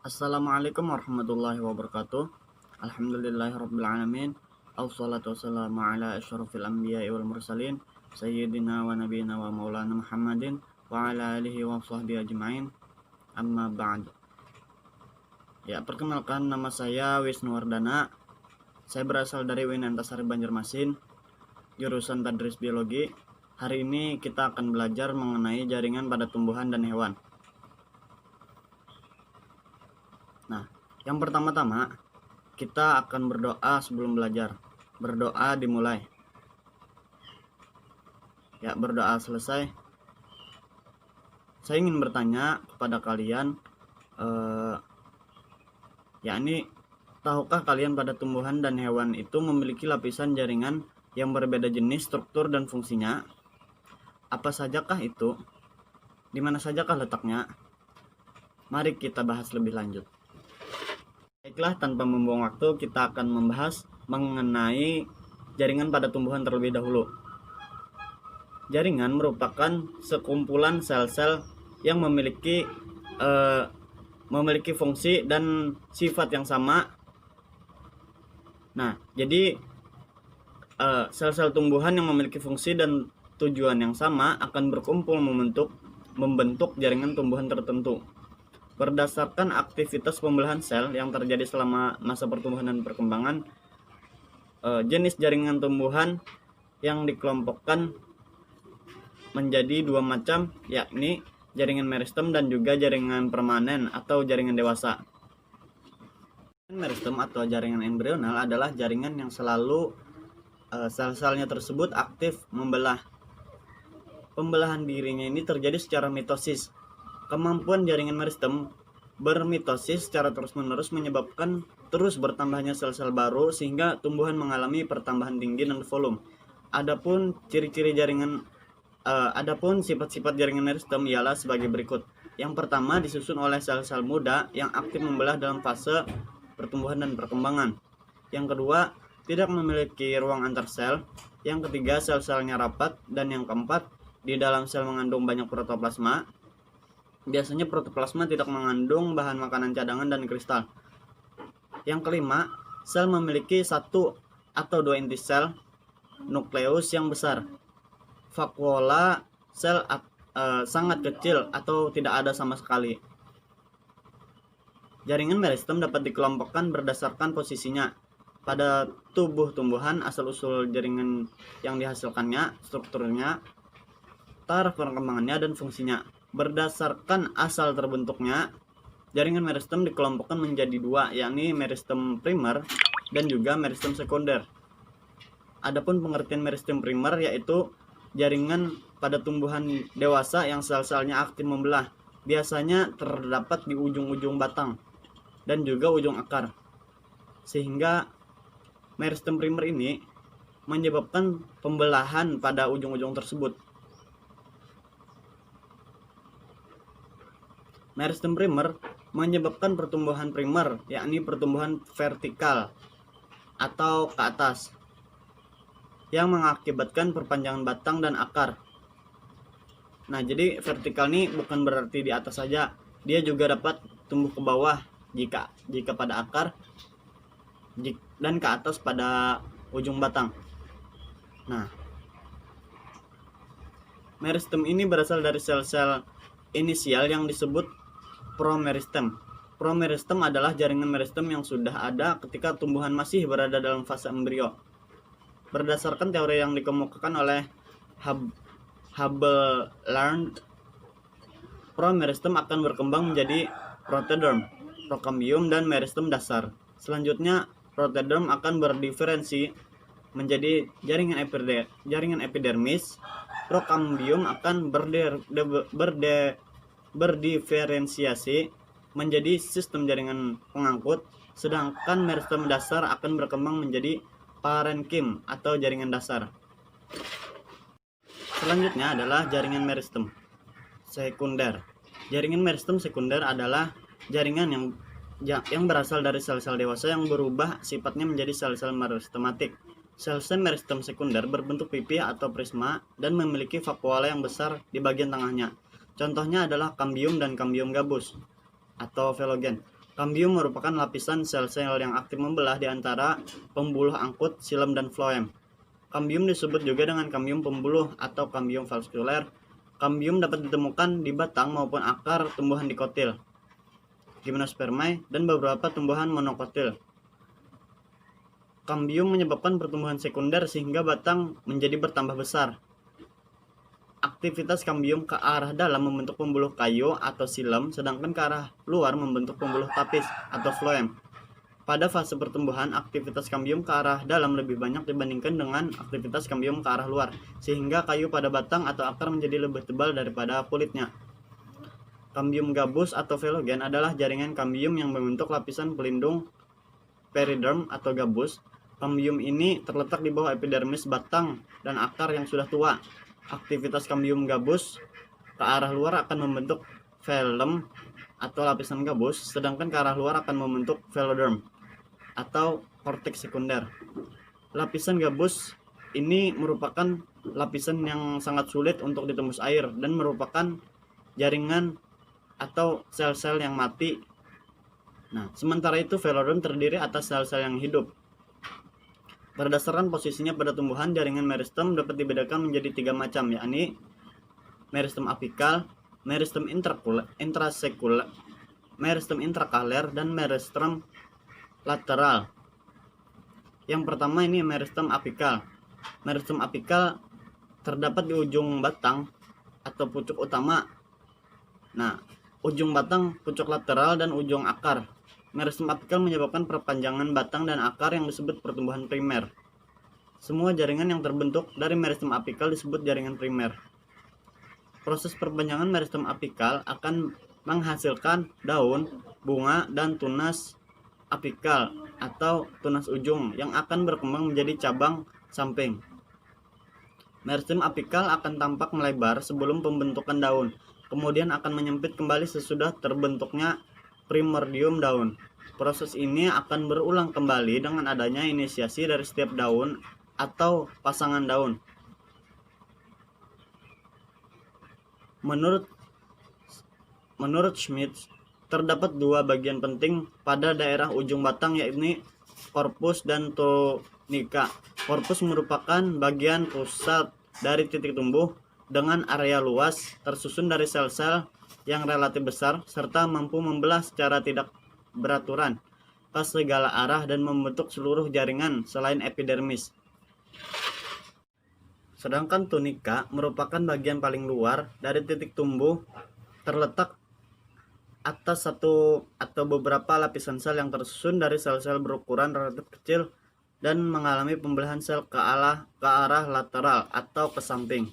Assalamualaikum warahmatullahi wabarakatuh. Alhamdulillahirrabbilalamin. Assalatu wassalamu ala asyrafil anbiya'i wal mursalin Sayyidina wa nabiyina wa maulana Muhammadin wa ala alihi wa sahbihi ajma'in. Amma ba'd. Ya, perkenalkan, nama saya Wisnuwardana. Saya berasal dari UIN Antasari Banjarmasin, jurusan Tadris Biologi. Hari ini kita akan belajar mengenai jaringan pada tumbuhan dan hewan. Nah, yang pertama-tama kita akan berdoa sebelum belajar. Berdoa dimulai. Ya, berdoa selesai. Saya ingin bertanya kepada kalian, yakni tahukah kalian pada tumbuhan dan hewan itu memiliki lapisan jaringan yang berbeda jenis, struktur, dan fungsinya? Apa sajakah itu? Di mana sajakah letaknya? Mari kita bahas lebih lanjut. Baiklah, tanpa membuang waktu, kita akan membahas mengenai jaringan pada tumbuhan terlebih dahulu. Jaringan merupakan sekumpulan sel-sel yang memiliki fungsi dan sifat yang sama. Nah, jadi sel-sel tumbuhan yang memiliki fungsi dan tujuan yang sama akan berkumpul membentuk jaringan tumbuhan tertentu. Berdasarkan aktivitas pembelahan sel yang terjadi selama masa pertumbuhan dan perkembangan, jenis jaringan tumbuhan yang dikelompokkan menjadi dua macam, yakni jaringan meristem dan juga jaringan permanen atau jaringan dewasa. Meristem atau jaringan embrional adalah jaringan yang selalu sel-selnya tersebut aktif membelah. Pembelahan dirinya ini terjadi secara mitosis. Kemampuan jaringan meristem bermitosis secara terus-menerus menyebabkan terus bertambahnya sel-sel baru sehingga tumbuhan mengalami pertambahan tinggi dan volume. Adapun sifat-sifat jaringan meristem ialah sebagai berikut. Yang pertama, disusun oleh sel-sel muda yang aktif membelah dalam fase pertumbuhan dan perkembangan. Yang kedua, tidak memiliki ruang antar sel. Yang ketiga, sel-selnya rapat. Dan yang keempat, di dalam sel mengandung banyak protoplasma. Biasanya protoplasma tidak mengandung bahan makanan cadangan dan kristal. Yang kelima, sel memiliki satu atau dua inti sel nukleus yang besar. Vakuola sel sangat kecil atau tidak ada sama sekali. Jaringan meristem dapat dikelompokkan berdasarkan posisinya pada tubuh tumbuhan, asal-usul jaringan yang dihasilkannya, strukturnya, taraf perkembangannya, dan fungsinya. Berdasarkan asal terbentuknya, jaringan meristem dikelompokkan menjadi dua, yakni meristem primer dan juga meristem sekunder. Adapun pengertian meristem primer yaitu jaringan pada tumbuhan dewasa yang sel-selnya aktif membelah, biasanya terdapat di ujung-ujung batang dan juga ujung akar, sehingga meristem primer ini menyebabkan pembelahan pada ujung-ujung tersebut. Meristem primer menyebabkan pertumbuhan primer, yakni pertumbuhan vertikal atau ke atas, yang mengakibatkan perpanjangan batang dan akar. Nah, jadi vertikal ini bukan berarti di atas saja, dia juga dapat tumbuh ke bawah jika pada akar dan ke atas pada ujung batang. Nah, meristem ini berasal dari sel-sel inisial yang disebut promeristem. Promeristem adalah jaringan meristem yang sudah ada ketika tumbuhan masih berada dalam fase embrio. Berdasarkan teori yang dikemukakan oleh Hubble-Learned, promeristem akan berkembang menjadi protoderm, prokambium, dan meristem dasar. Selanjutnya, protoderm akan berdiferensi menjadi jaringan epidermis. Prokambium akan berdiferensiasi menjadi sistem jaringan pengangkut, sedangkan meristem dasar akan berkembang menjadi parenkim atau jaringan dasar. Selanjutnya adalah jaringan meristem sekunder. Jaringan meristem sekunder adalah jaringan yang berasal dari sel-sel dewasa yang berubah sifatnya menjadi sel-sel meristematik. Sel-sel meristem sekunder berbentuk pipi atau prisma dan memiliki vakuola yang besar di bagian tengahnya. Contohnya adalah kambium dan kambium gabus atau velogen. Kambium merupakan lapisan sel-sel yang aktif membelah di antara pembuluh angkut, silem, dan floem. Kambium disebut juga dengan kambium pembuluh atau kambium vaskuler. Kambium dapat ditemukan di batang maupun akar tumbuhan dikotil, Gymnospermae, dan beberapa tumbuhan monokotil. Kambium menyebabkan pertumbuhan sekunder sehingga batang menjadi bertambah besar. Aktivitas kambium ke arah dalam membentuk pembuluh kayu atau silem, sedangkan ke arah luar membentuk pembuluh tapis atau floem. Pada fase pertumbuhan, aktivitas kambium ke arah dalam lebih banyak dibandingkan dengan aktivitas kambium ke arah luar, sehingga kayu pada batang atau akar menjadi lebih tebal daripada kulitnya. Kambium gabus atau velogen adalah jaringan kambium yang membentuk lapisan pelindung periderm atau gabus. Kambium ini terletak di bawah epidermis batang dan akar yang sudah tua. Aktivitas kambium gabus ke arah luar akan membentuk velum atau lapisan gabus, sedangkan ke arah luar akan membentuk veloderm atau korteks sekunder. Lapisan gabus ini merupakan lapisan yang sangat sulit untuk ditembus air dan merupakan jaringan atau sel-sel yang mati. Nah, sementara itu veloderm terdiri atas sel-sel yang hidup. Berdasarkan posisinya pada tumbuhan, jaringan meristem dapat dibedakan menjadi 3 macam, yakni meristem apikal, meristem intrasekuler, meristem intrakaler, dan meristem lateral. Yang pertama ini meristem apikal. Meristem apikal terdapat di ujung batang atau pucuk utama. Nah, ujung batang, pucuk lateral, dan ujung akar. Meristem apikal menyebabkan perpanjangan batang dan akar yang disebut pertumbuhan primer. Semua jaringan yang terbentuk dari meristem apikal disebut jaringan primer. Proses perpanjangan meristem apikal akan menghasilkan daun, bunga, dan tunas apikal atau tunas ujung yang akan berkembang menjadi cabang samping. Meristem apikal akan tampak melebar sebelum pembentukan daun, kemudian akan menyempit kembali sesudah terbentuknya primordium daun. Proses ini akan berulang kembali dengan adanya inisiasi dari setiap daun atau pasangan daun. Menurut Schmidt, terdapat 2 bagian penting pada daerah ujung batang, yakni korpus dan tunika. Korpus merupakan bagian pusat dari titik tumbuh dengan area luas, tersusun dari sel-sel yang relatif besar, serta mampu membelah secara tidak beraturan ke segala arah dan membentuk seluruh jaringan selain epidermis. Sedangkan tunika merupakan bagian paling luar dari titik tumbuh, terletak atas satu atau beberapa lapisan sel yang tersusun dari sel-sel berukuran relatif kecil dan mengalami pembelahan sel ke arah lateral atau ke samping.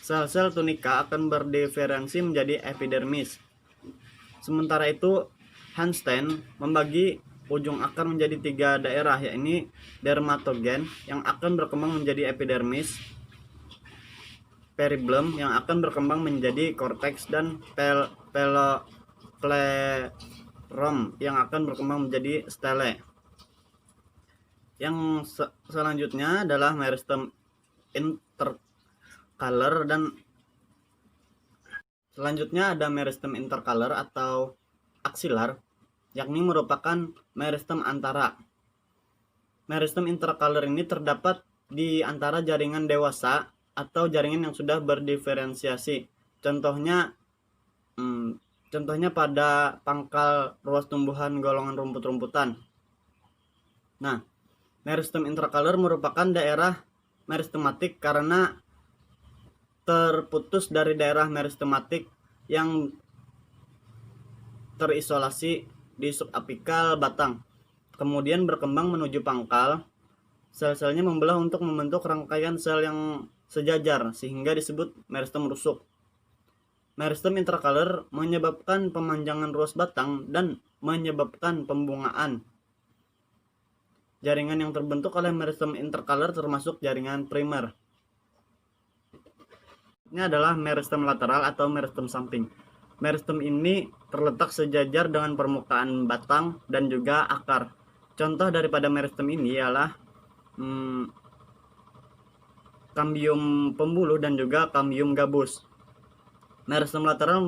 Sel-sel tunika akan berdiferensi menjadi epidermis. Sementara itu, Hanstein membagi ujung akar menjadi 3 daerah, yakni dermatogen yang akan berkembang menjadi epidermis, periblem yang akan berkembang menjadi korteks, dan pleroma yang akan berkembang menjadi stele. Yang selanjutnya adalah meristem interkaler, dan selanjutnya ada meristem interkaler atau aksilar, yakni merupakan meristem antara. Meristem interkaler ini terdapat di antara jaringan dewasa atau jaringan yang sudah berdiferensiasi. Contohnya pada pangkal ruas tumbuhan golongan rumput-rumputan. Nah, meristem interkaler merupakan daerah meristematik karena terputus dari daerah meristematik yang terisolasi di subapikal batang, kemudian berkembang menuju pangkal. Sel-selnya membelah untuk membentuk rangkaian sel yang sejajar sehingga disebut meristem rusuk. Meristem interkaler menyebabkan pemanjangan ruas batang dan menyebabkan pembungaan. Jaringan yang terbentuk oleh meristem interkaler termasuk jaringan primer. Ini adalah meristem lateral atau meristem samping. Meristem ini terletak sejajar dengan permukaan batang dan juga akar. Contoh daripada meristem ini ialah kambium pembuluh dan juga kambium gabus. Meristem lateral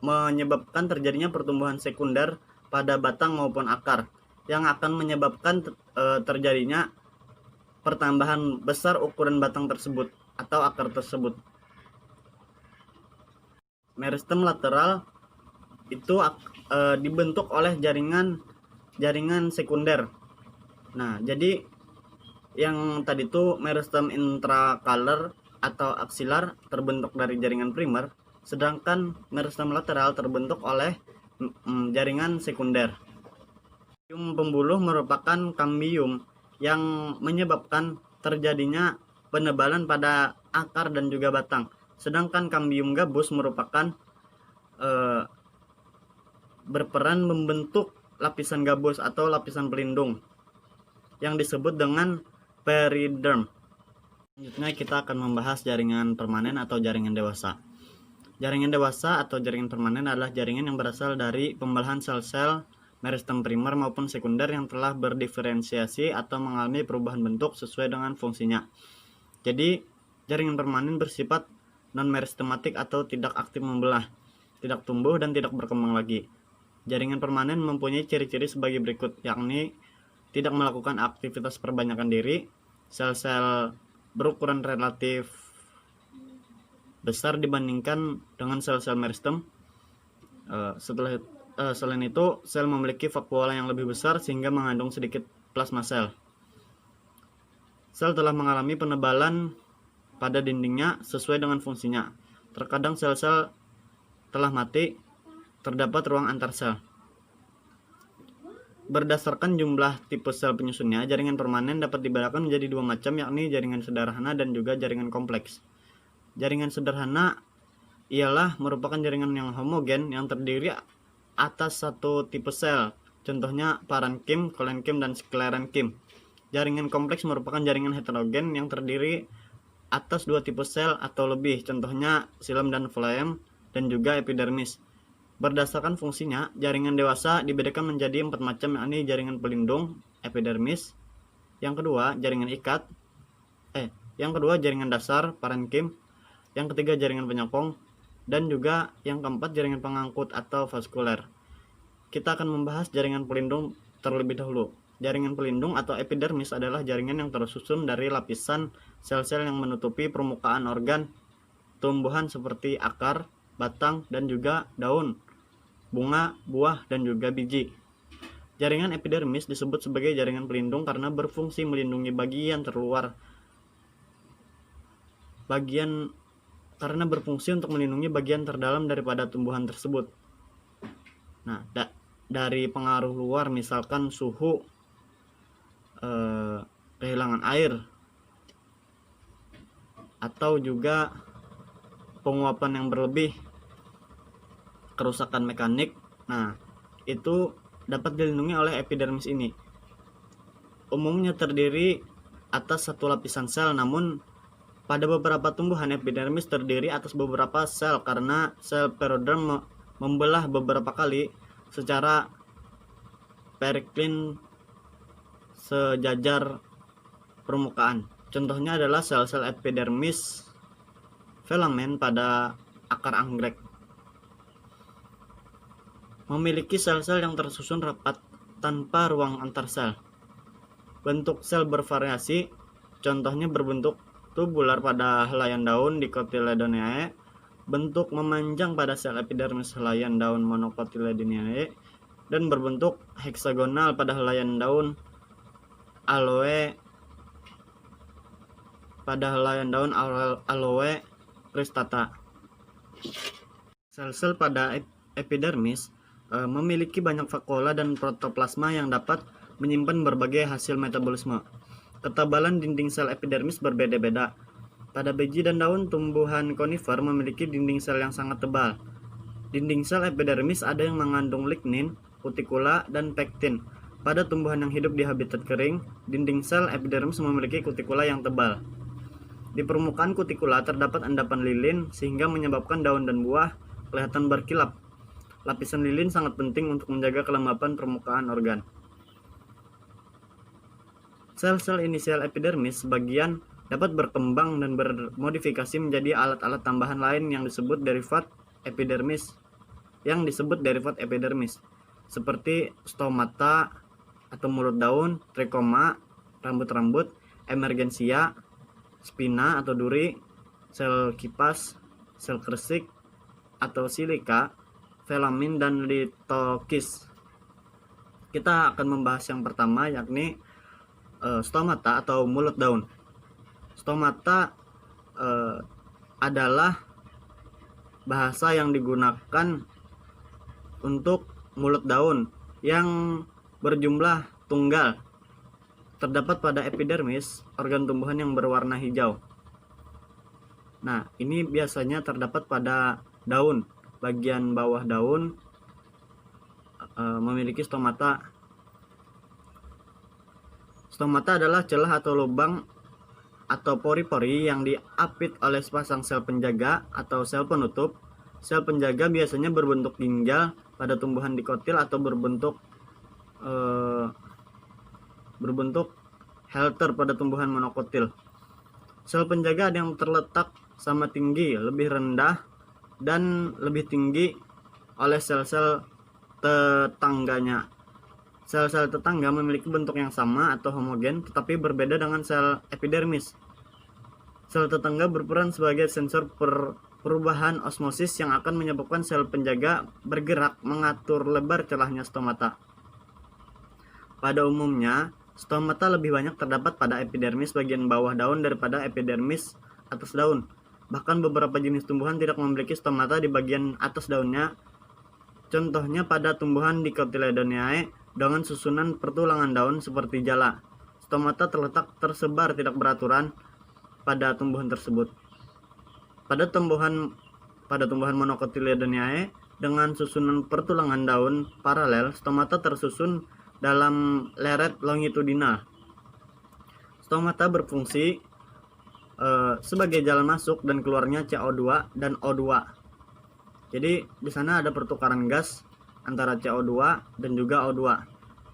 menyebabkan terjadinya pertumbuhan sekunder pada batang maupun akar yang akan menyebabkan terjadinya pertambahan besar ukuran batang tersebut atau akar tersebut. Meristem lateral itu dibentuk oleh jaringan sekunder. Nah, jadi yang tadi itu meristem intracalar atau aksilar terbentuk dari jaringan primer, sedangkan meristem lateral terbentuk oleh jaringan sekunder. Kambium pembuluh merupakan kambium yang menyebabkan terjadinya penebalan pada akar dan juga batang. Sedangkan kambium gabus merupakan berperan membentuk lapisan gabus atau lapisan pelindung yang disebut dengan periderm. Selanjutnya kita akan membahas jaringan permanen atau jaringan dewasa. Jaringan dewasa atau jaringan permanen adalah jaringan yang berasal dari pembelahan sel-sel meristem primer maupun sekunder yang telah berdiferensiasi atau mengalami perubahan bentuk sesuai dengan fungsinya. Jadi, jaringan permanen bersifat non-meristematik atau tidak aktif membelah, tidak tumbuh dan tidak berkembang lagi. Jaringan permanen mempunyai ciri-ciri sebagai berikut, yakni tidak melakukan aktivitas perbanyakan diri, sel-sel berukuran relatif besar dibandingkan dengan sel-sel meristem. Selain itu, sel memiliki vakuola yang lebih besar sehingga mengandung sedikit plasma sel. Sel telah mengalami penebalan pada dindingnya sesuai dengan fungsinya. Terkadang sel-sel telah mati, terdapat ruang antar sel. Berdasarkan jumlah tipe sel penyusunnya, jaringan permanen dapat dibedakan menjadi dua macam, yakni jaringan sederhana dan juga jaringan kompleks. Jaringan sederhana ialah merupakan jaringan yang homogen yang terdiri atas satu tipe sel, contohnya parenkim, kolenkim, dan sklerenkim. Jaringan kompleks merupakan jaringan heterogen yang terdiri atas dua tipe sel atau lebih, contohnya xilem dan phloem, dan juga epidermis. Berdasarkan fungsinya, jaringan dewasa dibedakan menjadi 4 macam, yakni jaringan pelindung, epidermis, yang kedua jaringan jaringan dasar, parenkim, yang ketiga jaringan penyokong, dan juga yang keempat jaringan pengangkut atau vaskuler. Kita akan membahas jaringan pelindung terlebih dahulu. Jaringan pelindung atau epidermis adalah jaringan yang tersusun dari lapisan sel-sel yang menutupi permukaan organ tumbuhan seperti akar, batang, dan juga daun, bunga, buah, dan juga biji. Jaringan epidermis disebut sebagai jaringan pelindung karena berfungsi melindungi bagian terdalam daripada tumbuhan tersebut. Nah, dari pengaruh luar, misalkan suhu, kehilangan air, atau juga penguapan yang berlebih, kerusakan mekanik. Nah, itu dapat dilindungi oleh epidermis ini. Umumnya terdiri atas satu lapisan sel, namun pada beberapa tumbuhan epidermis terdiri atas beberapa sel karena sel periderm membelah beberapa kali secara periklin sejajar permukaan. Contohnya adalah sel-sel epidermis filamen pada akar anggrek. Memiliki sel-sel yang tersusun rapat tanpa ruang antar sel. Bentuk sel bervariasi, contohnya berbentuk tubular pada helaian daun Dicotyledoniae, bentuk memanjang pada sel epidermis helaian daun Monocotyledoniae, dan berbentuk heksagonal pada helaian daun Aloe cristata. Sel-sel pada epidermis memiliki banyak vakuola dan protoplasma yang dapat menyimpan berbagai hasil metabolisme. Ketebalan dinding sel epidermis berbeda-beda. Pada biji dan daun tumbuhan konifer memiliki dinding sel yang sangat tebal. Dinding sel epidermis ada yang mengandung lignin, kutikula, dan pektin. Pada tumbuhan yang hidup di habitat kering, dinding sel epidermis memiliki kutikula yang tebal. Di permukaan kutikula terdapat endapan lilin sehingga menyebabkan daun dan buah kelihatan berkilap. Lapisan lilin sangat penting untuk menjaga kelembapan permukaan organ. Sel-sel inisial epidermis sebagian dapat berkembang dan bermodifikasi menjadi alat-alat tambahan lain yang disebut derivat epidermis. seperti stomata atau mulut daun, trikoma, rambut-rambut, emergensia, spina atau duri, sel kipas, sel kresik atau silika, velamin, dan litokis. Kita akan membahas yang pertama, yakni stomata atau mulut daun. Stomata adalah bahasa yang digunakan untuk mulut daun yang berjumlah tunggal. Terdapat pada epidermis, organ tumbuhan yang berwarna hijau. Nah, ini biasanya terdapat pada daun. Bagian bawah daun memiliki stomata. Stomata adalah celah atau lubang atau pori-pori yang diapit oleh sepasang sel penjaga atau sel penutup. Sel penjaga biasanya berbentuk ginjal pada tumbuhan dikotil atau berbentuk halter pada tumbuhan monokotil. Sel penjaga ada yang terletak sama tinggi, lebih rendah, dan lebih tinggi oleh sel-sel tetangganya. Sel-sel tetangga memiliki bentuk yang sama atau homogen, tetapi berbeda dengan sel epidermis. Sel tetangga berperan sebagai sensor perubahan osmosis yang akan menyebabkan sel penjaga bergerak mengatur lebar celahnya stomata. Pada umumnya, stomata lebih banyak terdapat pada epidermis bagian bawah daun daripada epidermis atas daun. Bahkan beberapa jenis tumbuhan tidak memiliki stomata di bagian atas daunnya. Contohnya pada tumbuhan Dicotyledoniae dengan susunan pertulangan daun seperti jala. Stomata terletak tersebar tidak beraturan pada tumbuhan tersebut. Pada tumbuhan Monocotyledoniae dengan susunan pertulangan daun paralel, stomata tersusun dalam leret longitudinal. Stomata berfungsi sebagai jalan masuk dan keluarnya CO2 dan O2. Jadi di sana ada pertukaran gas antara CO2 dan juga O2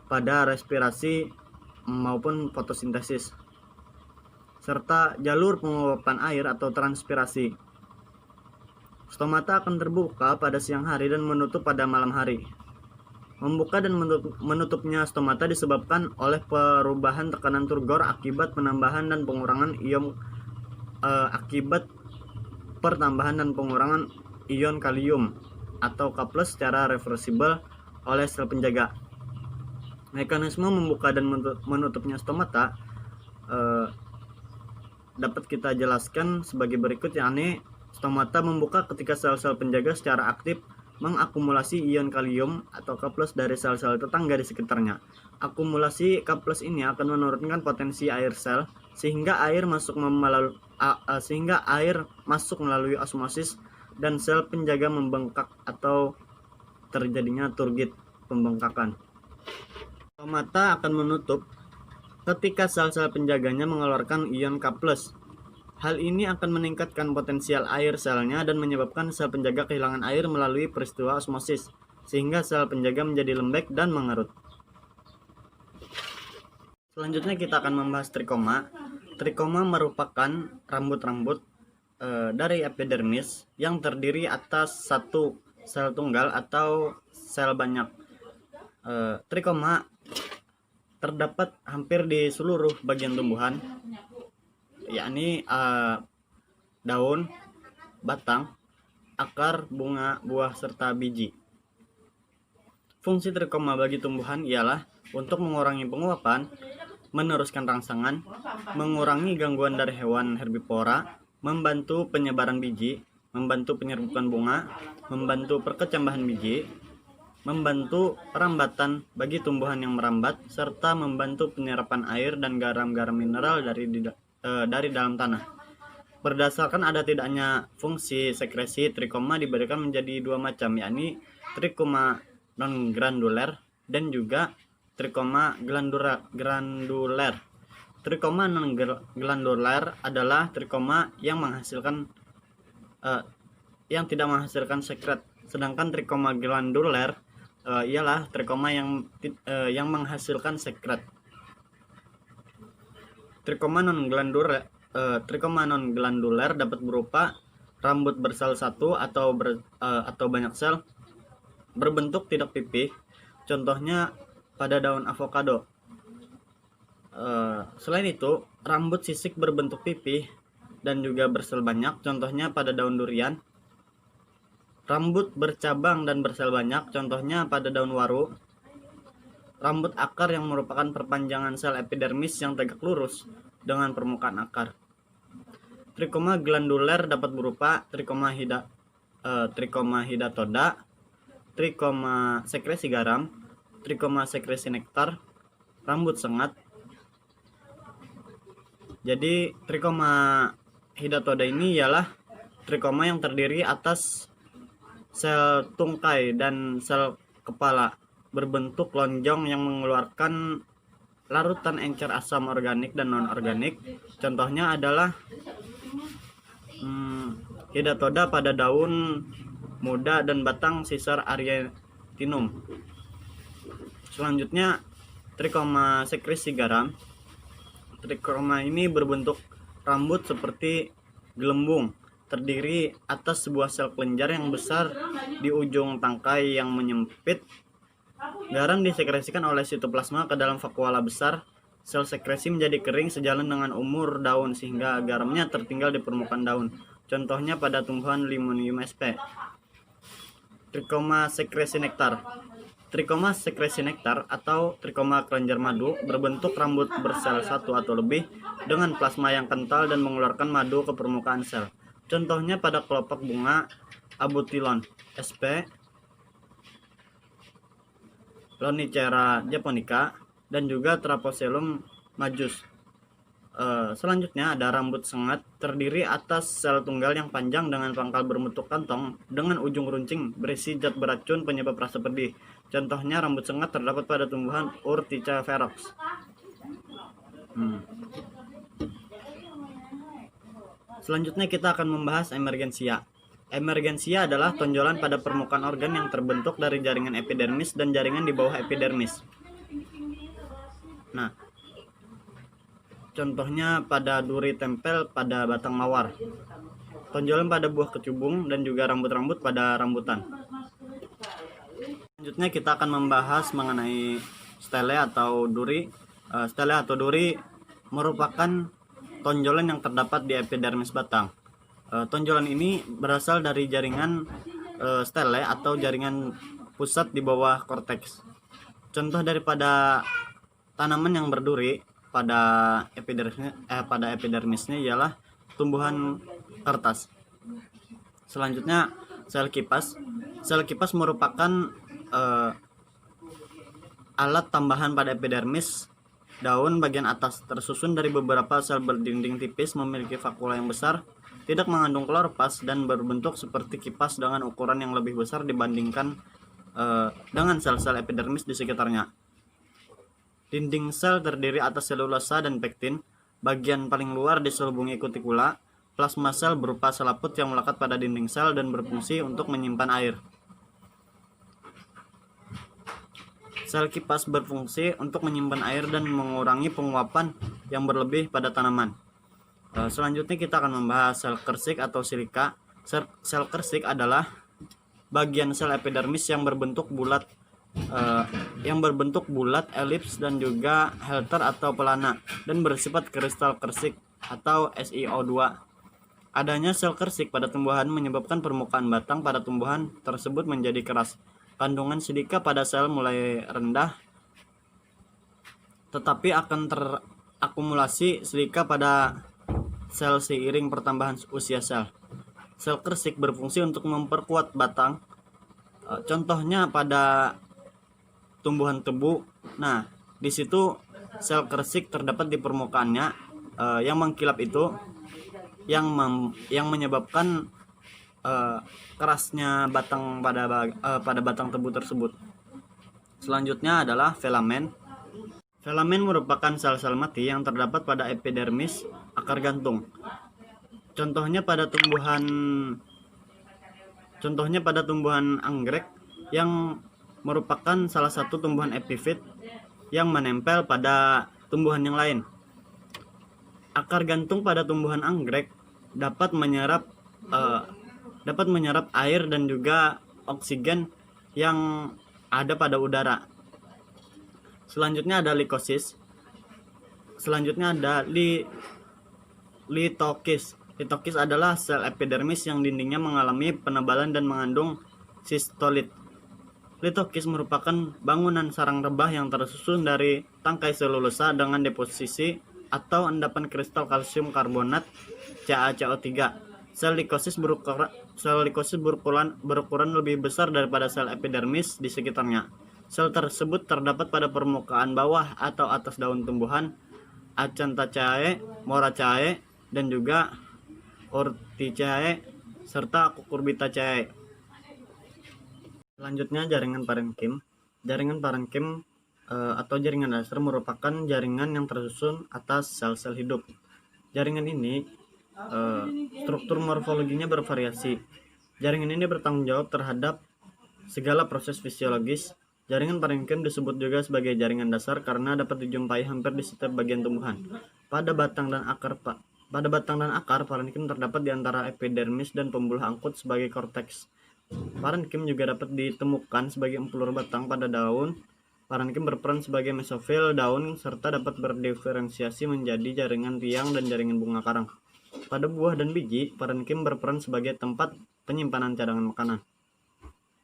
pada respirasi maupun fotosintesis, serta jalur penguapan air atau transpirasi. Stomata akan terbuka pada siang hari dan menutup pada malam hari. Membuka dan menutupnya stomata disebabkan oleh perubahan tekanan turgor akibat penambahan dan pengurangan ion ion kalium atau K+ secara reversibel oleh sel penjaga. Mekanisme membuka dan menutupnya stomata dapat kita jelaskan sebagai berikut, yakni stomata membuka ketika sel-sel penjaga secara aktif mengakumulasi ion kalium atau K+ dari sel-sel tetangga di sekitarnya. Akumulasi K+ ini akan menurunkan potensi air sel sehingga air masuk melalui osmosis dan sel penjaga membengkak atau terjadinya turgid, pembengkakan. Stomata akan menutup ketika sel-sel penjaganya mengeluarkan ion K+. Hal ini akan meningkatkan potensial air selnya dan menyebabkan sel penjaga kehilangan air melalui peristiwa osmosis, sehingga sel penjaga menjadi lembek dan mengerut. Selanjutnya kita akan membahas trikoma. Trikoma merupakan rambut-rambut dari epidermis yang terdiri atas satu sel tunggal atau sel banyak. Trikoma terdapat hampir di seluruh bagian tumbuhan, yakni daun, batang, akar, bunga, buah, serta biji. Fungsi trikoma bagi tumbuhan ialah untuk mengurangi penguapan, meneruskan rangsangan, mengurangi gangguan dari hewan herbivora, membantu penyebaran biji, membantu penyerbukan bunga, membantu perkecambahan biji, membantu perambatan bagi tumbuhan yang merambat, serta membantu penyerapan air dan garam-garam mineral dari dalam tanah. Berdasarkan ada tidaknya fungsi sekresi, trikoma diberikan menjadi dua macam, yakni trikoma non-granuler dan juga trikoma granuler. Trikoma non-granuler adalah trikoma yang tidak menghasilkan sekret, sedangkan trikoma granuler ialah trikoma yang menghasilkan sekret. Trikoma non-glandular dapat berupa rambut bersel satu atau banyak sel, berbentuk tidak pipih, contohnya pada daun avocado. Selain itu, rambut sisik berbentuk pipih dan juga bersel banyak, contohnya pada daun durian. Rambut bercabang dan bersel banyak, contohnya pada daun waru. Rambut akar yang merupakan perpanjangan sel epidermis yang tegak lurus dengan permukaan akar. Trikoma glanduler dapat berupa trikoma hidatoda, trikoma sekresi garam, trikoma sekresi nektar, rambut sengat. Jadi trikoma hidatoda ini ialah trikoma yang terdiri atas sel tungkai dan sel kepala berbentuk lonjong yang mengeluarkan larutan encer asam organik dan non-organik. Contohnya adalah hidatoda pada daun muda dan batang Cicer arietinum. Selanjutnya trikoma sekresi garam. Trikoma ini berbentuk rambut seperti gelembung, terdiri atas sebuah sel kelenjar yang besar di ujung tangkai yang menyempit. Garam disekresikan oleh sitoplasma ke dalam vakuola besar. Sel sekresi menjadi kering sejalan dengan umur daun sehingga garamnya tertinggal di permukaan daun. Contohnya pada tumbuhan Limonium sp. Trikoma sekresi nektar. Trikoma sekresi nektar atau trikoma kelenjar madu berbentuk rambut bersel satu atau lebih dengan plasma yang kental dan mengeluarkan madu ke permukaan sel. Contohnya pada kelopak bunga Abutilon sp, Lonicera japonica, dan juga Traposelum majus. Selanjutnya ada rambut sengat, terdiri atas sel tunggal yang panjang dengan pangkal berbentuk kantong dengan ujung runcing berisi zat beracun penyebab rasa pedih. Contohnya rambut sengat terdapat pada tumbuhan Urtica ferox. Selanjutnya kita akan membahas emergensia. Emergensia adalah tonjolan pada permukaan organ yang terbentuk dari jaringan epidermis dan jaringan di bawah epidermis. Nah, contohnya pada duri tempel pada batang mawar, tonjolan pada buah kecubung, dan juga rambut-rambut pada rambutan. Selanjutnya kita akan membahas mengenai stele atau duri. Stele atau duri merupakan tonjolan yang terdapat di epidermis batang. Tonjolan ini berasal dari jaringan stele atau jaringan pusat di bawah korteks. Contoh daripada tanaman yang berduri pada epidermisnya ialah tumbuhan kertas. Selanjutnya sel kipas. Sel kipas merupakan alat tambahan pada epidermis. Daun bagian atas tersusun dari beberapa sel berdinding tipis, memiliki vakuola yang besar, tidak mengandung kloroplast, dan berbentuk seperti kipas dengan ukuran yang lebih besar dibandingkan dengan sel-sel epidermis di sekitarnya. Dinding sel terdiri atas selulosa dan pektin. Bagian paling luar diselubungi kutikula. Plasma sel berupa selaput yang melekat pada dinding sel dan berfungsi untuk menyimpan air. Sel kipas berfungsi untuk menyimpan air dan mengurangi penguapan yang berlebih pada tanaman. Selanjutnya kita akan membahas sel kersik atau silika. Sel kersik adalah bagian sel epidermis yang berbentuk bulat, elips, dan juga helter atau pelana, dan bersifat kristal kersik atau SiO2. Adanya sel kersik pada tumbuhan menyebabkan permukaan batang pada tumbuhan tersebut menjadi keras. Kandungan silika pada sel mulai rendah, tetapi akan terakumulasi silika pada sel seiring pertambahan usia sel. Sel kersik berfungsi untuk memperkuat batang. Contohnya pada tumbuhan tebu. Nah, di situ sel kersik terdapat di permukaannya yang mengkilap itu yang menyebabkan kerasnya batang pada batang tebu tersebut. Selanjutnya adalah filamen. Filamen merupakan sel-sel mati yang terdapat pada epidermis akar gantung. Contohnya pada tumbuhan anggrek yang merupakan salah satu tumbuhan epifit yang menempel pada tumbuhan yang lain. Akar gantung pada tumbuhan anggrek dapat menyerap air dan juga oksigen yang ada pada udara. Selanjutnya ada likosis. Selanjutnya ada litokis. Litokis adalah sel epidermis yang dindingnya mengalami penebalan dan mengandung sistolit. Litokis merupakan bangunan sarang rebah yang tersusun dari tangkai selulosa dengan deposisi atau endapan kristal kalsium karbonat CaCO3. Sel likosis berukuran lebih besar daripada sel epidermis di sekitarnya. Sel tersebut terdapat pada permukaan bawah atau atas daun tumbuhan Acanthaceae, Moraceae, dan juga Orchidaceae serta Cucurbitaceae. Selanjutnya jaringan parenkim. Jaringan parenkim atau jaringan dasar merupakan jaringan yang tersusun atas sel-sel hidup. Jaringan ini struktur morfologinya bervariasi. Jaringan ini bertanggung jawab terhadap segala proses fisiologis. Jaringan parenkim disebut juga sebagai jaringan dasar karena dapat dijumpai hampir di setiap bagian tumbuhan. Pada batang dan akar, parenkim terdapat di antara epidermis dan pembuluh angkut sebagai korteks. Parenkim juga dapat ditemukan sebagai empulur batang pada daun. Parenkim berperan sebagai mesofil daun serta dapat berdiferensiasi menjadi jaringan tiang dan jaringan bunga karang. Pada buah dan biji, parenkim berperan sebagai tempat penyimpanan cadangan makanan.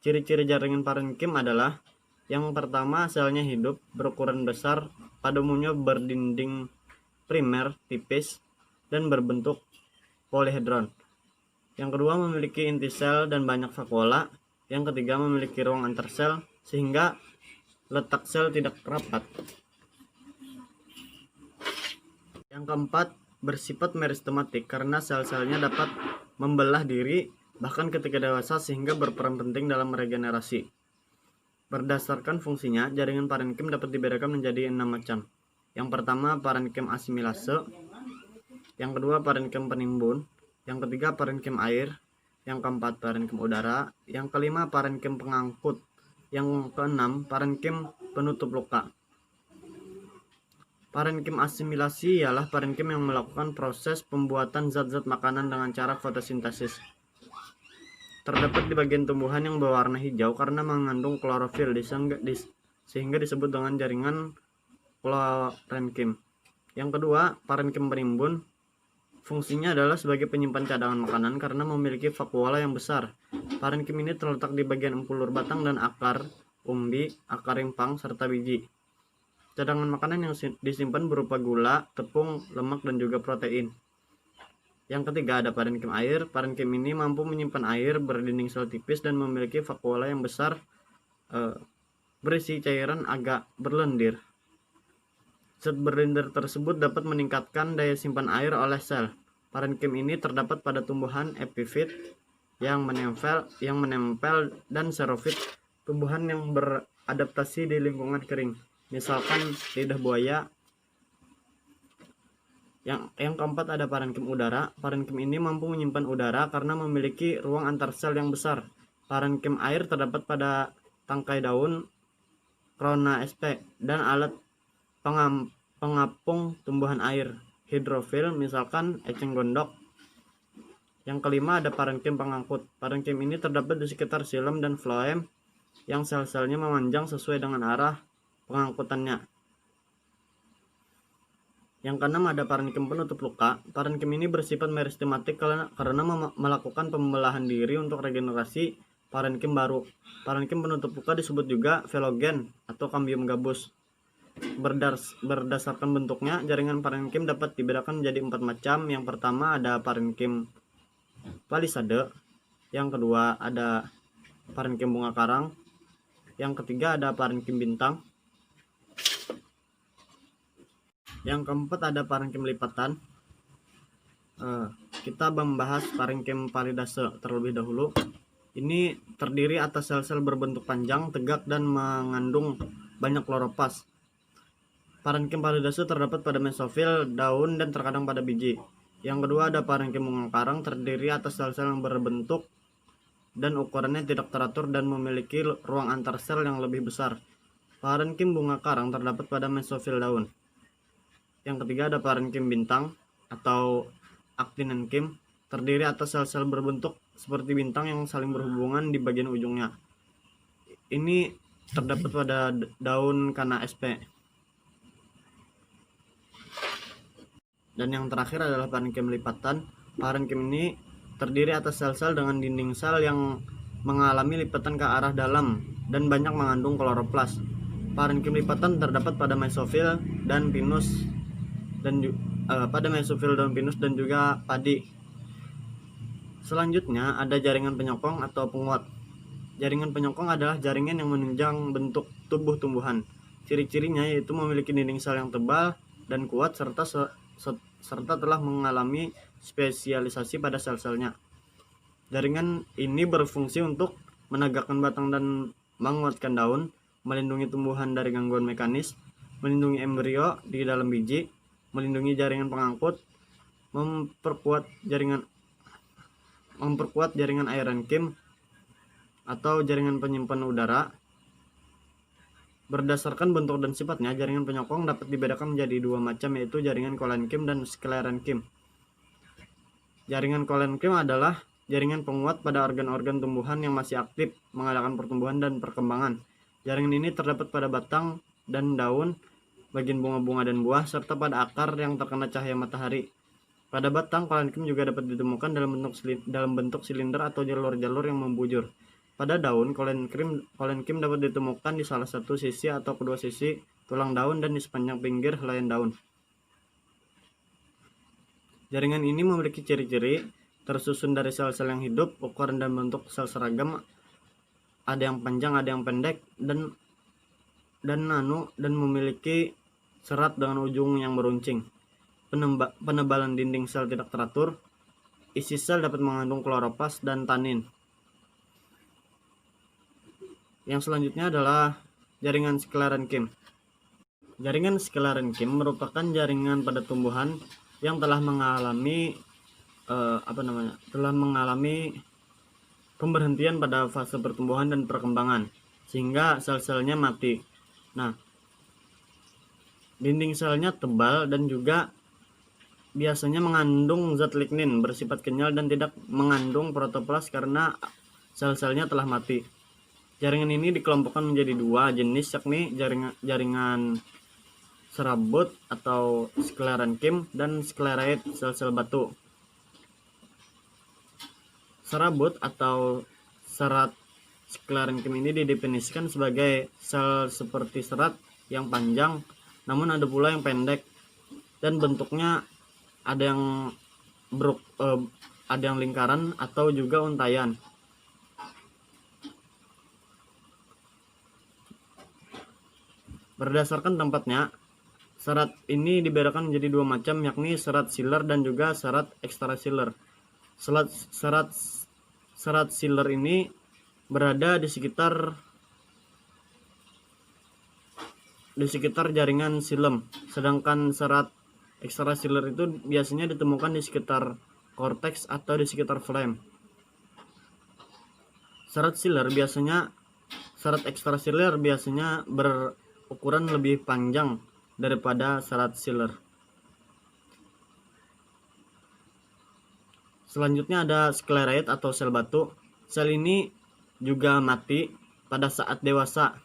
Ciri-ciri jaringan parenkim adalah: yang pertama, selnya hidup, berukuran besar, pada umumnya berdinding primer tipis dan berbentuk polihedron. Yang kedua, memiliki inti sel dan banyak vakuola. Yang ketiga, memiliki ruang antar sel sehingga letak sel tidak rapat. Yang keempat, bersifat meristematik karena sel-selnya dapat membelah diri bahkan ketika dewasa sehingga berperan penting dalam regenerasi. Berdasarkan fungsinya, jaringan parenkim dapat dibedakan menjadi 6 macam. Yang pertama, parenkim asimilase. Yang kedua, parenkim penimbun. Yang ketiga, parenkim air. Yang keempat, parenkim udara. Yang kelima, parenkim pengangkut. Yang keenam, parenkim penutup luka. Parenkim asimilasi ialah parenkim yang melakukan proses pembuatan zat-zat makanan dengan cara fotosintesis. Terdapat di bagian tumbuhan yang berwarna hijau karena mengandung klorofil sehingga disebut dengan jaringan klorenkim. Yang kedua, parenkim penimbun. Fungsinya adalah sebagai penyimpan cadangan makanan karena memiliki vakuola yang besar. Parenkim ini terletak di bagian empulur batang dan akar umbi, akar rimpang, serta biji. Cadangan makanan yang disimpan berupa gula, tepung, lemak, dan juga protein. Yang ketiga ada parenkim air. Parenkim ini mampu menyimpan air, berdinding sel tipis, dan memiliki vakuola yang besar berisi cairan agak berlendir. Zat berlendir tersebut dapat meningkatkan daya simpan air oleh sel. Parenkim ini terdapat pada tumbuhan epifit yang menempel dan xerofit, tumbuhan yang beradaptasi di lingkungan kering, misalkan lidah buaya. Yang keempat ada parenkim udara. Parenkim ini mampu menyimpan udara karena memiliki ruang antar sel yang besar. Parenkim air terdapat pada tangkai daun, krona sp, dan alat pengapung tumbuhan air, hidrofil, misalkan eceng gondok. Yang kelima ada parenkim pengangkut. Parenkim ini terdapat di sekitar xilem dan floem yang sel-selnya memanjang sesuai dengan arah pengangkutannya. Yang keenam ada parenkim penutup luka. Parenkim ini bersifat meristematik karena melakukan pembelahan diri untuk regenerasi parenkim baru. Parenkim penutup luka disebut juga velogen atau cambium gabus. Berdasarkan bentuknya, jaringan parenkim dapat dibedakan menjadi 4 macam. Yang pertama ada parenkim palisade. Yang kedua ada parenkim bunga karang. Yang ketiga ada parenkim bintang. Yang keempat ada parenkim lipatan. Kita membahas parenkim palidase terlebih dahulu. Ini terdiri atas sel-sel berbentuk panjang, tegak, dan mengandung banyak kloroplast. Parenkim palidase terdapat pada mesofil, daun, dan terkadang pada biji. Yang kedua ada parenkim bunga karang, terdiri atas sel-sel yang berbentuk dan ukurannya tidak teratur dan memiliki ruang antar sel yang lebih besar. Parenkim bunga karang terdapat pada mesofil daun. Yang ketiga ada parenkim bintang atau actinenkim, terdiri atas sel-sel berbentuk seperti bintang yang saling berhubungan di bagian ujungnya. Ini terdapat pada daun kana sp. Dan yang terakhir adalah parenkim lipatan. Parenkim ini terdiri atas sel-sel dengan dinding sel yang mengalami lipatan ke arah dalam dan banyak mengandung kloroplas. Parenkim lipatan terdapat pada mesofil dan pinus dan juga padi. Selanjutnya ada jaringan penyokong atau penguat. Jaringan penyokong adalah jaringan yang menunjang bentuk tubuh tumbuhan. Ciri-cirinya yaitu memiliki dinding sel yang tebal dan kuat serta telah mengalami spesialisasi pada sel-selnya. Jaringan ini berfungsi untuk menegakkan batang dan menguatkan daun, melindungi tumbuhan dari gangguan mekanis, melindungi embrio di dalam biji, melindungi jaringan pengangkut, memperkuat jaringan aerenkim atau jaringan penyimpan udara. Berdasarkan bentuk dan sifatnya, jaringan penyokong dapat dibedakan menjadi dua macam, yaitu jaringan kolenkim dan sklerenkim. Jaringan kolenkim adalah jaringan penguat pada organ-organ tumbuhan yang masih aktif mengadakan pertumbuhan dan perkembangan. Jaringan ini terdapat pada batang dan daun, bagian bunga-bunga dan buah, serta pada akar yang terkena cahaya matahari. Pada batang, kolenkim juga dapat ditemukan dalam bentuk silinder atau jalur-jalur yang membujur. Pada daun, kolenkim dapat ditemukan di salah satu sisi atau kedua sisi tulang daun dan di sepanjang pinggir helaian daun. Jaringan ini memiliki ciri-ciri tersusun dari sel-sel yang hidup, ukuran dan bentuk sel seragam, ada yang panjang, ada yang pendek, dan nano, dan memiliki serat dengan ujung yang meruncing. Penebalan dinding sel tidak teratur. Isi sel dapat mengandung kloroplas dan tanin. Yang selanjutnya adalah jaringan sklerenkim. Jaringan sklerenkim merupakan jaringan pada tumbuhan yang telah mengalami pemberhentian pada fase pertumbuhan dan perkembangan sehingga sel-selnya mati. Nah, dinding selnya tebal dan juga biasanya mengandung zat lignin bersifat kenyal dan tidak mengandung protoplas karena sel-selnya telah mati. Jaringan ini dikelompokkan menjadi dua jenis, yakni jaringan serabut atau sklerenkim dan sklerait sel-sel batu. Serabut atau serat sklerenkim ini didefinisikan sebagai sel seperti serat yang panjang, namun ada pula yang pendek dan bentuknya ada yang lingkaran atau juga untayan. Berdasarkan tempatnya, serat ini dibedakan menjadi dua macam, yakni serat Schiller dan juga serat ekstraseller. Serat Schiller ini berada di sekitar jaringan xilem, sedangkan serat ekstraseller itu biasanya ditemukan di sekitar korteks atau di sekitar flem. Serat ekstraseller biasanya berukuran lebih panjang daripada serat Schiller. Selanjutnya ada sklerait atau sel batu. Sel ini juga mati pada saat dewasa,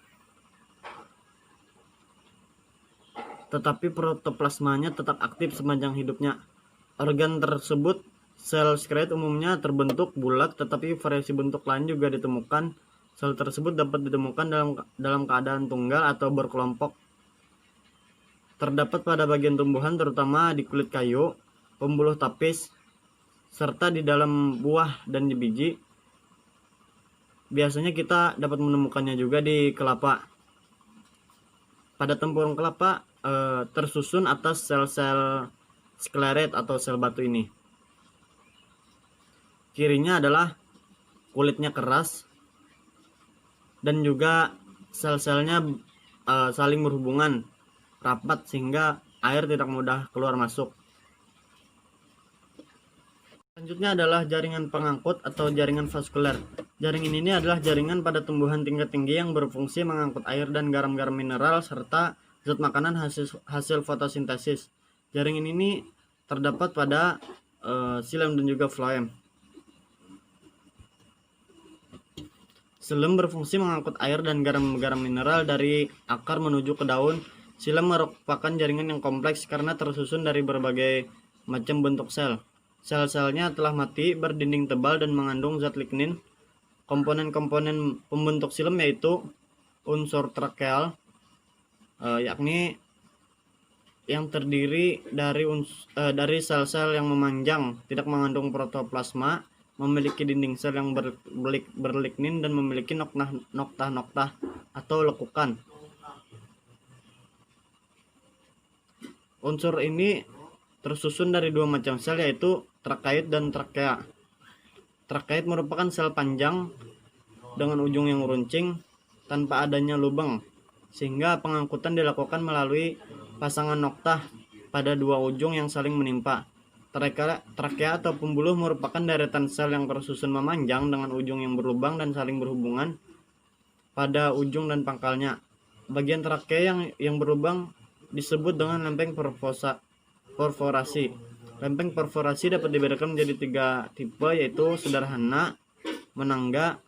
tetapi protoplasmanya tetap aktif sepanjang hidupnya. Organ tersebut, sel sklerait umumnya terbentuk bulat, tetapi variasi bentuk lain juga ditemukan. Sel tersebut dapat ditemukan dalam keadaan tunggal atau berkelompok. Terdapat pada bagian tumbuhan, terutama di kulit kayu, pembuluh tapis, serta di dalam buah dan di biji. Biasanya kita dapat menemukannya juga di kelapa. Pada tempurung kelapa tersusun atas sel-sel sklerait atau sel batu ini. Cirinya adalah kulitnya keras dan juga sel-selnya saling berhubungan rapat sehingga air tidak mudah keluar masuk. Selanjutnya adalah jaringan pengangkut atau jaringan vaskuler. Jaringan ini adalah jaringan pada tumbuhan tingkat tinggi yang berfungsi mengangkut air dan garam-garam mineral serta zat makanan hasil fotosintesis. Jaringan ini terdapat pada xilem dan juga phloem. Xilem berfungsi mengangkut air dan garam-garam mineral dari akar menuju ke daun. Xilem merupakan jaringan yang kompleks karena tersusun dari berbagai Macam bentuk sel. Sel-selnya telah mati, berdinding tebal dan mengandung zat lignin. Komponen-komponen pembentuk silem yaitu unsur trakeal, yakni yang terdiri dari sel-sel yang memanjang, tidak mengandung protoplasma, memiliki dinding sel yang berlignin dan memiliki noktah-noktah atau lekukan. Unsur ini tersusun dari dua macam sel, yaitu trakeit dan trakea. Trakeit merupakan sel panjang dengan ujung yang runcing tanpa adanya lubang, sehingga pengangkutan dilakukan melalui pasangan noktah pada dua ujung yang saling menimpa. Trakea atau pembuluh merupakan deretan sel yang tersusun memanjang dengan ujung yang berlubang dan saling berhubungan pada ujung dan pangkalnya. Bagian trakea yang berlubang disebut dengan lempeng perforasi. Lempeng perforasi dapat dibedakan menjadi 3 tipe, yaitu sederhana, menangga,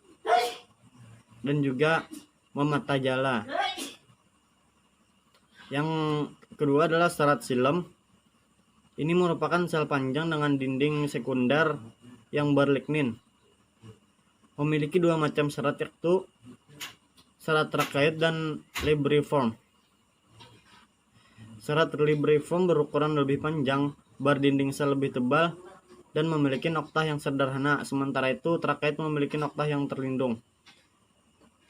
dan juga memata jala. Yang kedua adalah serat silem. Ini merupakan sel panjang dengan dinding sekunder yang berlignin. Memiliki dua macam serat, yaitu serat trakeit dan libriform. Serat libriform berukuran lebih panjang, berdinding sel lebih tebal, dan memiliki noktah yang sederhana. Sementara itu, trakeit memiliki noktah yang terlindung.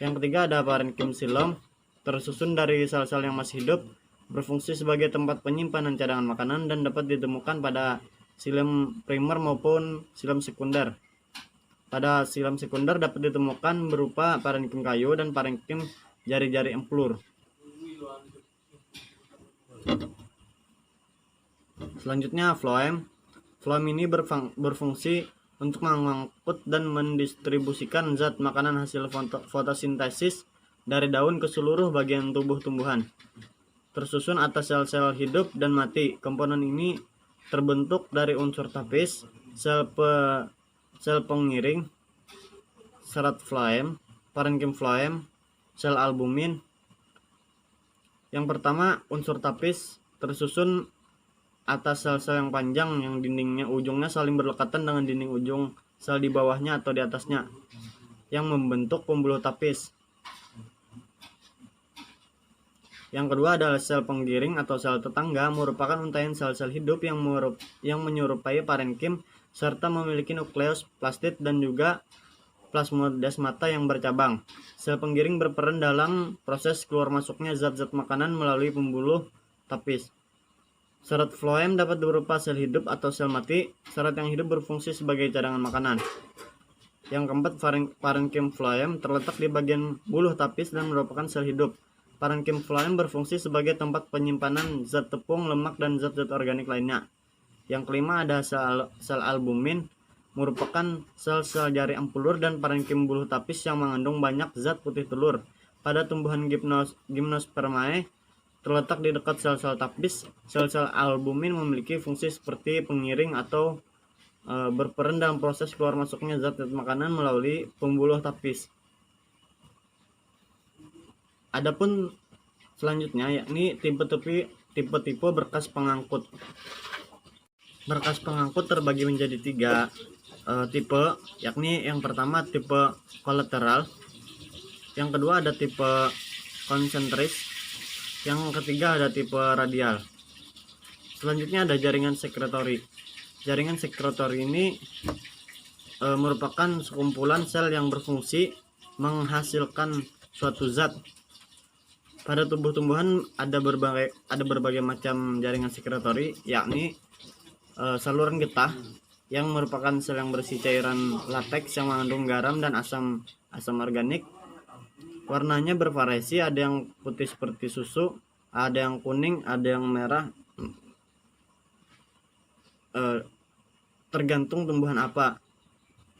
Yang ketiga ada parenkim silem, tersusun dari sel-sel yang masih hidup, berfungsi sebagai tempat penyimpanan cadangan makanan dan dapat ditemukan pada silem primer maupun silem sekunder. Pada silem sekunder dapat ditemukan berupa parenkim kayu dan parenkim jari-jari empulur. Selanjutnya floem. Floem ini berfungsi untuk mengangkut dan mendistribusikan zat makanan hasil fotosintesis dari daun ke seluruh bagian tubuh tumbuhan. Tersusun atas sel-sel hidup dan mati. Komponen ini terbentuk dari unsur tapis, sel pengiring, serat floem, parenkim floem, sel albumin. Yang pertama, unsur tapis tersusun atas sel-sel yang panjang yang dindingnya ujungnya saling berdekatan dengan dinding ujung sel di bawahnya atau di atasnya, yang membentuk pembuluh tapis. Yang kedua adalah sel penggiring atau sel tetangga, merupakan untaian sel-sel hidup yang menyerupai parenkim serta memiliki nukleus plastid dan juga plasmodesmata yang bercabang. Sel penggiring berperan dalam proses keluar masuknya zat-zat makanan melalui pembuluh tapis. Serat floem dapat berupa sel hidup atau sel mati. Serat yang hidup berfungsi sebagai cadangan makanan. Yang keempat, parenkim floem terletak di bagian buluh tapis dan merupakan sel hidup. Parenkim floem berfungsi sebagai tempat penyimpanan zat tepung, lemak, dan zat-zat organik lainnya. Yang kelima ada sel albumin, merupakan sel-sel jari empulur dan parenkim buluh tapis yang mengandung banyak zat putih telur. Pada tumbuhan Gymnospermae terletak di dekat sel-sel tapis. Sel-sel albumin memiliki fungsi seperti pengiring atau berperan dalam proses keluar masuknya zat-zat makanan melalui pembuluh tapis. Adapun selanjutnya yakni tipe-tipe berkas pengangkut. Berkas pengangkut terbagi menjadi 3 tipe, yakni yang pertama tipe kolateral, yang kedua ada tipe konsentris, yang ketiga ada tipe radial. Selanjutnya ada jaringan sekretori. Jaringan sekretori ini merupakan sekumpulan sel yang berfungsi menghasilkan suatu zat. Pada tumbuh-tumbuhan ada berbagai macam jaringan sekretori, yakni saluran getah yang merupakan sel yang berisi cairan lateks yang mengandung garam dan asam organik. Warnanya bervariasi, ada yang putih seperti susu, ada yang kuning, ada yang merah, tergantung tumbuhan apa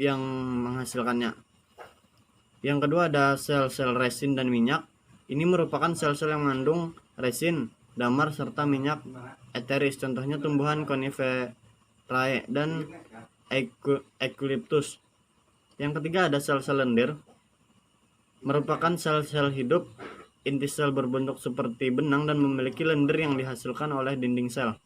yang menghasilkannya. Yang kedua ada sel-sel resin dan minyak. Ini merupakan sel-sel yang mengandung resin, damar, serta minyak eteris. Contohnya tumbuhan coniferae dan eucalyptus. Yang ketiga ada sel-sel lendir, merupakan sel-sel hidup. Inti sel berbentuk seperti benang dan memiliki lendir yang dihasilkan oleh dinding sel.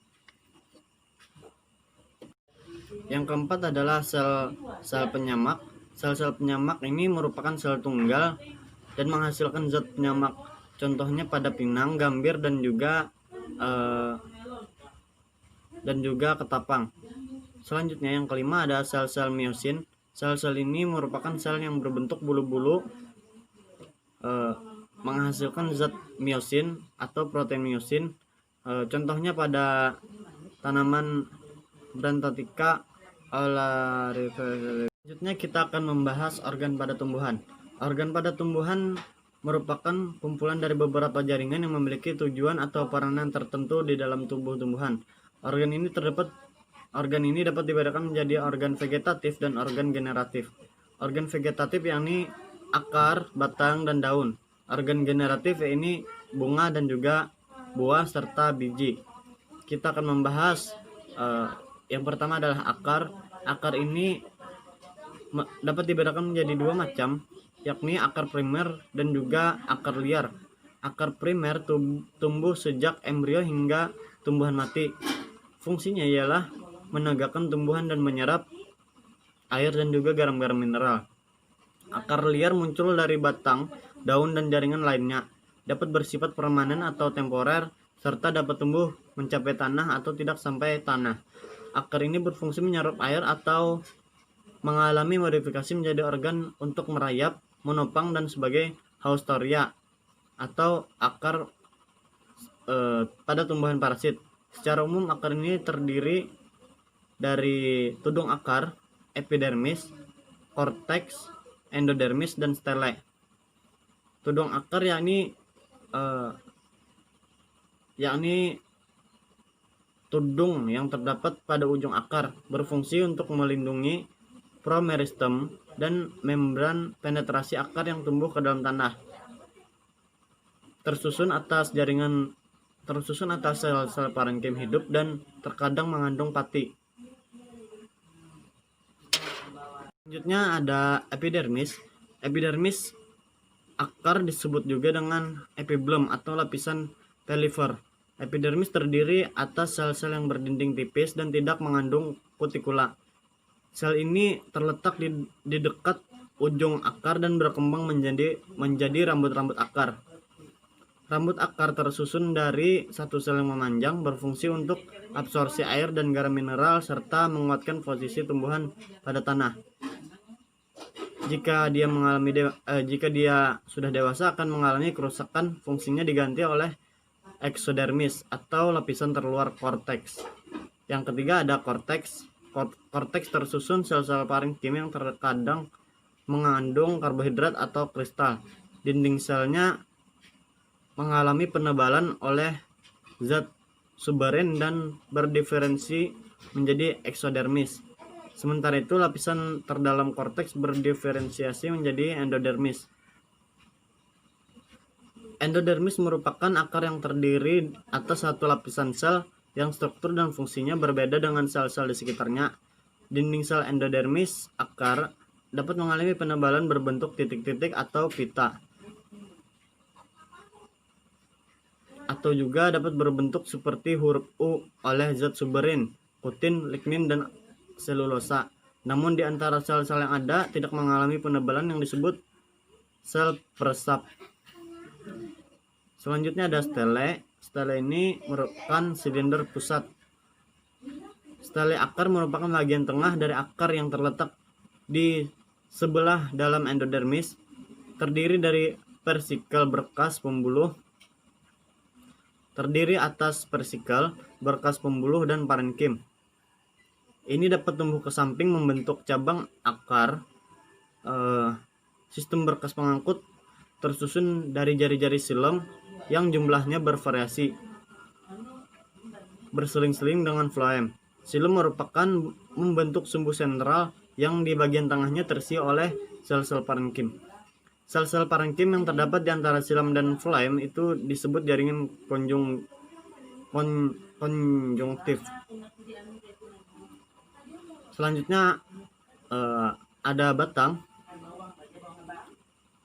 Yang keempat adalah sel penyamak. Sel-sel penyamak ini merupakan sel tunggal dan menghasilkan zat penyamak. Contohnya pada pinang, gambir, dan juga ketapang. Selanjutnya yang kelima ada sel-sel miosin. Sel-sel ini merupakan sel yang berbentuk bulu-bulu menghasilkan zat miosin atau protein miosin. Contohnya pada tanaman Brandthatica olarifera. Selanjutnya kita akan membahas organ pada tumbuhan. Organ pada tumbuhan merupakan kumpulan dari beberapa jaringan yang memiliki tujuan atau peranan tertentu di dalam tubuh tumbuhan. Organ ini dapat dibedakan menjadi organ vegetatif dan organ generatif. Organ vegetatif yakni akar, batang, dan daun. Organ generatif ini bunga dan juga buah serta biji. Kita akan membahas yang pertama adalah akar. Akar ini dapat dibedakan menjadi dua macam, yakni akar primer dan juga akar liar. Akar primer tumbuh sejak embrio hingga tumbuhan mati. Fungsinya ialah menegakkan tumbuhan dan menyerap air dan juga garam-garam mineral. Akar liar muncul dari batang, daun, dan jaringan lainnya. Dapat bersifat permanen atau temporer, serta dapat tumbuh mencapai tanah atau tidak sampai tanah. Akar ini berfungsi menyerap air atau mengalami modifikasi menjadi organ untuk merayap, menopang, dan sebagai haustoria atau akar pada tumbuhan parasit. Secara umum akar ini terdiri dari tudung akar, epidermis, korteks, endodermis, dan stele. Tudung akar yakni tudung yang terdapat pada ujung akar, berfungsi untuk melindungi promeristem dan membran penetrasi akar yang tumbuh ke dalam tanah. Tersusun atas sel-sel parenkim hidup dan terkadang mengandung pati. Selanjutnya ada epidermis. Epidermis akar disebut juga dengan epiblem atau lapisan pelifer. Epidermis terdiri atas sel-sel yang berdinding tipis dan tidak mengandung kutikula. Sel ini terletak di dekat ujung akar dan berkembang menjadi rambut-rambut akar. Rambut akar tersusun dari satu sel yang memanjang, berfungsi untuk absorpsi air dan garam mineral serta menguatkan posisi tumbuhan pada tanah. Jika dia sudah dewasa akan mengalami kerusakan, fungsinya diganti oleh eksodermis atau lapisan terluar korteks. Yang ketiga ada korteks. Korteks tersusun sel-sel parenkim yang terkadang mengandung karbohidrat atau kristal. Dinding selnya mengalami penebalan oleh zat suberin dan berdiferensi menjadi eksodermis. Sementara itu lapisan terdalam korteks berdiferensiasi menjadi endodermis. Endodermis merupakan akar yang terdiri atas satu lapisan sel yang struktur dan fungsinya berbeda dengan sel-sel di sekitarnya. Dinding sel endodermis akar dapat mengalami penebalan berbentuk titik-titik atau pita, atau juga dapat berbentuk seperti huruf U oleh zat suberin, kutin, lignin, dan selulosa. Namun di antara sel-sel yang ada tidak mengalami penebalan yang disebut sel peresap. Selanjutnya ada stele. Stele ini merupakan silinder pusat. Stele akar merupakan bagian tengah dari akar yang terletak di sebelah dalam endodermis, terdiri dari persikel berkas pembuluh. Terdiri atas persikel, berkas pembuluh, dan parenkim. Ini dapat tumbuh ke samping membentuk cabang akar. Sistem berkas pengangkut tersusun dari jari-jari silem yang jumlahnya bervariasi, berseling-seling dengan floem. Silem merupakan membentuk sumbu sentral yang di bagian tengahnya terisi oleh sel-sel parenkim. Sel-sel parenkim yang terdapat di antara silem dan floem itu disebut jaringan konjungtif. Selanjutnya ada batang.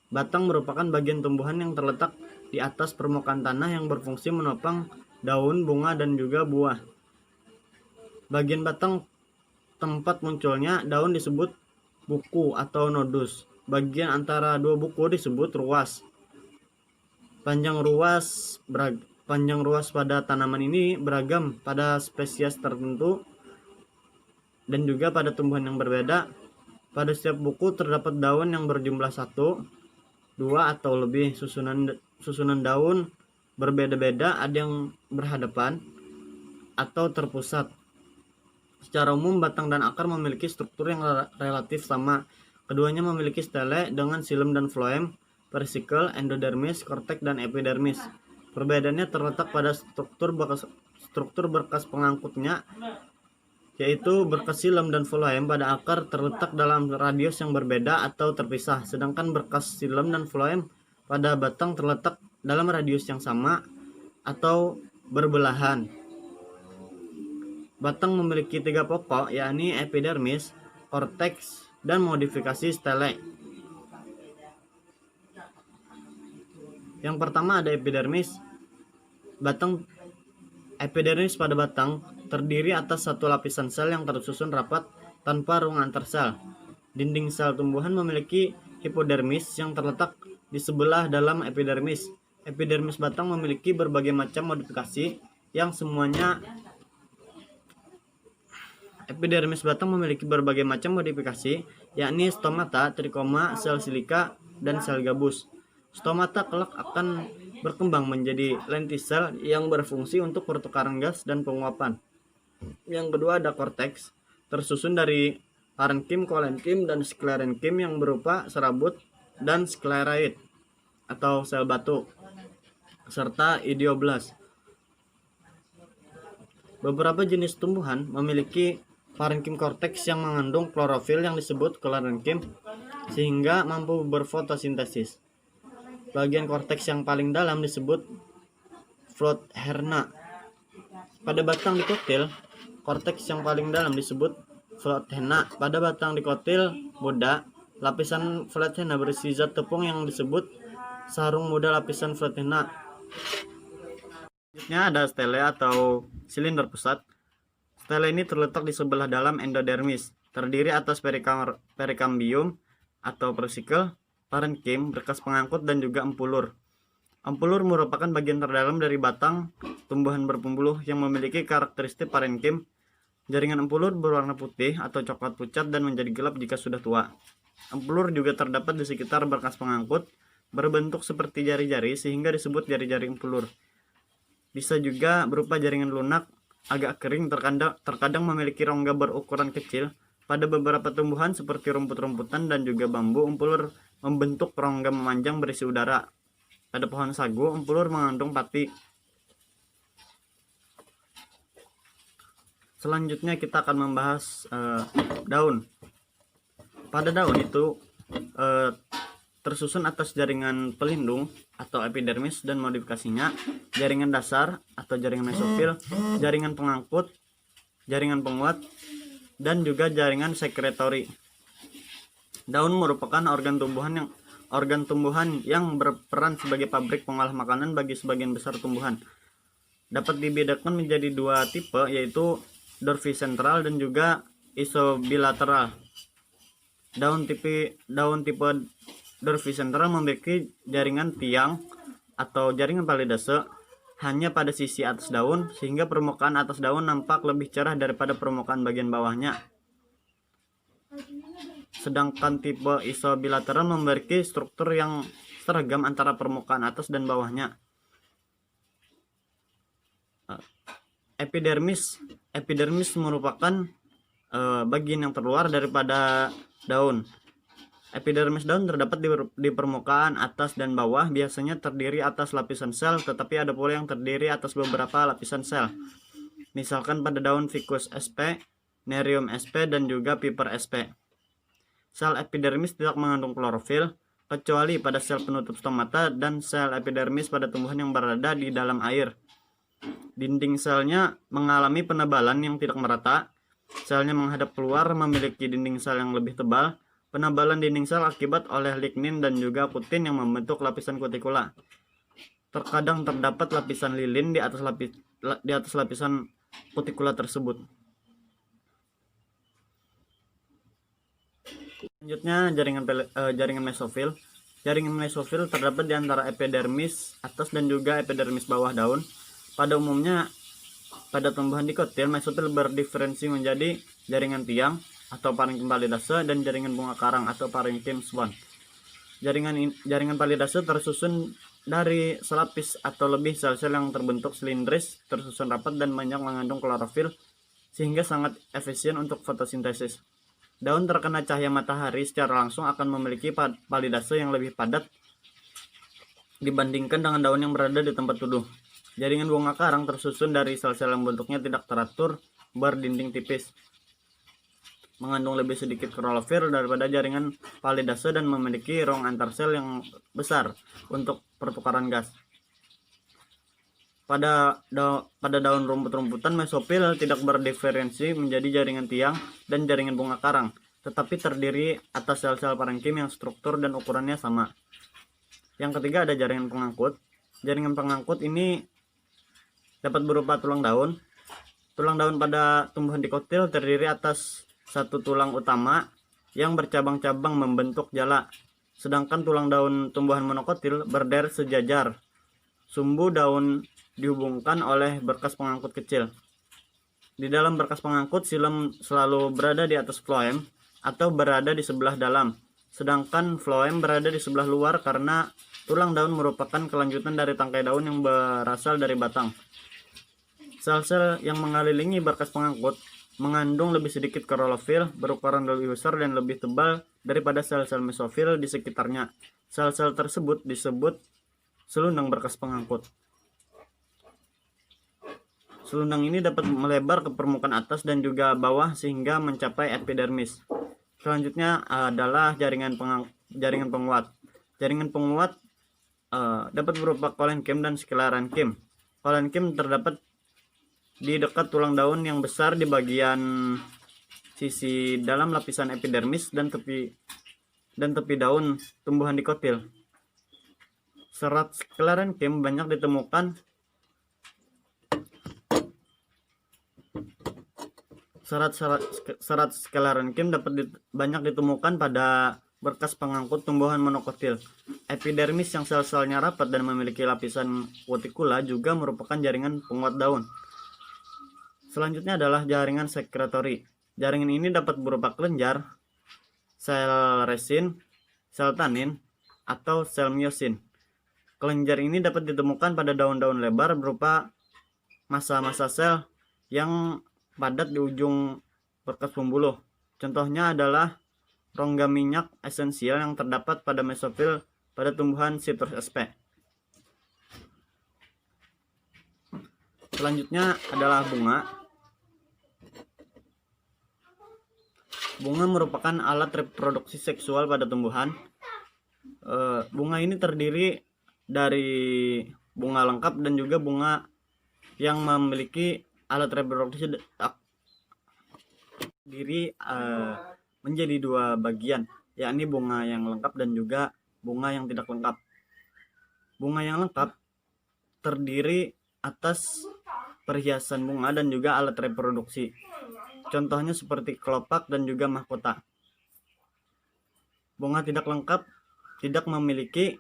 Batang merupakan bagian tumbuhan yang terletak di atas permukaan tanah yang berfungsi menopang daun, bunga, dan juga buah. Bagian batang tempat munculnya daun disebut buku atau nodus. Bagian antara dua buku disebut ruas. Panjang ruas pada tanaman ini beragam pada spesies tertentu dan juga pada tumbuhan yang berbeda. Pada setiap buku terdapat daun yang berjumlah 1, 2 atau lebih. Susunan daun berbeda-beda, ada yang berhadapan atau terpusat. Secara umum batang dan akar memiliki struktur yang relatif sama. Keduanya memiliki stele dengan xilem dan floem, versicle, endodermis, korteks, dan epidermis. Perbedaannya terletak pada struktur berkas pengangkutnya, yaitu berkas xilem dan floem pada akar terletak dalam radius yang berbeda atau terpisah, sedangkan berkas xilem dan floem pada batang terletak dalam radius yang sama atau berbelahan. Batang memiliki 3 pokok, yakni epidermis, korteks, dan modifikasi stele. Yang pertama ada epidermis. Epidermis pada batang terdiri atas satu lapisan sel yang tersusun rapat tanpa ruang antar sel. Dinding sel tumbuhan memiliki hipodermis yang terletak di sebelah dalam epidermis. Epidermis batang memiliki berbagai macam modifikasi yang semuanya yakni stomata, trikoma, sel silika, dan sel gabus. Stomata kelak akan berkembang menjadi lentisel yang berfungsi untuk pertukaran gas dan penguapan. Yang kedua ada korteks, tersusun dari parenkim, kolenkim, dan sklerenkim yang berupa serabut dan skleroid atau sel batu, serta idioblast. Beberapa jenis tumbuhan memiliki parenkim korteks yang mengandung klorofil yang disebut klerenkim sehingga mampu berfotosintesis. Bagian korteks yang paling dalam disebut floatherna. Pada batang dikotil, korteks yang paling dalam disebut floatherna. Pada batang dikotil muda, lapisan floatherna berisi zat tepung yang disebut sarung muda lapisan floatherna. Selanjutnya ada stele atau silinder pusat. Stele ini terletak di sebelah dalam endodermis, terdiri atas perikambium atau versicle, parenkim, berkas pengangkut, dan juga empulur. Empulur merupakan bagian terdalam dari batang tumbuhan berpembuluh yang memiliki karakteristik parenkim. Jaringan empulur berwarna putih atau coklat pucat dan menjadi gelap jika sudah tua. Empulur juga terdapat di sekitar berkas pengangkut, berbentuk seperti jari-jari sehingga disebut jari-jari empulur. Bisa juga berupa jaringan lunak, agak kering, terkadang memiliki rongga berukuran kecil. Pada beberapa tumbuhan seperti rumput-rumputan dan juga bambu, empulur membentuk rongga memanjang berisi udara. Pada pohon sagu, empulur mengandung pati. Selanjutnya kita akan membahas daun. Pada daun itu tersusun atas jaringan pelindung atau epidermis dan modifikasinya, jaringan dasar atau jaringan mesofil, jaringan pengangkut, jaringan penguat, dan juga jaringan sekretori. Daun merupakan organ tumbuhan yang berperan sebagai pabrik pengolah makanan bagi sebagian besar tumbuhan. Dapat dibedakan menjadi 2 tipe, yaitu dorfisentral dan juga isobilateral. Daun tipe dorfisentral memiliki jaringan tiang atau jaringan palidase hanya pada sisi atas daun, sehingga permukaan atas daun nampak lebih cerah daripada permukaan bagian bawahnya. Sedangkan tipe isobilateral memiliki struktur yang seragam antara permukaan atas dan bawahnya. Epidermis merupakan bagian yang terluar daripada daun. Epidermis daun terdapat di permukaan atas dan bawah, biasanya terdiri atas lapisan sel, tetapi ada pula yang terdiri atas beberapa lapisan sel. Misalkan pada daun Ficus sp, Nerium sp, dan juga Piper sp. Sel epidermis tidak mengandung klorofil, kecuali pada sel penutup stomata dan sel epidermis pada tumbuhan yang berada di dalam air. Dinding selnya mengalami penebalan yang tidak merata. Selnya menghadap keluar, memiliki dinding sel yang lebih tebal. Penebalan dinding sel akibat oleh lignin dan juga kutin yang membentuk lapisan kutikula. Terkadang terdapat lapisan lilin di atas lapisan kutikula tersebut. Selanjutnya jaringan mesofil. Jaringan mesofil terdapat di antara epidermis atas dan juga epidermis bawah daun. Pada umumnya pada tumbuhan dikotil, mesofil berdiferensi menjadi jaringan tiang atau parenkim palidase dan jaringan bunga karang atau parenkim swan. Jaringan palidase tersusun dari selapis atau lebih sel-sel yang terbentuk silindris, tersusun rapat dan banyak mengandung klorofil sehingga sangat efisien untuk fotosintesis. Daun terkena cahaya matahari secara langsung akan memiliki palidase yang lebih padat dibandingkan dengan daun yang berada di tempat teduh. Jaringan bunga karang tersusun dari sel-sel yang bentuknya tidak teratur, berdinding tipis, mengandung lebih sedikit klorofil daripada jaringan palidase dan memiliki ruang antar sel yang besar untuk pertukaran gas. Pada daun rumput-rumputan, mesofil tidak berdiferensi menjadi jaringan tiang dan jaringan bunga karang, tetapi terdiri atas sel-sel parenkim yang struktur dan ukurannya sama. Yang ketiga ada jaringan pengangkut. Jaringan pengangkut ini dapat berupa tulang daun. Tulang daun pada tumbuhan dikotil terdiri atas satu tulang utama yang bercabang-cabang membentuk jala, sedangkan tulang daun tumbuhan monokotil berderet sejajar. Sumbu daun dihubungkan oleh berkas pengangkut kecil. Di dalam berkas pengangkut, xilem selalu berada di atas floem atau berada di sebelah dalam, sedangkan floem berada di sebelah luar karena tulang daun merupakan kelanjutan dari tangkai daun yang berasal dari batang. Sel-sel yang mengelilingi berkas pengangkut mengandung lebih sedikit klorofil, berukuran lebih besar dan lebih tebal daripada sel-sel mesofil di sekitarnya. Sel-sel tersebut disebut selundang berkas pengangkut. Selundang ini dapat melebar ke permukaan atas dan juga bawah sehingga mencapai epidermis. Selanjutnya adalah jaringan penguat. Jaringan penguat dapat berupa kolenkim dan sklerenchyme. Kolenkim terdapat di dekat tulang daun yang besar di bagian sisi dalam lapisan epidermis dan tepi daun tumbuhan dikotil. Serat sklerenchyme banyak ditemukan Serat sklerenchyme banyak ditemukan pada berkas pengangkut tumbuhan monokotil. Epidermis yang sel-selnya rapat dan memiliki lapisan kutikula juga merupakan jaringan penguat daun. Selanjutnya adalah jaringan sekretori. Jaringan ini dapat berupa kelenjar, sel resin, sel tanin, atau sel miosin. Kelenjar ini dapat ditemukan pada daun-daun lebar berupa massa-massa sel yang padat di ujung berkas pembuluh. Contohnya adalah rongga minyak esensial yang terdapat pada mesofil pada tumbuhan Citrus sp. Selanjutnya adalah bunga. Bunga merupakan alat reproduksi seksual pada tumbuhan. Bunga ini terdiri dari bunga lengkap dan juga bunga yang memiliki alat reproduksi menjadi dua bagian, yakni bunga yang lengkap dan juga bunga yang tidak lengkap. Bunga yang lengkap terdiri atas perhiasan bunga dan juga alat reproduksi. Contohnya seperti kelopak dan juga mahkota. Bunga tidak lengkap tidak memiliki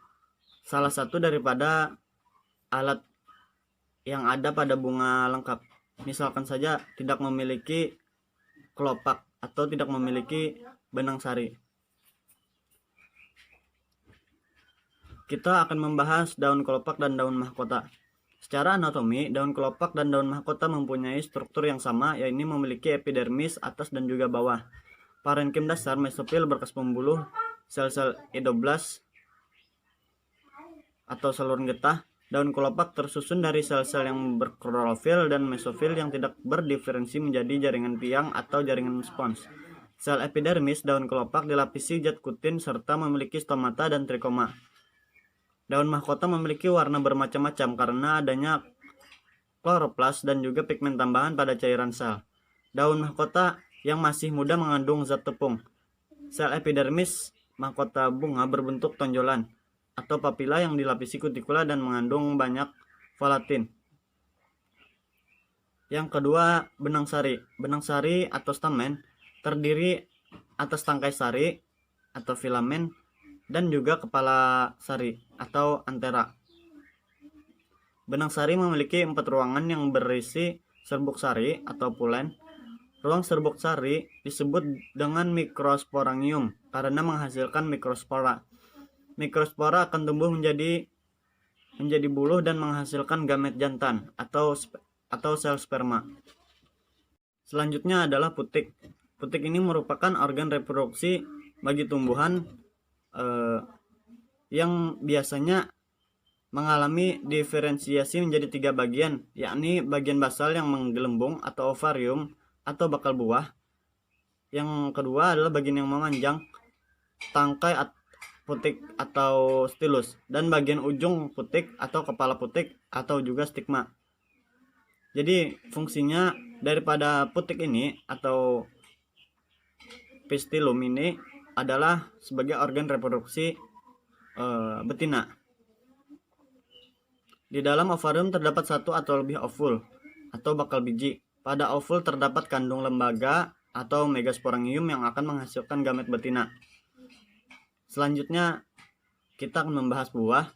salah satu daripada alat yang ada pada bunga lengkap. Misalkan saja tidak memiliki kelopak atau tidak memiliki benang sari. Kita akan membahas daun kelopak dan daun mahkota. Secara anatomi, daun kelopak dan daun mahkota mempunyai struktur yang sama, yaitu memiliki epidermis atas dan juga bawah. Parenkim dasar mesofil berkas pembuluh, sel-sel endoblas atau saluran getah. Daun kelopak tersusun dari sel-sel yang berklorofil dan mesofil yang tidak berdiferensi menjadi jaringan tiang atau jaringan spons. Sel epidermis daun kelopak dilapisi zat kutin serta memiliki stomata dan trikoma. Daun mahkota memiliki warna bermacam-macam karena adanya kloroplas dan juga pigmen tambahan pada cairan sel. Daun mahkota yang masih muda mengandung zat tepung. Sel epidermis mahkota bunga berbentuk tonjolan atau papila yang dilapisi kutikula dan mengandung banyak volatin. Yang kedua, benang sari. Benang sari atau stamen terdiri atas tangkai sari atau filamen, dan juga kepala sari atau antera. Benang sari memiliki 4 ruangan yang berisi serbuk sari atau pulen. Ruang serbuk sari disebut dengan mikrosporangium karena menghasilkan mikrospora. Mikrospora akan tumbuh menjadi buluh dan menghasilkan gamet jantan atau sel sperma. Selanjutnya adalah putik. Putik ini merupakan organ reproduksi bagi tumbuhan yang biasanya mengalami diferensiasi menjadi 3 bagian, yakni bagian basal yang menggelembung atau ovarium atau bakal buah. Yang kedua adalah bagian yang memanjang, tangkai putik atau stilus, dan bagian ujung putik atau kepala putik atau juga stigma. Jadi fungsinya daripada putik ini atau pistilum ini adalah sebagai organ reproduksi betina. Di dalam ovarium terdapat 1 atau lebih ovul atau bakal biji. Pada ovul terdapat kandung lembaga atau megasporangium yang akan menghasilkan gamet betina. Selanjutnya kita akan membahas buah.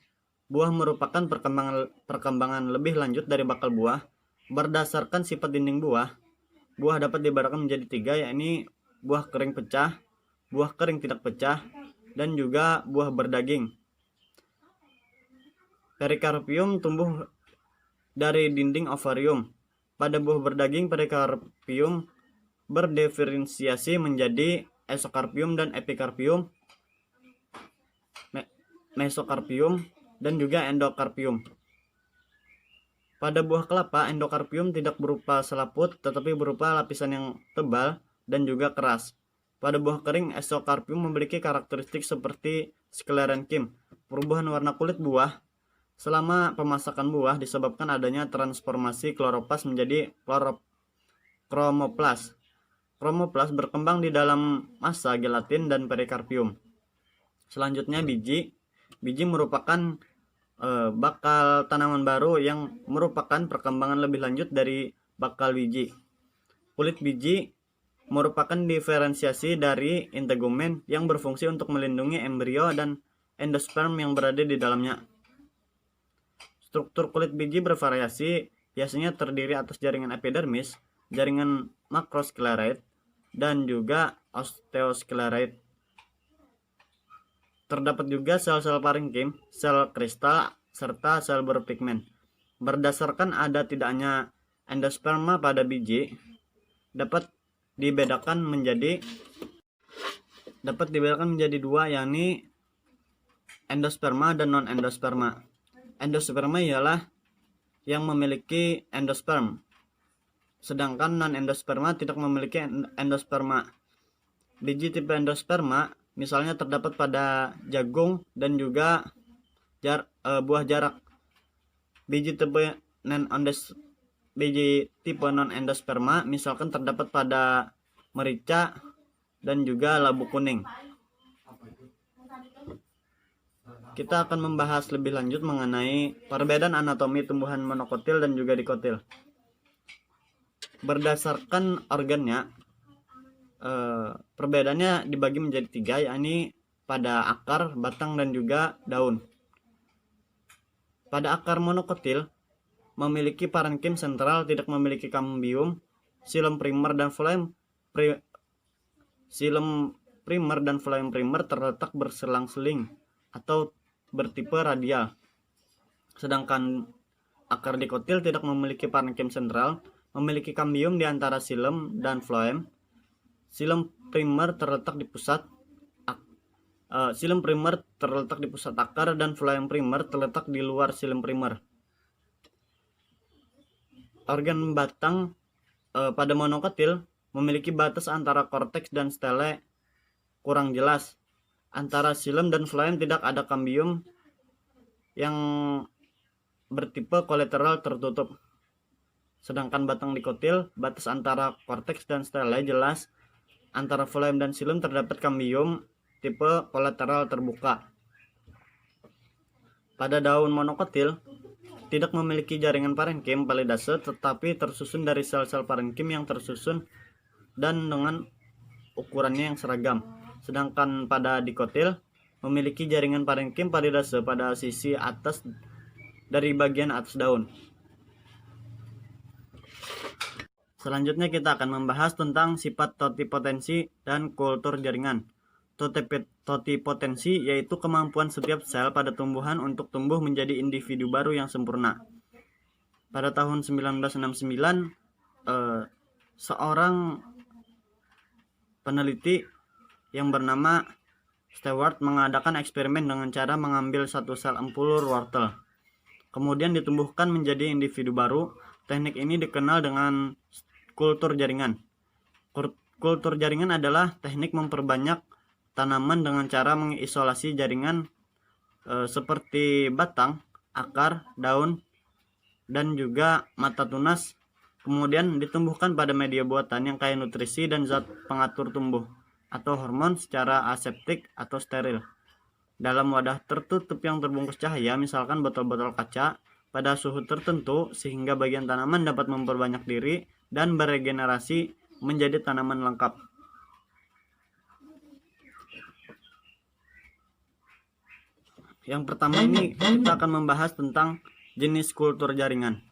Buah merupakan perkembangan lebih lanjut dari bakal buah. Berdasarkan sifat dinding buah, buah dapat dibedakan menjadi 3, yakni buah kering pecah, buah kering tidak pecah, dan juga buah berdaging. Perikarpium tumbuh dari dinding ovarium. Pada buah berdaging, perikarpium berdiferensiasi menjadi esokarpium dan epikarpium, mesokarpium, dan juga endokarpium. Pada buah kelapa, endokarpium tidak berupa selaput tetapi berupa lapisan yang tebal dan juga keras. Pada buah kering, esokarpium memiliki karakteristik seperti sklerenkim. Perubahan warna kulit buah selama pemasakan buah disebabkan adanya transformasi kloroplas menjadi kromoplas. Kromoplas berkembang di dalam massa gelatin dan perikarpium. Selanjutnya biji. Biji merupakan bakal tanaman baru yang merupakan perkembangan lebih lanjut dari bakal biji. Kulit biji merupakan diferensiasi dari integumen yang berfungsi untuk melindungi embrio dan endosperm yang berada di dalamnya. Struktur kulit biji bervariasi, biasanya terdiri atas jaringan epidermis, jaringan makroskleroid, dan juga osteoskleroid. Terdapat juga sel-sel parenkim, sel kristal, serta sel berpigmen. Berdasarkan ada tidaknya endosperma pada biji, dapat dibedakan menjadi 2, yakni endosperma dan non-endosperma. Endosperma ialah yang memiliki endosperm, sedangkan non-endosperma tidak memiliki endosperma. Biji tipe endosperma misalnya terdapat pada jagung dan juga buah jarak. Biji tipe non-endosperma misalkan terdapat pada merica dan juga labu kuning. Kita akan membahas lebih lanjut mengenai perbedaan anatomi tumbuhan monokotil dan juga dikotil. Berdasarkan organnya, perbedaannya dibagi menjadi 3, yakni pada akar, batang, dan juga daun. Pada akar monokotil memiliki parenkim sentral, tidak memiliki kambium. Xilem primer dan phloem primer terletak berselang-seling atau bertipe radial. Sedangkan akar dikotil tidak memiliki parenkim sentral, memiliki kambium di antara xilem dan phloem. Xilem primer terletak di pusat akar dan phloem primer terletak di luar xilem primer. Organ batang pada monokotil memiliki batas antara korteks dan stele kurang jelas. Antara xilem dan phloem tidak ada kambium yang bertipe kolateral tertutup. Sedangkan batang dikotil, batas antara korteks dan stele jelas. Antara phloem dan xilem terdapat kambium tipe kolateral terbuka. Pada daun monokotil tidak memiliki jaringan parenkim palidase, tetapi tersusun dari sel-sel parenkim yang tersusun dan dengan ukurannya yang seragam. Sedangkan pada dikotil memiliki jaringan parenkim paridase pada sisi atas dari bagian atas daun. Selanjutnya kita akan membahas tentang sifat totipotensi dan kultur jaringan. Totipotensi yaitu kemampuan setiap sel pada tumbuhan untuk tumbuh menjadi individu baru yang sempurna. Pada tahun 1969, seorang peneliti yang bernama Stewart mengadakan eksperimen dengan cara mengambil satu sel empulur wortel, kemudian ditumbuhkan menjadi individu baru. Teknik ini dikenal dengan kultur jaringan. Kultur jaringan adalah teknik memperbanyak tanaman dengan cara mengisolasi jaringan seperti batang, akar, daun, dan juga mata tunas, kemudian ditumbuhkan pada media buatan yang kaya nutrisi dan zat pengatur tumbuh atau hormon secara aseptik atau steril dalam wadah tertutup yang terbungkus cahaya, misalkan botol-botol kaca, pada suhu tertentu sehingga bagian tanaman dapat memperbanyak diri dan beregenerasi menjadi tanaman lengkap. Yang pertama ini kita akan membahas tentang jenis kultur jaringan.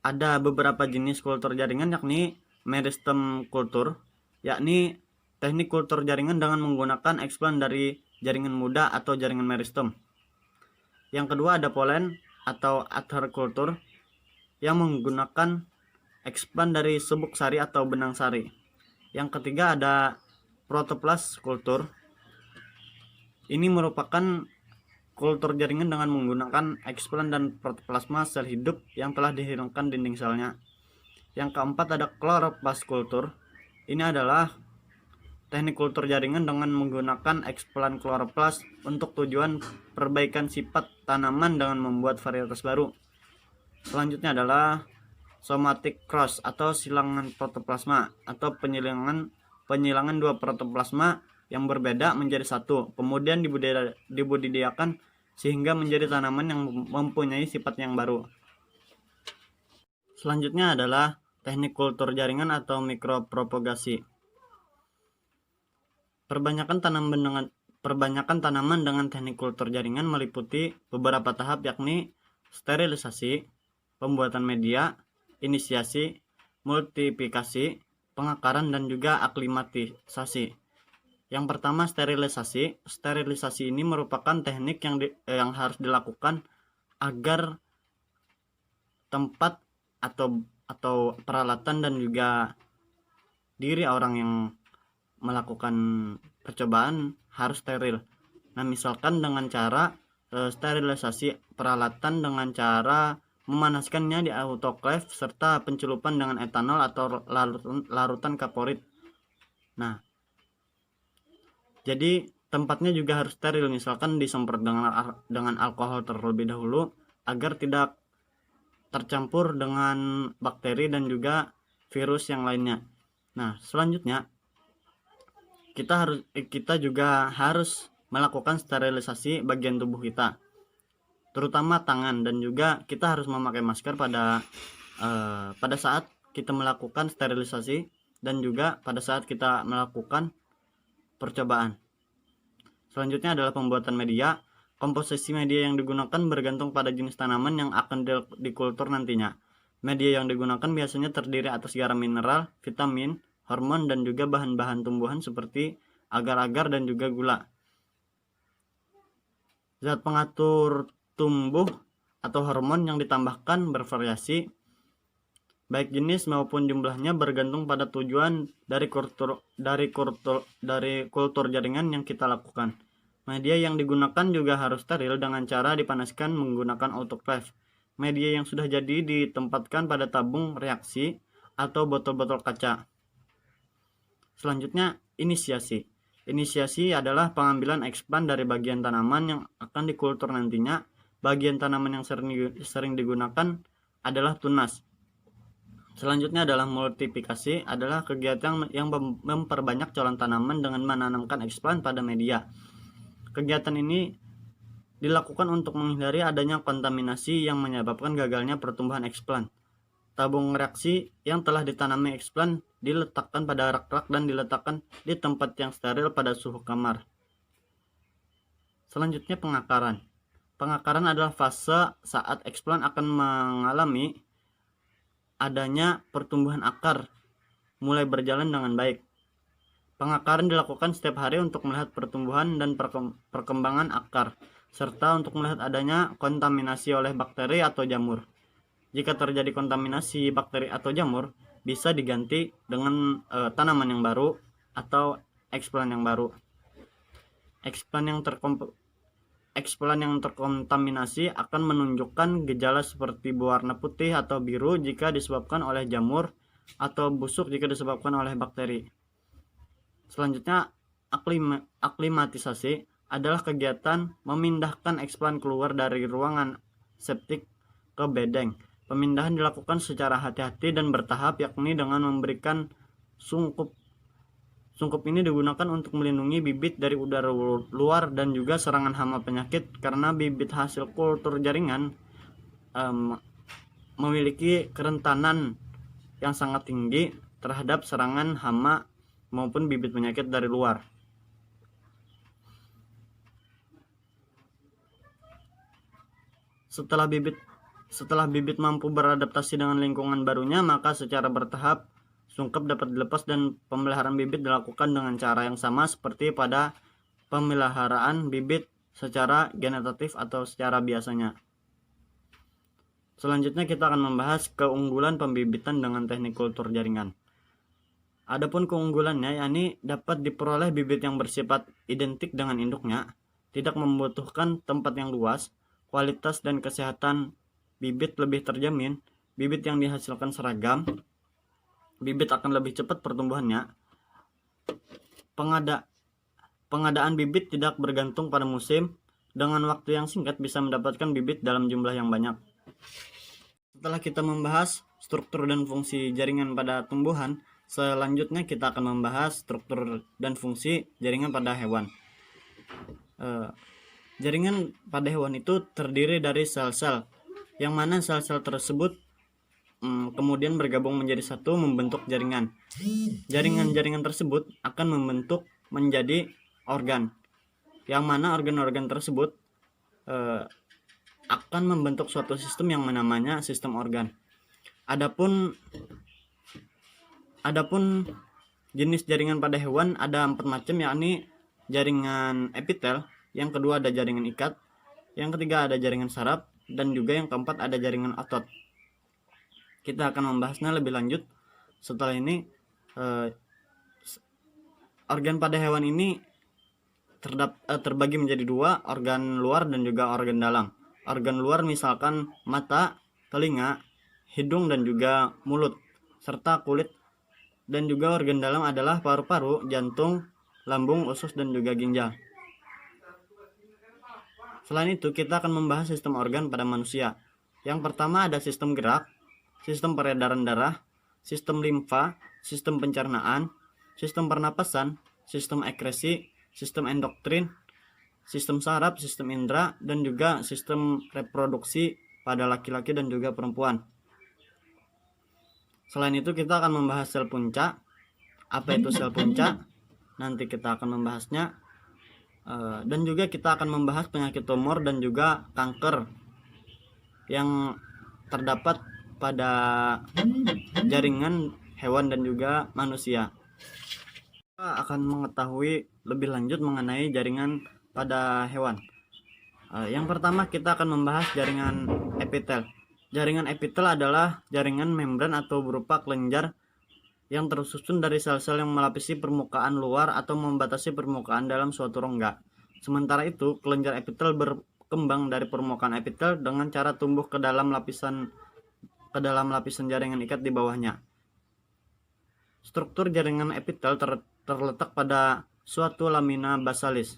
Ada beberapa jenis kultur jaringan, yakni meristem kultur, yakni teknik kultur jaringan dengan menggunakan eksplan dari jaringan muda atau jaringan meristem. Yang kedua ada polen atau ather kultur yang menggunakan eksplan dari subuk sari atau benang sari. Yang ketiga ada protoplas kultur. Ini merupakan kultur jaringan dengan menggunakan eksplan dan protoplasma sel hidup yang telah dihilangkan dinding selnya. Yang keempat ada chloroplast kultur. Ini adalah teknik kultur jaringan dengan menggunakan eksplan chloroplast untuk tujuan perbaikan sifat tanaman dengan membuat varietas baru. Selanjutnya adalah somatic cross atau silangan protoplasma atau penyilangan dua protoplasma yang berbeda menjadi satu, kemudian dibudidayakan sehingga menjadi tanaman yang mempunyai sifat yang baru. Selanjutnya adalah teknik kultur jaringan atau mikropropagasi. Perbanyakan tanaman dengan teknik kultur jaringan meliputi beberapa tahap, yakni sterilisasi, pembuatan media, inisiasi, multiplikasi, pengakaran, dan juga aklimatisasi. Yang pertama sterilisasi. Sterilisasi ini merupakan teknik yang harus dilakukan agar tempat atau peralatan dan juga diri orang yang melakukan percobaan harus steril. Nah, misalkan dengan cara sterilisasi peralatan dengan cara memanaskannya di autoclave serta pencelupan dengan etanol atau larutan kaporit. Nah, jadi tempatnya juga harus steril, misalkan disemprot dengan alkohol terlebih dahulu agar tidak tercampur dengan bakteri dan juga virus yang lainnya. Nah, selanjutnya kita juga harus melakukan sterilisasi bagian tubuh kita, terutama tangan, dan juga kita harus memakai masker pada saat kita melakukan sterilisasi dan juga pada saat kita melakukan percobaan. Selanjutnya adalah pembuatan media. Komposisi media yang digunakan bergantung pada jenis tanaman yang akan dikultur nantinya. Media yang digunakan biasanya terdiri atas garam mineral, vitamin, hormon, dan juga bahan-bahan tumbuhan seperti agar-agar dan juga gula. Zat pengatur tumbuh atau hormon yang ditambahkan bervariasi, baik jenis maupun jumlahnya, bergantung pada tujuan dari kultur jaringan yang kita lakukan. Media yang digunakan juga harus steril dengan cara dipanaskan menggunakan autoclave. Media yang sudah jadi ditempatkan pada tabung reaksi atau botol-botol kaca. Selanjutnya, inisiasi. Inisiasi adalah pengambilan eksplan dari bagian tanaman yang akan dikultur nantinya. Bagian tanaman yang sering digunakan adalah tunas. Selanjutnya adalah multiplikasi, adalah kegiatan yang memperbanyak colon tanaman dengan menanamkan eksplan pada media. Kegiatan ini dilakukan untuk menghindari adanya kontaminasi yang menyebabkan gagalnya pertumbuhan eksplan. tabung reaksi yang telah ditanami eksplan diletakkan pada rak-rak dan diletakkan di tempat yang steril pada suhu kamar. Selanjutnya pengakaran. Pengakaran adalah fase saat eksplan akan mengalami adanya pertumbuhan akar mulai berjalan dengan baik. Pengakaran dilakukan setiap hari untuk melihat pertumbuhan dan perkembangan akar, serta untuk melihat adanya kontaminasi oleh bakteri atau jamur. Jika terjadi kontaminasi bakteri atau jamur, bisa diganti dengan tanaman yang baru atau eksplan yang baru. Eksplan yang terkontaminasi akan menunjukkan gejala seperti berwarna putih atau biru jika disebabkan oleh jamur atau busuk jika disebabkan oleh bakteri. Selanjutnya, aklimatisasi adalah kegiatan memindahkan eksplan keluar dari ruangan septik ke bedeng. Pemindahan dilakukan secara hati-hati dan bertahap, yakni dengan memberikan sungkup. Sungkup ini digunakan untuk melindungi bibit dari udara luar dan juga serangan hama penyakit, karena bibit hasil kultur jaringan memiliki kerentanan yang sangat tinggi terhadap serangan hama maupun bibit penyakit dari luar. Setelah bibit mampu beradaptasi dengan lingkungan barunya, maka secara bertahap sungkep dapat dilepas dan pemeliharaan bibit dilakukan dengan cara yang sama seperti pada pemeliharaan bibit secara genetatif atau secara biasanya. Selanjutnya kita akan membahas keunggulan pembibitan dengan teknik kultur jaringan. Adapun keunggulannya, yakni dapat diperoleh bibit yang bersifat identik dengan induknya, tidak membutuhkan tempat yang luas, kualitas dan kesehatan bibit lebih terjamin, bibit yang dihasilkan seragam, bibit akan lebih cepat pertumbuhannya. Pengadaan bibit tidak bergantung pada musim, dengan waktu yang singkat bisa mendapatkan bibit dalam jumlah yang banyak. Setelah kita membahas struktur dan fungsi jaringan pada tumbuhan, selanjutnya kita akan membahas struktur dan fungsi jaringan pada hewan. Jaringan pada hewan itu terdiri dari sel-sel, yang mana sel-sel tersebut kemudian bergabung menjadi satu membentuk jaringan. Jaringan-jaringan tersebut akan membentuk menjadi organ, yang mana organ-organ tersebut akan membentuk suatu sistem yang namanya sistem organ. Adapun jenis jaringan pada hewan ada 4 macam, yakni jaringan epitel, yang kedua ada jaringan ikat, yang ketiga ada jaringan saraf, dan juga yang keempat ada jaringan otot. Kita akan membahasnya lebih lanjut setelah ini. Organ pada hewan ini terbagi menjadi 2, organ luar dan juga organ dalam. Organ luar misalkan mata, telinga, hidung dan juga mulut, serta kulit. Dan juga organ dalam adalah paru-paru, jantung, lambung, usus dan juga ginjal. Selain itu, kita akan membahas sistem organ pada manusia. Yang pertama ada sistem gerak, sistem peredaran darah, sistem limfa, sistem pencernaan, sistem pernapasan, sistem ekresi, sistem endokrin, sistem saraf, sistem indera, dan juga sistem reproduksi pada laki-laki dan juga perempuan. Selain itu, kita akan membahas sel punca. Apa itu sel punca? Nanti kita akan membahasnya. Dan juga kita akan membahas penyakit tumor dan juga kanker yang terdapat pada jaringan hewan dan juga manusia. Kita akan mengetahui lebih lanjut mengenai jaringan pada hewan. Yang pertama kita akan membahas jaringan epitel. Jaringan epitel adalah jaringan membran atau berupa kelenjar yang tersusun dari sel-sel yang melapisi permukaan luar atau membatasi permukaan dalam suatu rongga. Sementara itu, kelenjar epitel berkembang dari permukaan epitel dengan cara tumbuh ke dalam lapisan jaringan ikat di bawahnya. Struktur jaringan epitel terletak pada suatu lamina basalis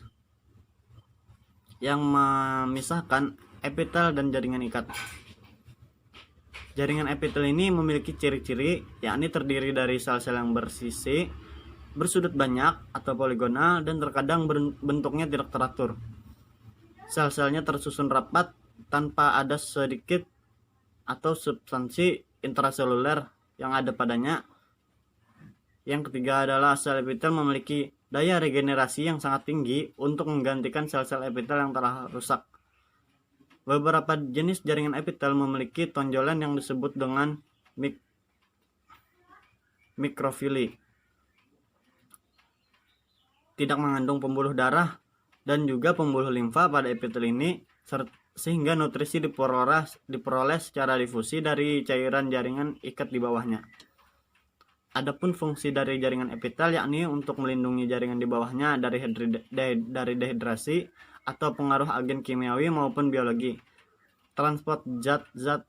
yang memisahkan epitel dan jaringan ikat. Jaringan epitel ini memiliki ciri-ciri, yakni terdiri dari sel-sel yang bersisi, bersudut banyak atau poligonal, dan terkadang bentuknya tidak teratur. Sel-selnya tersusun rapat tanpa ada sedikit atau substansi intraseluler yang ada padanya. Yang ketiga adalah sel epitel memiliki daya regenerasi yang sangat tinggi untuk menggantikan sel-sel epitel yang telah rusak. Beberapa jenis jaringan epitel memiliki tonjolan yang disebut dengan mikrofili. Tidak mengandung pembuluh darah dan juga pembuluh limfa pada epitel ini, sehingga nutrisi diperoleh secara difusi dari cairan jaringan ikat di bawahnya. Adapun fungsi dari jaringan epitel yakni untuk melindungi jaringan di bawahnya dari dehidrasi atau pengaruh agen kimiawi maupun biologi, transport zat-zat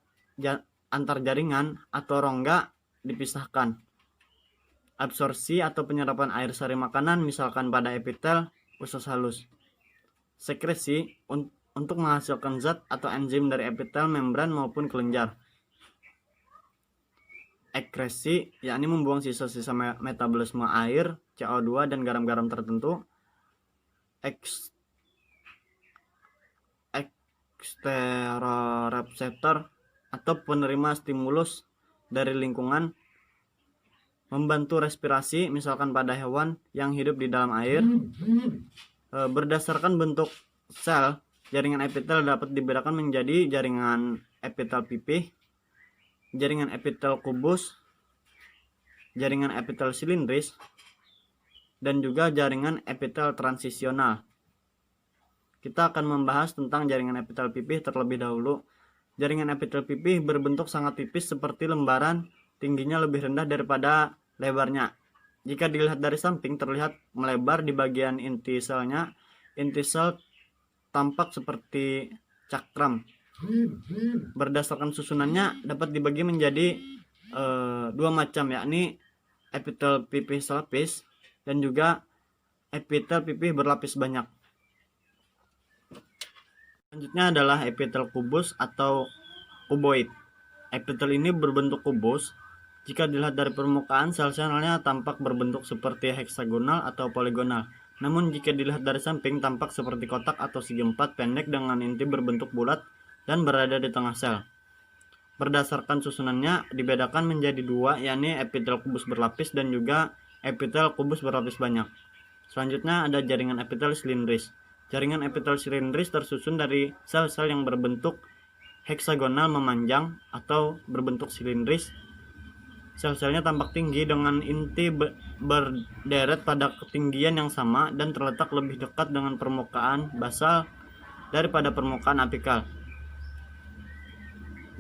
antar jaringan atau rongga dipisahkan, absorpsi atau penyerapan air sari makanan misalkan pada epitel usus halus, sekresi untuk menghasilkan zat atau enzim dari epitel membran maupun kelenjar, ekresi yakni membuang sisa-sisa metabolisme air, CO2 dan garam-garam tertentu, eksteroreseptor atau penerima stimulus dari lingkungan, membantu respirasi misalkan pada hewan yang hidup di dalam air. Berdasarkan bentuk sel, jaringan epitel dapat dibedakan menjadi jaringan epitel pipih, jaringan epitel kubus, jaringan epitel silindris, dan juga jaringan epitel transisional. Kita akan membahas tentang jaringan epitel pipih terlebih dahulu. Jaringan epitel pipih berbentuk sangat tipis seperti lembaran, tingginya lebih rendah daripada lebarnya. Jika dilihat dari samping terlihat melebar di bagian inti selnya. Inti sel tampak seperti cakram. Berdasarkan susunannya dapat dibagi menjadi dua macam, yakni epitel pipih selapis dan juga epitel pipih berlapis banyak. Selanjutnya adalah epitel kubus atau kuboid. Epitel ini berbentuk kubus. Jika dilihat dari permukaan, sel-selnya tampak berbentuk seperti heksagonal atau poligonal. Namun jika dilihat dari samping tampak seperti kotak atau segi empat pendek dengan inti berbentuk bulat dan berada di tengah sel. Berdasarkan susunannya dibedakan menjadi dua, yakni epitel kubus berlapis dan juga epitel kubus berlapis banyak. Selanjutnya ada jaringan epitel silindris. Jaringan epitel silindris tersusun dari sel-sel yang berbentuk heksagonal memanjang atau berbentuk silindris. Sel-selnya tampak tinggi dengan inti berderet pada ketinggian yang sama dan terletak lebih dekat dengan permukaan basal daripada permukaan apikal.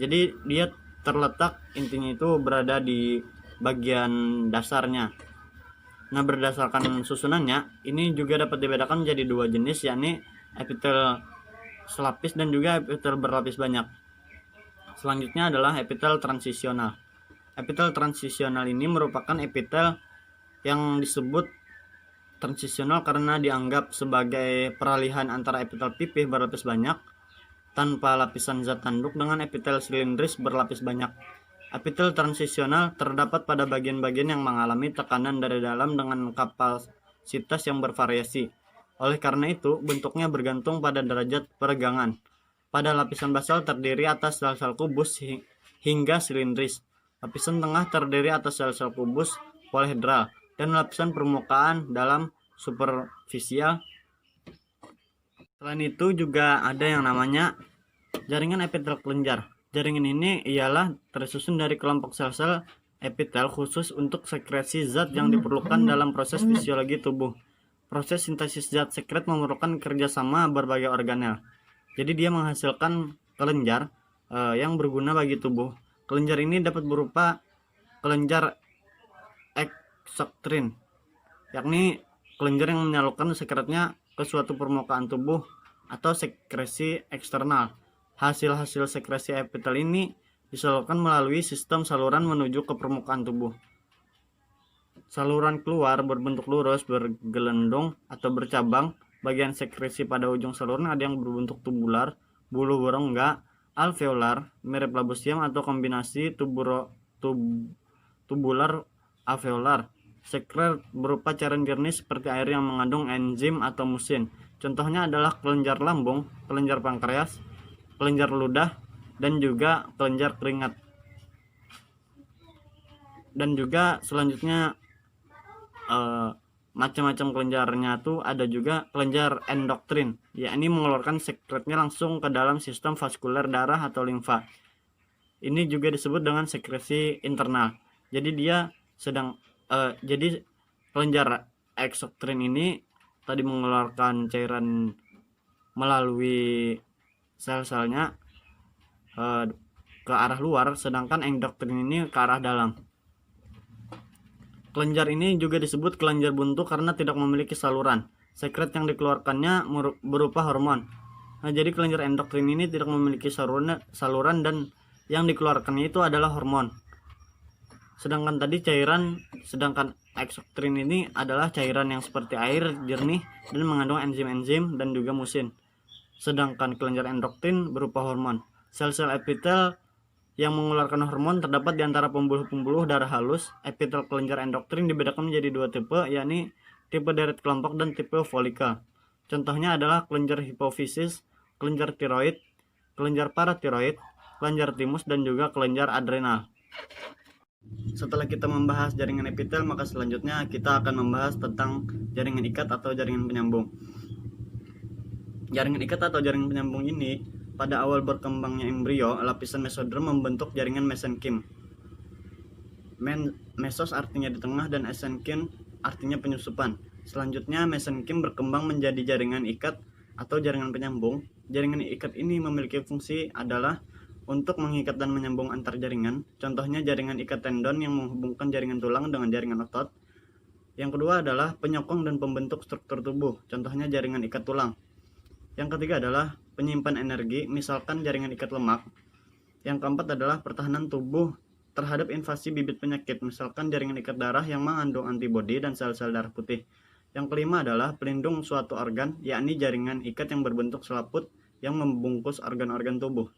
Jadi dia terletak, intinya itu berada di bagian dasarnya. Nah, berdasarkan susunannya ini juga dapat dibedakan menjadi dua jenis, yakni epitel selapis dan juga epitel berlapis banyak. Selanjutnya adalah epitel transisional. Epitel transisional ini merupakan epitel yang disebut transisional karena dianggap sebagai peralihan antara epitel pipih berlapis banyak tanpa lapisan zat tanduk dengan epitel silindris berlapis banyak. Epitel transisional terdapat pada bagian-bagian yang mengalami tekanan dari dalam dengan kapasitas yang bervariasi. Oleh karena itu, bentuknya bergantung pada derajat peregangan. Pada lapisan basal terdiri atas sel-sel kubus hingga silindris. Lapisan tengah terdiri atas sel-sel kubus polihedral dan lapisan permukaan dalam superficial. Selain itu juga ada yang namanya jaringan epitel kelenjar. Jaringan ini ialah tersusun dari kelompok sel-sel epitel khusus untuk sekresi zat yang diperlukan dalam proses fisiologi tubuh. Proses sintesis zat sekret memerlukan kerjasama berbagai organel. Jadi dia menghasilkan kelenjar yang berguna bagi tubuh. Kelenjar ini dapat berupa kelenjar eksoktrin, yakni kelenjar yang menyalurkan sekretnya ke suatu permukaan tubuh, atau sekresi eksternal. Hasil-hasil sekresi epitel ini disalurkan melalui sistem saluran menuju ke permukaan tubuh. Saluran keluar berbentuk lurus, bergelendung atau bercabang. Bagian sekresi pada ujung saluran ada yang berbentuk tubular, bulu berongga, alveolar, mirip labu siam atau kombinasi tubular alveolar. Sekret berupa cairan jernih seperti air yang mengandung enzim atau musin. Contohnya adalah kelenjar lambung, kelenjar pankreas, kelenjar ludah, dan juga kelenjar keringat. Dan juga selanjutnya macam-macam kelenjarnya tuh ada juga kelenjar endokrin, yakni mengeluarkan sekretnya langsung ke dalam sistem vaskuler darah atau limfa. Ini juga disebut dengan sekresi internal. Jadi dia jadi kelenjar eksokrin ini tadi mengeluarkan cairan melalui sel-selnya ke arah luar, sedangkan endokrin ini ke arah dalam. Kelenjar ini juga disebut kelenjar buntu karena tidak memiliki saluran. Sekret yang dikeluarkannya berupa hormon. Nah, jadi kelenjar endokrin ini tidak memiliki saluran dan yang dikeluarkannya itu adalah hormon. Sedangkan eksokrin ini adalah cairan yang seperti air jernih dan mengandung enzim-enzim dan juga musin. Sedangkan kelenjar endokrin berupa hormon. Sel-sel epitel yang mengeluarkan hormon terdapat di antara pembuluh-pembuluh darah halus. Epitel kelenjar endokrin dibedakan menjadi dua tipe, yakni tipe deret kelompok dan tipe folikel. Contohnya adalah kelenjar hipofisis, kelenjar tiroid, kelenjar paratiroid, kelenjar timus, dan juga kelenjar adrenal. Setelah kita membahas jaringan epitel, maka selanjutnya kita akan membahas tentang jaringan ikat atau jaringan penyambung. Jaringan ikat atau jaringan penyambung ini pada awal berkembangnya embrio, lapisan mesoderm membentuk jaringan mesenkim. Mesos artinya di tengah dan esenkim artinya penyusupan. Selanjutnya mesenkim berkembang menjadi jaringan ikat atau jaringan penyambung. Jaringan ikat ini memiliki fungsi adalah untuk mengikat dan menyambung antar jaringan. Contohnya jaringan ikat tendon yang menghubungkan jaringan tulang dengan jaringan otot. Yang kedua adalah penyokong dan pembentuk struktur tubuh. Contohnya jaringan ikat tulang. Yang ketiga adalah penyimpan energi, misalkan jaringan ikat lemak. Yang keempat adalah pertahanan tubuh terhadap invasi bibit penyakit, misalkan jaringan ikat darah yang mengandung antibodi dan sel-sel darah putih. Yang kelima adalah pelindung suatu organ, yakni jaringan ikat yang berbentuk selaput yang membungkus organ-organ tubuh.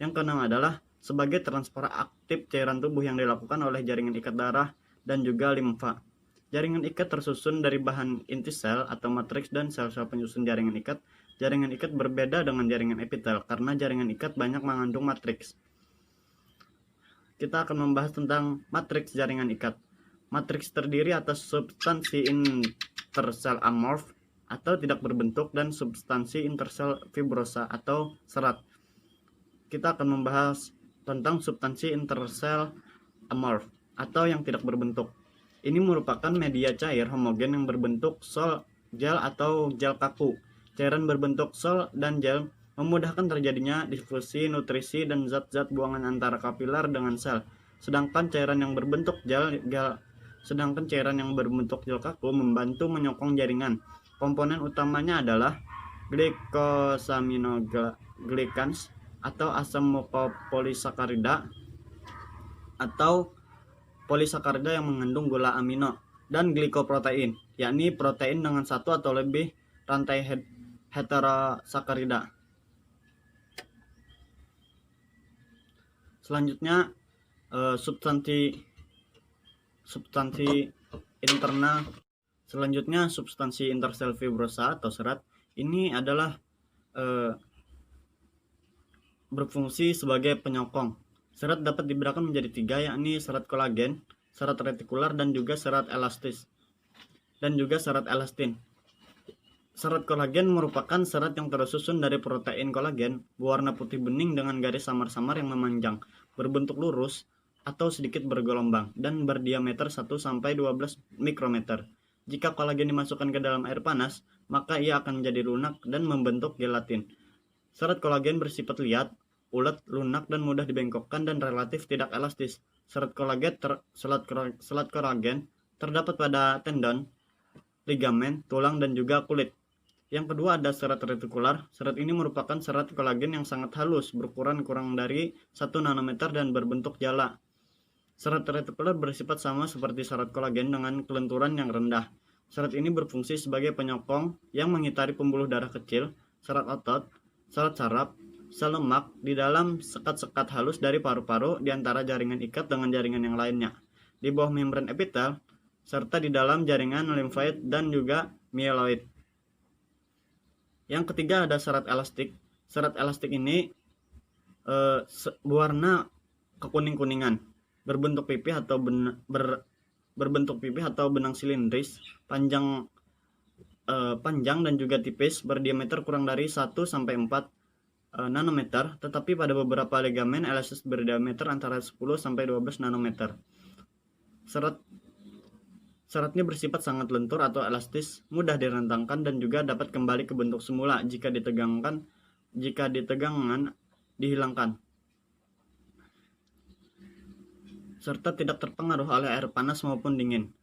Yang keenam adalah sebagai transfer aktif cairan tubuh yang dilakukan oleh jaringan ikat darah dan juga limfa. Jaringan ikat tersusun dari bahan inti sel atau matriks dan sel-sel penyusun jaringan ikat. Jaringan ikat berbeda dengan jaringan epitel karena jaringan ikat banyak mengandung matriks. Kita akan membahas tentang matriks jaringan ikat. Matriks terdiri atas substansi intersel amorf atau tidak berbentuk dan substansi intersel fibrosa atau serat. Kita akan membahas tentang substansi intersel amorf atau yang tidak berbentuk. Ini merupakan media cair homogen yang berbentuk sol, gel atau gel kaku. Cairan berbentuk sol dan gel memudahkan terjadinya difusi nutrisi dan zat-zat buangan antara kapiler dengan sel. Sedangkan cairan yang berbentuk gel kaku membantu menyokong jaringan. Komponen utamanya adalah glycosaminoglycans atau asam mukopolisakarida atau polisakarida yang mengandung gula amino, dan glikoprotein, yakni protein dengan satu atau lebih rantai heterosakarida. Selanjutnya substansi internal. Selanjutnya substansi intersel fibrosa atau serat ini adalah berfungsi sebagai penyokong. Serat dapat dibedakan menjadi tiga, yakni serat kolagen, serat retikular, dan juga serat elastis, dan juga serat elastin. Serat kolagen merupakan serat yang tersusun dari protein kolagen berwarna putih bening dengan garis samar-samar yang memanjang, berbentuk lurus atau sedikit bergelombang, dan berdiameter 1-12 mikrometer. Jika kolagen dimasukkan ke dalam air panas, maka ia akan menjadi lunak dan membentuk gelatin. Serat kolagen bersifat liat, ulet, lunak, dan mudah dibengkokkan dan relatif tidak elastis. Serat kolagen terdapat pada tendon, ligamen, tulang, dan juga kulit. Yang kedua ada serat retikular. Serat ini merupakan serat kolagen yang sangat halus, berukuran kurang dari 1 nanometer dan berbentuk jala. Serat retikular bersifat sama seperti serat kolagen dengan kelenturan yang rendah. Serat ini berfungsi sebagai penyokong yang mengitari pembuluh darah kecil, serat otot, serat saraf, sel lemak di dalam sekat-sekat halus dari paru-paru di antara jaringan ikat dengan jaringan yang lainnya, di bawah membran epitel, serta di dalam jaringan limfoid dan juga mieloid. Yang ketiga ada serat elastik. Serat elastik ini berwarna kekuning-kuningan. berbentuk pipih atau berbentuk pipih atau benang silindris, panjang dan juga tipis, berdiameter kurang dari 1 sampai 4 nanometer, tetapi pada beberapa ligamen elastis berdiameter antara 10 sampai 12 nanometer. Seratnya bersifat sangat lentur atau elastis, mudah direntangkan dan juga dapat kembali ke bentuk semula jika ditegangan dihilangkan, serta tidak terpengaruh oleh air panas maupun dingin.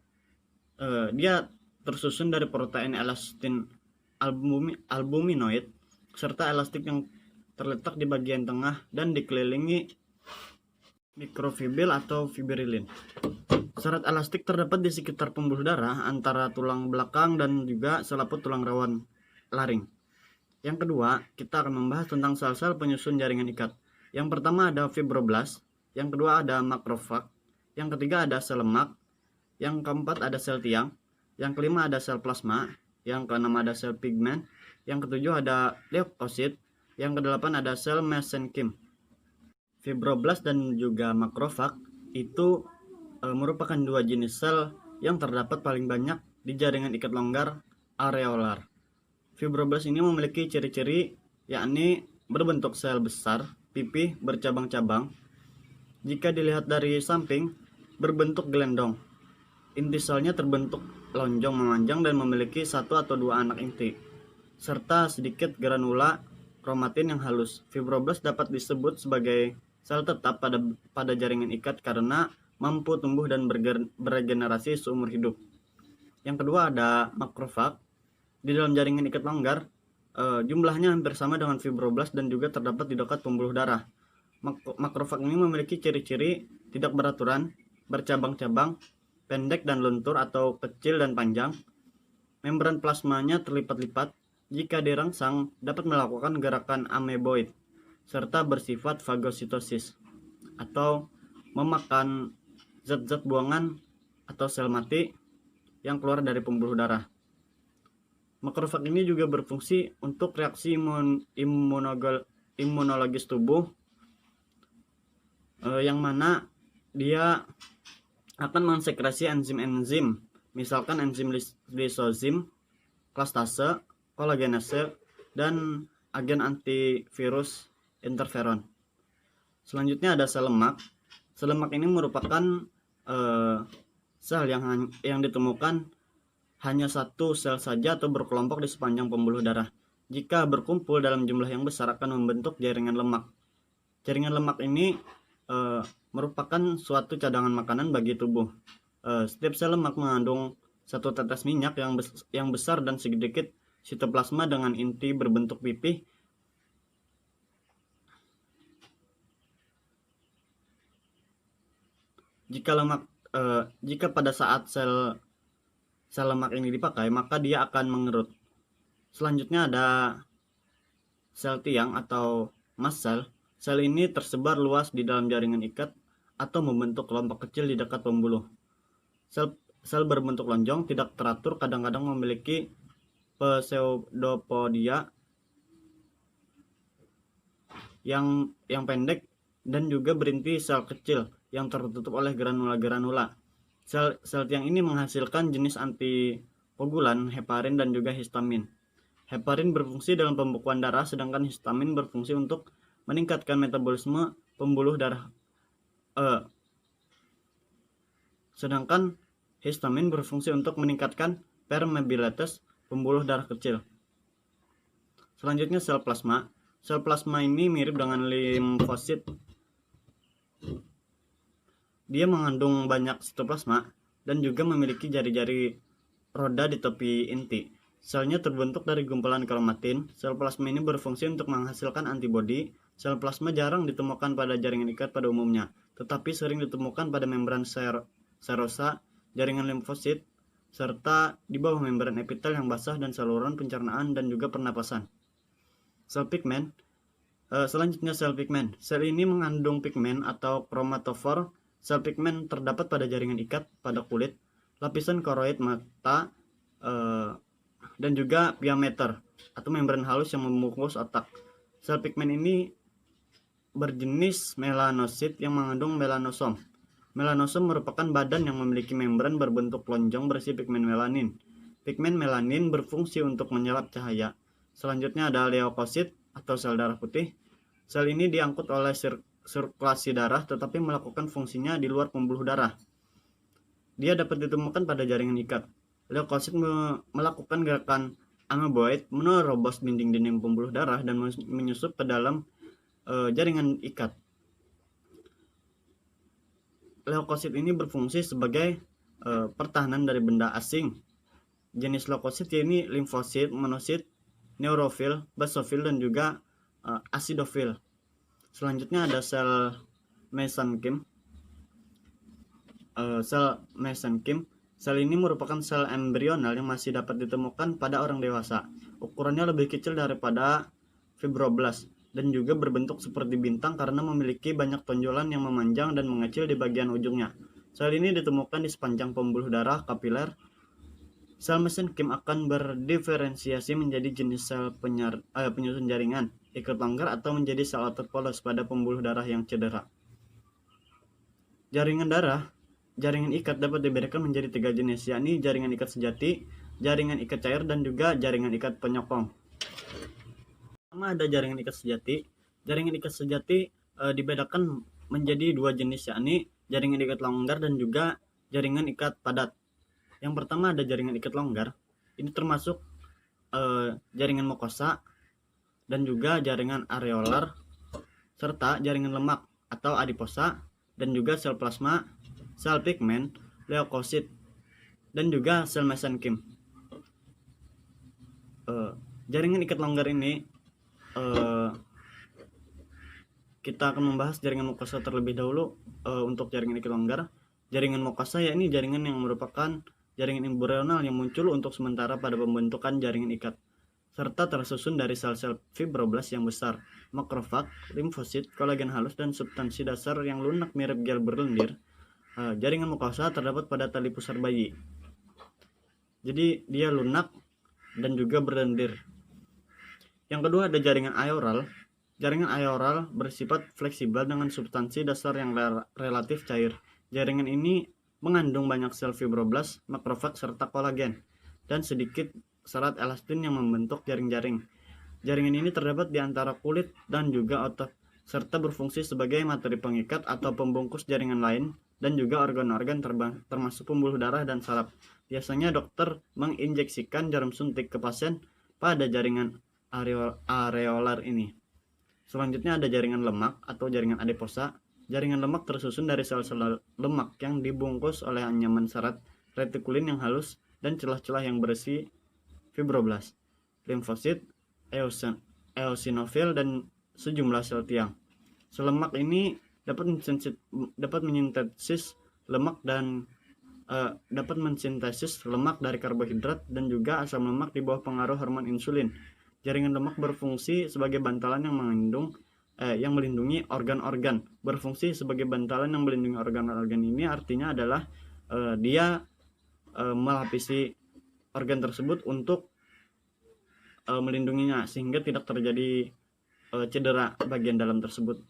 Dia tersusun dari protein elastin albuminoid serta elastik yang terletak di bagian tengah dan dikelilingi mikrofibril atau fibrilin. Serat elastik terdapat di sekitar pembuluh darah antara tulang belakang dan juga selaput tulang rawan laring. Yang kedua, kita akan membahas tentang sel-sel penyusun jaringan ikat. Yang pertama ada fibroblast, yang kedua ada makrofag, yang ketiga ada sel lemak, yang keempat ada sel tiang, yang kelima ada sel plasma, yang keenam ada sel pigmen, yang ketujuh ada leukosit, yang kedelapan ada sel mesenchyme. Fibroblast dan juga makrofag itu merupakan dua jenis sel yang terdapat paling banyak di jaringan ikat longgar areolar. Fibroblast ini memiliki ciri-ciri yakni berbentuk sel besar, pipih, bercabang-cabang. Jika dilihat dari samping, berbentuk gelendong. Inti selnya terbentuk lonjong memanjang dan memiliki 1 atau 2 anak inti, serta sedikit granula kromatin yang halus. Fibroblast dapat disebut sebagai sel tetap pada jaringan ikat karena mampu tumbuh dan beregenerasi seumur hidup. Yang kedua ada makrofag. Di dalam jaringan ikat longgar, jumlahnya hampir sama dengan fibroblast dan juga terdapat di dekat pembuluh darah. Makrofag ini memiliki ciri-ciri tidak beraturan, bercabang-cabang, pendek dan lentur atau kecil dan panjang. Membran plasmanya terlipat-lipat. Jika dirangsang, dapat melakukan gerakan ameboid, serta bersifat fagositosis atau memakan zat-zat buangan atau sel mati yang keluar dari pembuluh darah. Makrofag ini juga berfungsi untuk reaksi imunologis tubuh, yang mana dia akan mensekresi enzim-enzim, misalkan enzim lisozim, klastase, kolagenase, dan agen antivirus interferon. Selanjutnya ada sel lemak. Sel lemak ini merupakan sel yang ditemukan hanya satu sel saja atau berkelompok di sepanjang pembuluh darah. Jika berkumpul dalam jumlah yang besar akan membentuk jaringan lemak. Jaringan lemak ini merupakan suatu cadangan makanan bagi tubuh. Setiap sel lemak mengandung satu tetes minyak yang besar dan sedikit sitoplasma dengan inti berbentuk pipih. Jika pada saat sel lemak ini dipakai, maka dia akan mengerut. Selanjutnya ada sel tiang atau mast cell. Sel ini tersebar luas di dalam jaringan ikat atau membentuk kelompok kecil di dekat pembuluh. Sel berbentuk lonjong, tidak teratur, kadang-kadang memiliki pseudopodia yang pendek dan juga berinti sel kecil yang tertutup oleh granula-granula. Sel tiang ini menghasilkan jenis antikoagulan, heparin dan juga histamin. Heparin berfungsi dalam pembekuan darah, sedangkan histamin berfungsi untuk meningkatkan metabolisme pembuluh darah. Sedangkan histamin berfungsi untuk meningkatkan permeabilitas pembuluh darah kecil. Selanjutnya sel plasma. Sel plasma ini mirip dengan limfosit. Dia mengandung banyak sitoplasma dan juga memiliki jari-jari roda di tepi inti. Selnya terbentuk dari gumpalan kromatin. Sel plasma ini berfungsi untuk menghasilkan antibodi. Sel plasma jarang ditemukan pada jaringan ikat pada umumnya, tetapi sering ditemukan pada membran serosa, jaringan limfosit, serta di bawah membran epitel yang basah dan saluran pencernaan dan juga pernapasan. Sel pigmen. Selanjutnya sel pigmen. Sel ini mengandung pigmen atau kromatofor. Sel pigmen terdapat pada jaringan ikat pada kulit, lapisan koroid mata, dan juga piometer atau membran halus yang membungkus otak. Sel pigmen ini berjenis melanosit yang mengandung melanosom. Melanosom merupakan badan yang memiliki membran berbentuk lonjong berisi pigmen melanin. Pigmen melanin berfungsi untuk menyerap cahaya. Selanjutnya ada leukosit atau sel darah putih. Sel ini diangkut oleh sirkulasi darah tetapi melakukan fungsinya di luar pembuluh darah. Dia dapat ditemukan pada jaringan ikat. Leukosit melakukan gerakan ameboid menerobos dinding-dinding pembuluh darah dan menyusup ke dalam jaringan ikat. Leukosit ini berfungsi sebagai pertahanan dari benda asing. Jenis leukosit ini limfosit, monosit, neurofil, basofil, dan juga asidofil. Selanjutnya ada sel mesenchyme. Sel mesenchyme. Sel ini merupakan sel embrional yang masih dapat ditemukan pada orang dewasa. Ukurannya lebih kecil daripada fibroblast dan juga berbentuk seperti bintang karena memiliki banyak tonjolan yang memanjang dan mengecil di bagian ujungnya. Sel ini ditemukan di sepanjang pembuluh darah kapiler. Sel mesenchyme akan berdiferensiasi menjadi jenis sel penyusun jaringan, ikat longgar, atau menjadi sel otot polos pada pembuluh darah yang cedera. Jaringan ikat dapat dibedakan menjadi 3 jenis, yakni jaringan ikat sejati, jaringan ikat cair, dan juga jaringan ikat penyokong. Pertama ada jaringan ikat sejati. Jaringan ikat sejati dibedakan menjadi 2 jenis, yakni jaringan ikat longgar dan juga jaringan ikat padat. Yang pertama ada jaringan ikat longgar. Ini termasuk jaringan mukosa dan juga jaringan areolar serta jaringan lemak atau adiposa dan juga sel plasma, sel pigmen, leukosit, dan juga sel mesenchyme. Jaringan ikat longgar ini kita akan membahas jaringan mukosa terlebih dahulu. Untuk jaringan ikat longgar, jaringan mukosa yakni jaringan yang merupakan jaringan embrional yang muncul untuk sementara pada pembentukan jaringan ikat, serta tersusun dari sel-sel fibroblast yang besar, makrofag, limfosit, kolagen halus, dan substansi dasar yang lunak mirip gel berlendir. Jaringan mukosa terdapat pada tali pusar bayi. Jadi dia lunak dan juga berlendir. Yang kedua ada jaringan aoral. Jaringan aoral bersifat fleksibel dengan substansi dasar yang relatif cair. Jaringan ini mengandung banyak sel fibroblast, makrofag, serta kolagen, dan sedikit serat elastin yang membentuk jaring-jaring. Jaringan ini terdapat di antara kulit dan juga otot, serta berfungsi sebagai materi pengikat atau pembungkus jaringan lain dan juga organ-organ termasuk pembuluh darah dan saraf. Biasanya dokter menginjeksikan jarum suntik ke pasien pada jaringan areolar ini. Selanjutnya ada jaringan lemak atau jaringan adiposa. Jaringan lemak tersusun dari sel-sel lemak yang dibungkus oleh anyaman serat retikulin yang halus dan celah-celah yang berisi fibroblast, limfosit, eosinofil, dan sejumlah sel tiang. Sel lemak ini dapat mensintesis lemak dari karbohidrat dan juga asam lemak di bawah pengaruh hormon insulin. Jaringan lemak berfungsi sebagai bantalan yang melindungi organ-organ. Berfungsi sebagai bantalan yang melindungi organ-organ ini artinya adalah dia melapisi organ tersebut untuk melindunginya sehingga tidak terjadi cedera bagian dalam tersebut.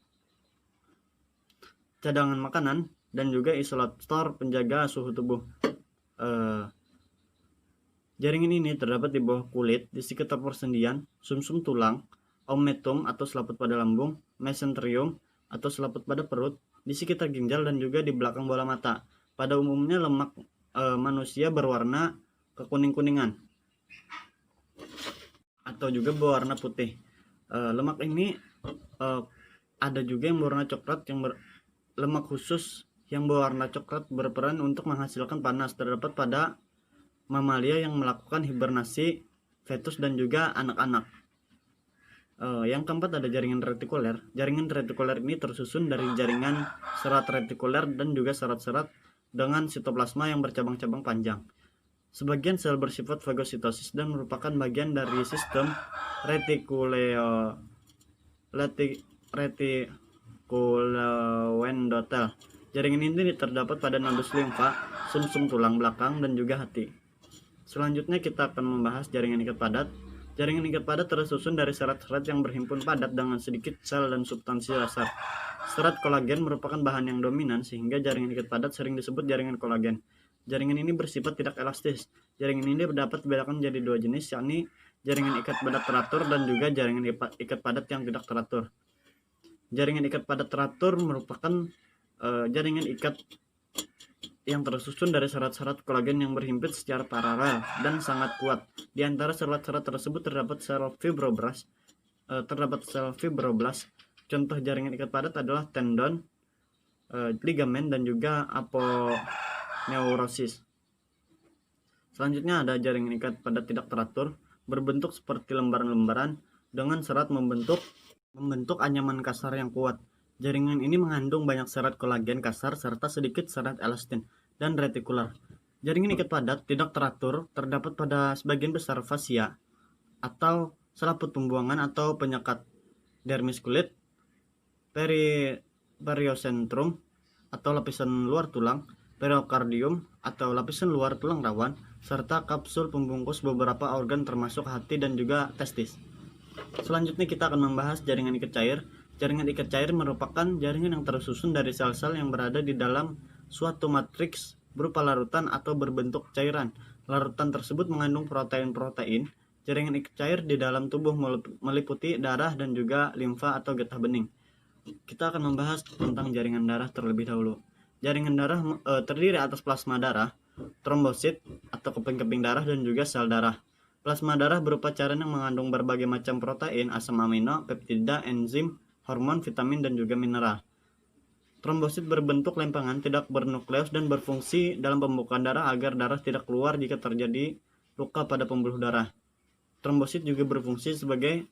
Cadangan makanan dan juga isolator penjaga suhu tubuh. Jaringan ini terdapat di bawah kulit, di sekitar persendian, sumsum tulang, ometum atau selaput pada lambung, mesenterium atau selaput pada perut, di sekitar ginjal, dan juga di belakang bola mata. Pada umumnya lemak manusia berwarna kekuning-kuningan atau juga berwarna putih. Lemak ini ada juga yang berwarna coklat. Lemak khusus yang berwarna coklat berperan untuk menghasilkan panas. Terdapat pada mamalia yang melakukan hibernasi, fetus, dan juga anak-anak. Yang keempat ada jaringan retikuler. Jaringan retikuler ini tersusun dari jaringan serat retikuler dan juga serat-serat dengan sitoplasma yang bercabang-cabang panjang. Sebagian sel bersifat fagositosis dan merupakan bagian dari sistem retikuloendotel. Jaringan ini terdapat pada nodus limfa, sumsum tulang belakang, dan juga hati. Selanjutnya kita akan membahas jaringan ikat padat. Jaringan ikat padat tersusun dari serat-serat yang berhimpun padat dengan sedikit sel dan substansi dasar. Serat kolagen merupakan bahan yang dominan sehingga jaringan ikat padat sering disebut jaringan kolagen. Jaringan ini bersifat tidak elastis. Jaringan ini dapat dibedakan menjadi dua jenis, yakni jaringan ikat padat teratur dan juga jaringan ikat padat yang tidak teratur. Jaringan ikat padat teratur merupakan jaringan ikat yang tersusun dari serat-serat kolagen yang berhimpit secara paralel dan sangat kuat. Di antara serat-serat tersebut terdapat sel fibroblast. Contoh jaringan ikat padat adalah tendon, ligamen, dan juga aponeurosis. Selanjutnya ada jaringan ikat padat tidak teratur, berbentuk seperti lembaran-lembaran dengan serat membentuk anyaman kasar yang kuat. Jaringan ini mengandung banyak serat kolagen kasar serta sedikit serat elastin dan retikular. Jaringan ikat padat tidak teratur terdapat pada sebagian besar fasia atau selaput pembuangan atau penyekat, dermis kulit, periosentrum atau lapisan luar tulang, periokardium atau lapisan luar tulang rawan, serta kapsul pembungkus beberapa organ termasuk hati dan juga testis. Selanjutnya kita akan membahas jaringan ikat cair. Jaringan ikat cair merupakan jaringan yang tersusun dari sel-sel yang berada di dalam suatu matriks berupa larutan atau berbentuk cairan. Larutan tersebut mengandung protein-protein. Jaringan ikat cair di dalam tubuh meliputi darah dan juga limfa atau getah bening. Kita akan membahas tentang jaringan darah terlebih dahulu. Jaringan darah terdiri atas plasma darah, trombosit atau keping-keping darah, dan juga sel darah. Plasma darah berupa cairan yang mengandung berbagai macam protein, asam amino, peptida, enzim, hormon, vitamin, dan juga mineral. Trombosit berbentuk lempengan, tidak bernukleus, dan berfungsi dalam pembukaan darah agar darah tidak keluar jika terjadi luka pada pembuluh darah. Trombosit juga berfungsi sebagai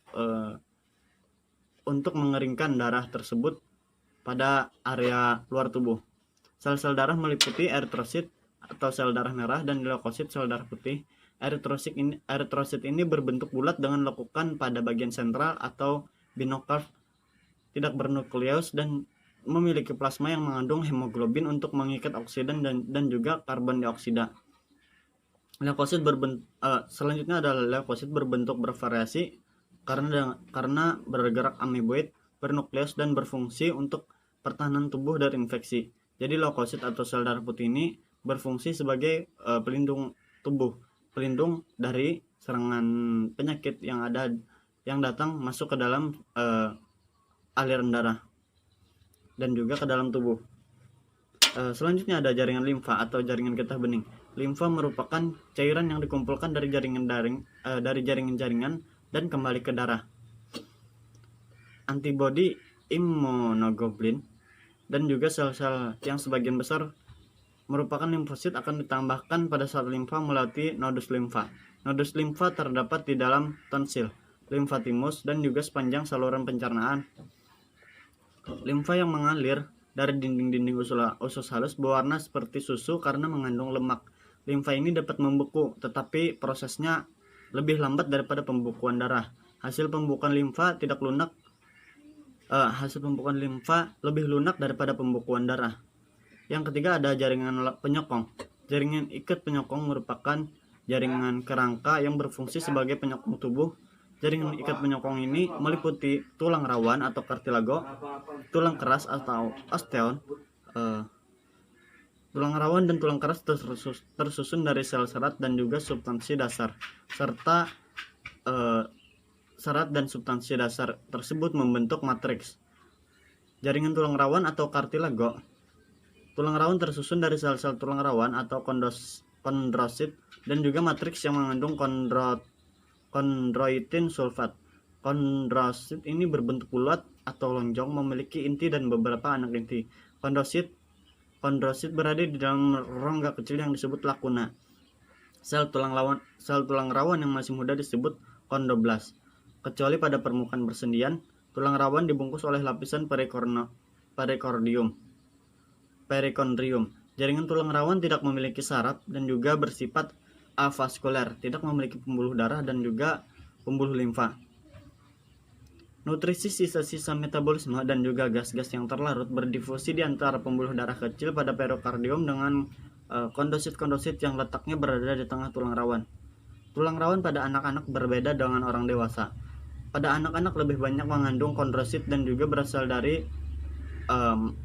untuk mengeringkan darah tersebut pada area luar tubuh. Sel-sel darah meliputi eritrosit atau sel darah merah dan leukosit, sel darah putih. Eritrosit ini berbentuk bulat dengan lekukan pada bagian sentral atau binokarp, tidak bernukleus, dan memiliki plasma yang mengandung hemoglobin untuk mengikat oksidan dan juga karbon dioksida. Selanjutnya adalah leukosit berbentuk bervariasi karena bergerak ameboid, bernukleus, dan berfungsi untuk pertahanan tubuh dari infeksi. Jadi leukosit atau sel darah putih ini berfungsi sebagai pelindung tubuh, pelindung dari serangan penyakit yang datang masuk ke dalam aliran darah dan juga ke dalam tubuh. Selanjutnya ada jaringan limfa atau jaringan getah bening. Limfa merupakan cairan yang dikumpulkan dari jaringan-jaringan dan kembali ke darah. Antibodi immunoglobulin dan juga sel-sel yang sebagian besar merupakan limfosit akan ditambahkan pada saat limfa melalui nodus limfa. Nodus limfa terdapat di dalam tonsil, limfatimus, dan juga sepanjang saluran pencernaan. Limfa yang mengalir dari dinding-dinding usus halus berwarna seperti susu karena mengandung lemak. Limfa ini dapat membeku, tetapi prosesnya lebih lambat daripada pembekuan darah. Hasil pembukaan limfa lebih lunak daripada pembekuan darah. Yang ketiga ada jaringan penyokong. Jaringan ikat penyokong merupakan jaringan kerangka yang berfungsi sebagai penyokong tubuh. Jaringan ikat penyokong ini meliputi tulang rawan atau kartilago, tulang keras atau osteon. Tulang rawan dan tulang keras tersusun dari sel serat dan juga substansi dasar, serta serat dan substansi dasar tersebut membentuk matriks. Jaringan tulang rawan atau kartilago. Tulang rawan tersusun dari sel-sel tulang rawan atau kondrosit dan juga matriks yang mengandung kondroitin sulfat. Kondrosit ini berbentuk bulat atau lonjong, memiliki inti dan beberapa anak inti. Kondrosit berada di dalam rongga kecil yang disebut lakuna. Sel tulang rawan yang masih muda disebut kondroblast. Kecuali pada permukaan bersendian, tulang rawan dibungkus oleh lapisan perikondrium. Jaringan tulang rawan tidak memiliki saraf dan juga bersifat avaskuler, tidak memiliki pembuluh darah dan juga pembuluh limfa. Nutrisi, sisa-sisa metabolisme, dan juga gas-gas yang terlarut berdifusi di antara pembuluh darah kecil pada perikardium dengan kondosit yang letaknya berada di tengah tulang rawan. Tulang rawan pada anak-anak berbeda dengan orang dewasa. Pada anak-anak lebih banyak mengandung kondrosit dan juga berasal dari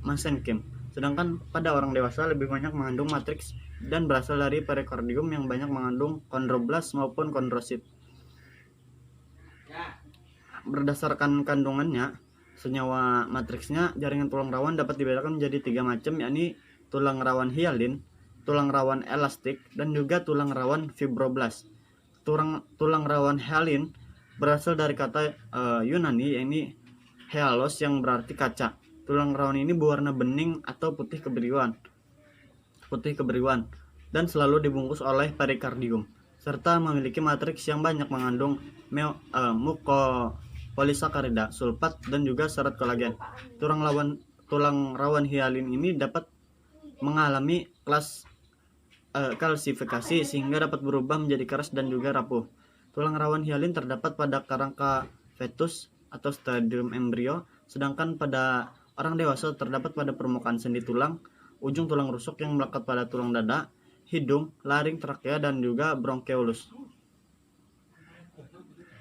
mesenkim. Sedangkan pada orang dewasa lebih banyak mengandung matriks dan berasal dari perikardium yang banyak mengandung kondroblas maupun kondrosit. Berdasarkan kandungannya, senyawa matriksnya, jaringan tulang rawan dapat dibedakan menjadi 3 macam, yakni tulang rawan hialin, tulang rawan elastik, dan juga tulang rawan fibroblast. Tulang rawan hialin berasal dari kata Yunani, yakni hialos yang berarti kaca. Tulang rawan ini berwarna bening atau putih keberiwan dan selalu dibungkus oleh perikardium, serta memiliki matriks yang banyak mengandung mukopolisakarida, sulfat, dan juga serat kolagen. Tulang rawan hialin ini dapat mengalami kalsifikasi sehingga dapat berubah menjadi keras dan juga rapuh. Tulang rawan hialin terdapat pada kerangka fetus atau stadium embrio, sedangkan pada orang dewasa terdapat pada permukaan sendi tulang, ujung tulang rusuk yang melekat pada tulang dada, hidung, laring, trakea, dan juga bronkeolus.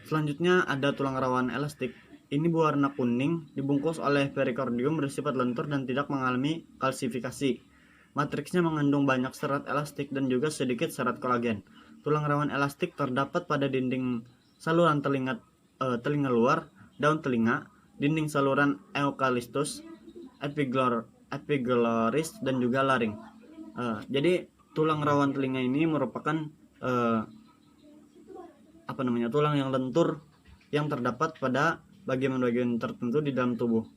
Selanjutnya ada tulang rawan elastik. Ini berwarna kuning, dibungkus oleh perikardium, bersifat lentur dan tidak mengalami kalsifikasi. Matriksnya mengandung banyak serat elastik dan juga sedikit serat kolagen. Tulang rawan elastik terdapat pada dinding saluran telinga luar, daun telinga, dinding saluran eukalistus, epigloris, dan juga laring. Jadi tulang rawan telinga ini merupakan tulang yang lentur yang terdapat pada bagian-bagian tertentu di dalam tubuh.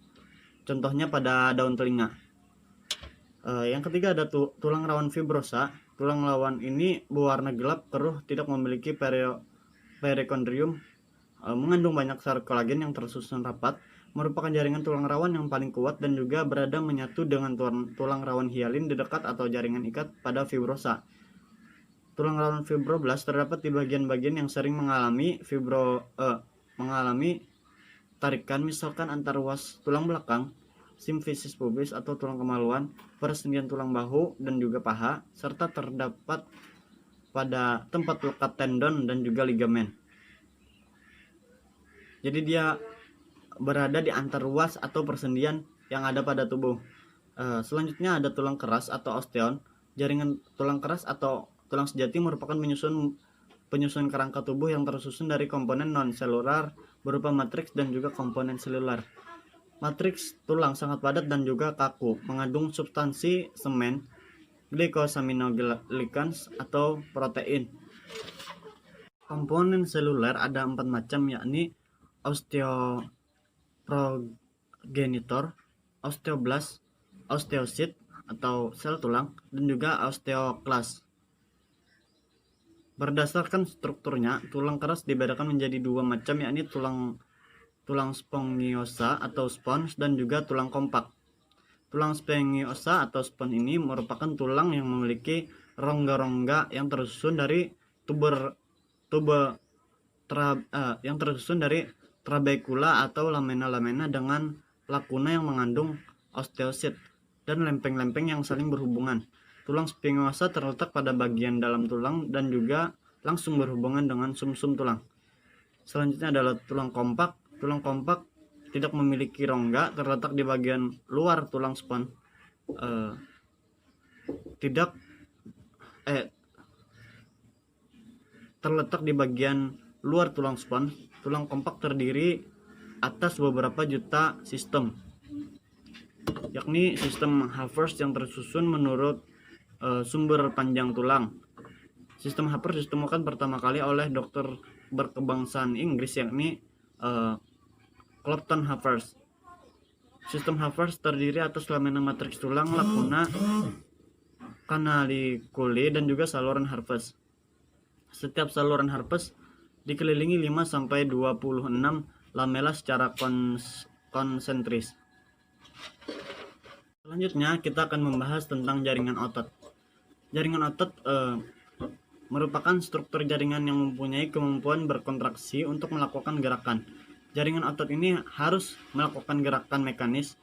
Contohnya pada daun telinga. Yang ketiga ada tulang rawan fibrosa. Tulang rawan ini berwarna gelap, keruh, tidak memiliki perikondrium, mengandung banyak serat kolagen yang tersusun rapat, merupakan jaringan tulang rawan yang paling kuat dan juga berada menyatu dengan tulang rawan hialin di dekat atau jaringan ikat pada fibrosa. Tulang rawan fibroblast terdapat di bagian-bagian yang sering mengalami tarikan, misalkan antar ruas tulang belakang, simfisis pubis atau tulang kemaluan, persendian tulang bahu dan juga paha, serta terdapat pada tempat lekat tendon dan juga ligamen. Jadi dia berada di antar ruas atau persendian yang ada pada tubuh. Selanjutnya ada tulang keras atau osteon. Jaringan tulang keras atau tulang sejati merupakan penyusun kerangka tubuh yang tersusun dari komponen non-selular berupa matriks dan juga komponen selular. Matriks tulang sangat padat dan juga kaku, mengandung substansi semen, glycosaminoglycans atau protein. Komponen seluler ada 4 macam, yakni osteoprogenitor, osteoblast, osteosit atau sel tulang, dan juga osteoklas. Berdasarkan strukturnya, tulang keras dibedakan menjadi 2 macam, yakni tulang spongiosa atau spons dan juga tulang kompak. Tulang spongiosa atau spons ini merupakan tulang yang memiliki rongga-rongga yang tersusun dari trabecula atau lamena-lamena dengan lakuna yang mengandung osteosit dan lempeng-lempeng yang saling berhubungan. Tulang spongiosa terletak pada bagian dalam tulang dan juga langsung berhubungan dengan sumsum tulang. Selanjutnya adalah tulang kompak. Tulang kompak tidak memiliki rongga, terletak di bagian luar tulang spons. Terletak di bagian luar tulang spons. Tulang kompak terdiri atas beberapa juta sistem, yakni sistem Havers yang tersusun menurut sumber panjang tulang. Sistem Havers ditemukan pertama kali oleh dokter berkebangsaan Inggris, yakni Clopton Havers. Sistem Havers terdiri atas lamina matriks tulang, lakuna, canaliculi, dan juga saluran Havers. Setiap saluran Havers dikelilingi 5-26 lamela secara konsentris. Selanjutnya kita akan membahas tentang jaringan otot. Jaringan otot merupakan struktur jaringan yang mempunyai kemampuan berkontraksi untuk melakukan gerakan. Jaringan otot ini harus melakukan gerakan mekanis,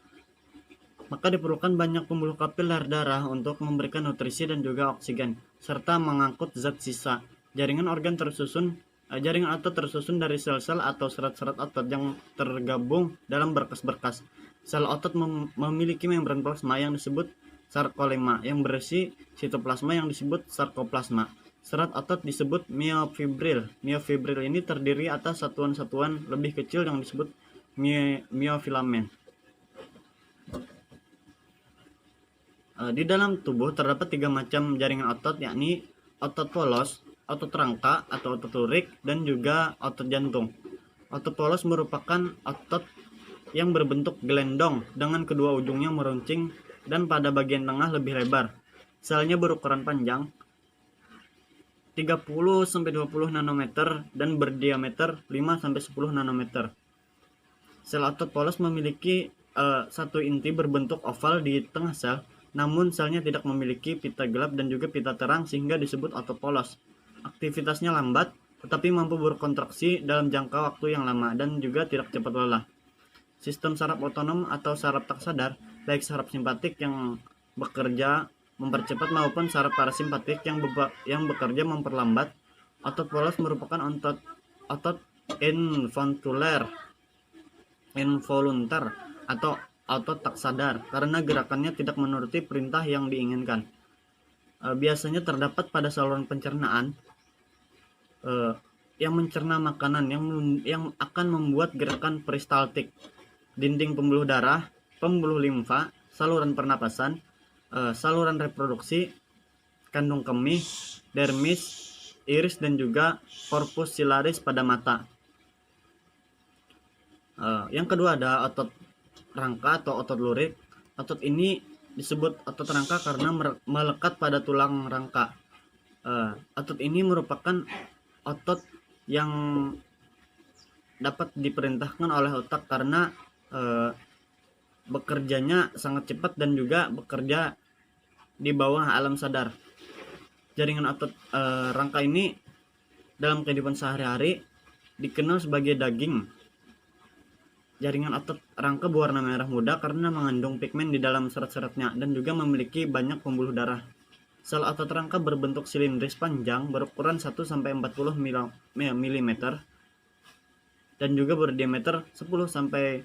maka diperlukan banyak pembuluh kapiler darah untuk memberikan nutrisi dan juga oksigen, serta mengangkut zat sisa Jaringan organ tersusun Jaringan otot tersusun dari sel-sel atau serat-serat otot yang tergabung dalam berkas-berkas. Sel otot memiliki membran plasma yang disebut sarkolema yang berisi sitoplasma yang disebut sarkoplasma. Serat otot disebut miofibril. Miofibril ini terdiri atas satuan-satuan lebih kecil yang disebut miofilamen. Di dalam tubuh terdapat 3 macam jaringan otot, yakni otot polos, otot rangka atau otot lurik, dan juga otot jantung. Otot polos merupakan otot yang berbentuk gelendong dengan kedua ujungnya meruncing dan pada bagian tengah lebih lebar. Selnya berukuran panjang 30-20 nanometer dan berdiameter 5-10 nanometer. Sel otot polos memiliki satu inti berbentuk oval di tengah sel, namun selnya tidak memiliki pita gelap dan juga pita terang sehingga disebut otot polos. Aktivitasnya lambat, tetapi mampu berkontraksi dalam jangka waktu yang lama dan juga tidak cepat lelah. Sistem saraf otonom atau saraf tak sadar, baik saraf simpatik yang bekerja mempercepat maupun saraf parasimpatik yang bekerja memperlambat. Otot polos merupakan otot involuntar atau otot tak sadar karena gerakannya tidak menuruti perintah yang diinginkan. Biasanya terdapat pada saluran pencernaan yang mencerna makanan yang akan membuat gerakan peristaltik, dinding pembuluh darah, pembuluh limfa, saluran pernapasan, saluran reproduksi, kandung kemih, dermis, iris, dan juga corpus silaris pada mata. Yang kedua ada otot rangka atau otot lurik. Otot ini disebut otot rangka karena melekat pada tulang rangka. Otot ini merupakan otot yang dapat diperintahkan oleh otak karena bekerjanya sangat cepat dan juga bekerja di bawah alam sadar. Jaringan otot rangka ini dalam kehidupan sehari-hari dikenal sebagai daging. Jaringan otot rangka berwarna merah muda karena mengandung pigmen di dalam serat-seratnya dan juga memiliki banyak pembuluh darah. Sel otot rangka berbentuk silindris panjang berukuran 1-40 mm dan juga berdiameter 10-100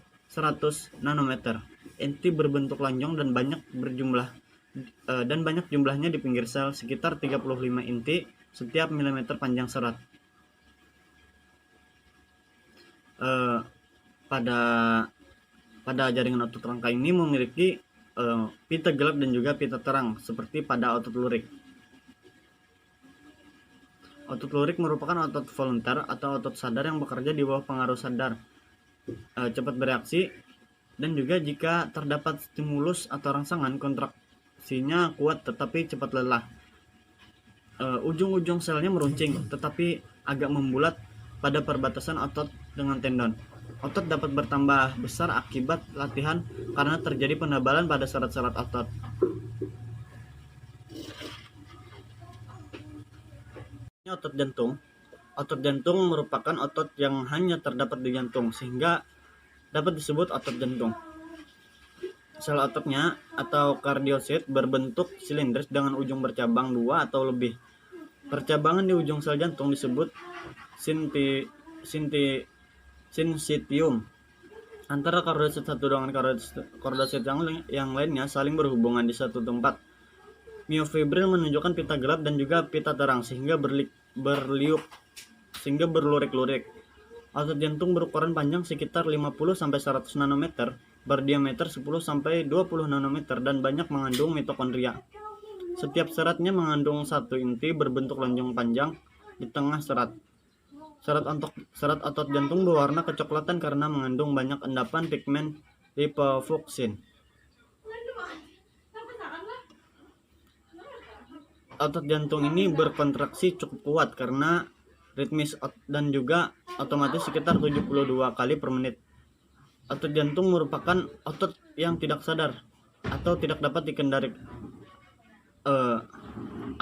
nanometer. Inti berbentuk lonjong dan banyak jumlahnya di pinggir sel, sekitar 35 inti setiap milimeter panjang serat. Pada jaringan otot rangka ini memiliki pita gelap dan juga pita terang seperti pada otot lurik. Otot lurik merupakan otot voluntar atau otot sadar yang bekerja di bawah pengaruh sadar, cepat bereaksi, dan juga jika terdapat stimulus atau rangsangan, kontraksinya kuat tetapi cepat lelah. Ujung-ujung selnya meruncing tetapi agak membulat pada perbatasan otot dengan tendon. Otot dapat bertambah besar akibat latihan karena terjadi penebalan pada serat-serat otot. Otot jantung. Otot jantung merupakan otot yang hanya terdapat di jantung sehingga dapat disebut otot jantung. Sel ototnya atau kardiosit berbentuk silindris dengan ujung bercabang 2 atau lebih. Percabangan di ujung sel jantung disebut sinsitium. Antara kardiosit satu dengan kardiosit yang lainnya saling berhubungan di satu tempat. Miofibril menunjukkan pita gelap dan juga pita terang sehingga berlurik-lurik. Otot jantung berukuran panjang sekitar 50-100 nanometer, berdiameter 10-20 nanometer dan banyak mengandung mitokondria. Setiap seratnya mengandung satu inti berbentuk lonjong panjang di tengah serat. Serat otot jantung berwarna kecoklatan karena mengandung banyak endapan pigmen lipofuscin. Otot jantung ini berkontraksi cukup kuat karena ritmis dan juga otomatis sekitar 72 kali per menit. Otot jantung merupakan otot yang tidak sadar atau tidak dapat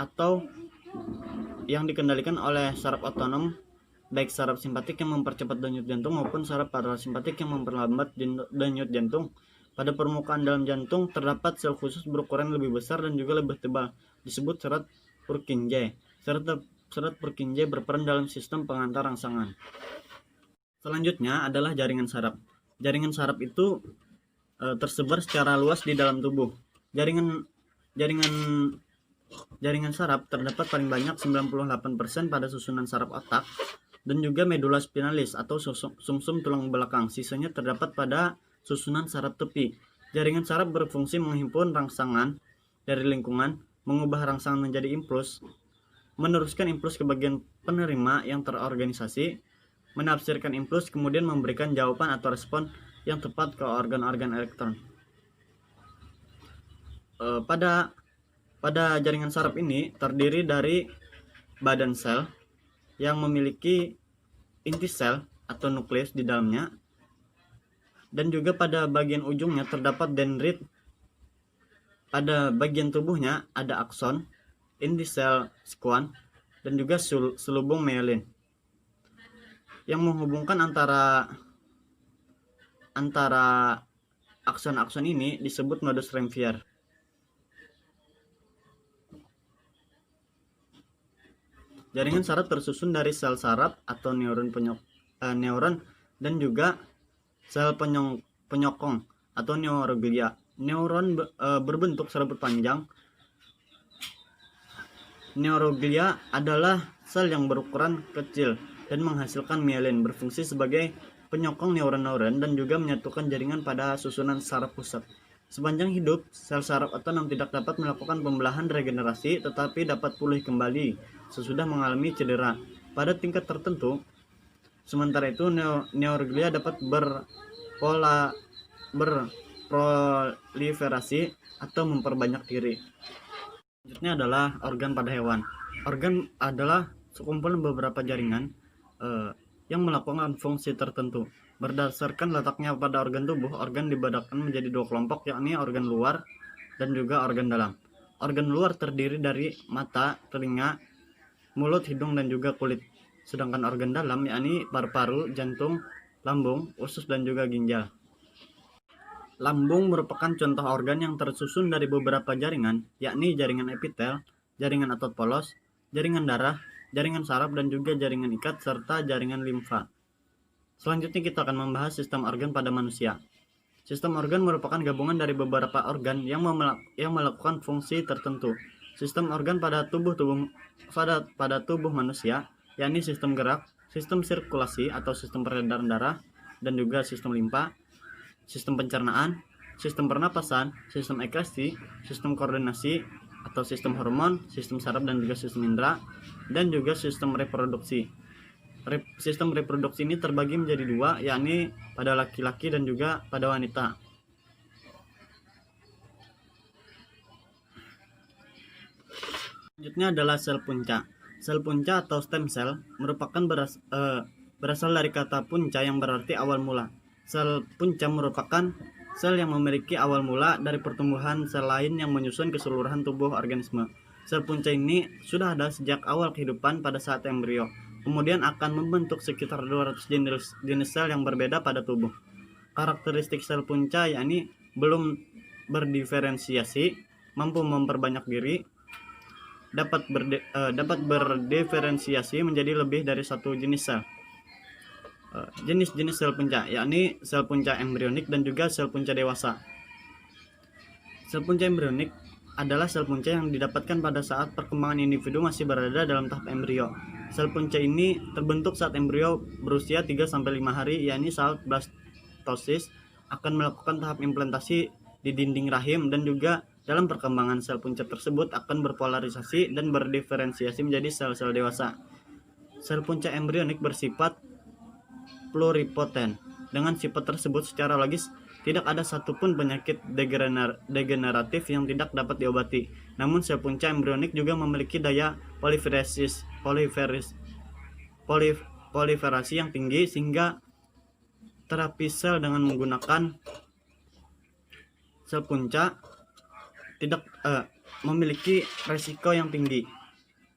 atau yang dikendalikan oleh saraf otonom, baik saraf simpatik yang mempercepat denyut jantung maupun saraf parasimpatik yang memperlambat denyut jantung. Pada permukaan dalam jantung terdapat sel khusus berukuran lebih besar dan juga lebih tebal, disebut serat Purkinje. substrat Purkinje berperan dalam sistem pengantar rangsangan. Selanjutnya adalah jaringan saraf. Jaringan saraf itu tersebar secara luas di dalam tubuh. Jaringan saraf terdapat paling banyak 98% pada susunan saraf otak dan juga medula spinalis atau sumsum tulang belakang. Sisanya terdapat pada susunan saraf tepi. Jaringan saraf berfungsi menghimpun rangsangan dari lingkungan, mengubah rangsangan menjadi impuls, meneruskan impuls ke bagian penerima yang terorganisasi, menafsirkan impuls, kemudian memberikan jawaban atau respon yang tepat ke organ-organ elektron. Pada jaringan saraf ini terdiri dari badan sel yang memiliki inti sel atau nukleus di dalamnya, dan juga pada bagian ujungnya terdapat dendrit. Pada bagian tubuhnya ada akson, inti sel sekuan, dan juga selubung myelin yang menghubungkan antara akson-akson ini disebut nodus Ramvier. Jaringan saraf tersusun dari sel saraf atau neuron dan juga sel penyokong atau neuroglia. Neuron berbentuk serabut panjang. Neuroglia adalah sel yang berukuran kecil dan menghasilkan myelin, berfungsi sebagai penyokong neuron-neuron dan juga menyatukan jaringan pada susunan saraf pusat. Sepanjang hidup, sel saraf otonom tidak dapat melakukan pembelahan regenerasi, tetapi dapat pulih kembali sesudah mengalami cedera pada tingkat tertentu. Sementara itu, neuroglia dapat berproliferasi atau memperbanyak diri. Selanjutnya adalah organ pada hewan. Organ adalah sekumpulan beberapa jaringan yang melakukan fungsi tertentu. Berdasarkan letaknya pada organ tubuh, organ dibedakan menjadi dua kelompok, yakni organ luar dan juga organ dalam. Organ luar terdiri dari mata, telinga, mulut, hidung, dan juga kulit. Sedangkan organ dalam yakni paru-paru, jantung, lambung, usus, dan juga ginjal. Lambung merupakan contoh organ yang tersusun dari beberapa jaringan, yakni jaringan epitel, jaringan otot polos, jaringan darah, jaringan saraf, dan juga jaringan ikat, serta jaringan limfa. Selanjutnya kita akan membahas sistem organ pada manusia. Sistem organ merupakan gabungan dari beberapa organ yang melakukan fungsi tertentu. Sistem organ pada tubuh manusia, yakni sistem gerak, sistem sirkulasi atau sistem peredaran darah, dan juga sistem limpa, sistem pencernaan, sistem pernapasan, sistem ekskresi, sistem koordinasi atau sistem hormon, sistem saraf dan juga sistem indera, dan juga sistem reproduksi. Sistem reproduksi ini terbagi menjadi dua, yakni pada laki-laki dan juga pada wanita. Selanjutnya adalah sel punca. Sel punca atau stem cell merupakan berasal dari kata punca yang berarti awal mula. Sel punca merupakan sel yang memiliki awal mula dari pertumbuhan sel lain yang menyusun keseluruhan tubuh organisme. Sel punca ini sudah ada sejak awal kehidupan pada saat embrio. Kemudian akan membentuk sekitar 200 jenis sel yang berbeda pada tubuh. Karakteristik sel punca yakni belum berdiferensiasi, mampu memperbanyak diri, dapat berdiferensiasi menjadi lebih dari satu jenis sel. Jenis-jenis sel punca yakni sel punca embrionik dan juga sel punca dewasa. Sel punca embrionik adalah sel punca yang didapatkan pada saat perkembangan individu masih berada dalam tahap embrio. Sel punca ini terbentuk saat embrio berusia 3-5 hari, yakni saat blastosis akan melakukan tahap implantasi di dinding rahim, dan juga dalam perkembangan sel punca tersebut akan berpolarisasi dan berdiferensiasi menjadi sel-sel dewasa. Sel punca embrionik bersifat pluripoten. Dengan sifat tersebut secara logis tidak ada satupun penyakit degeneratif yang tidak dapat diobati. Namun sel punca embrionik juga memiliki daya proliferasi yang tinggi, sehingga terapi sel dengan menggunakan sel punca tidak memiliki resiko yang tinggi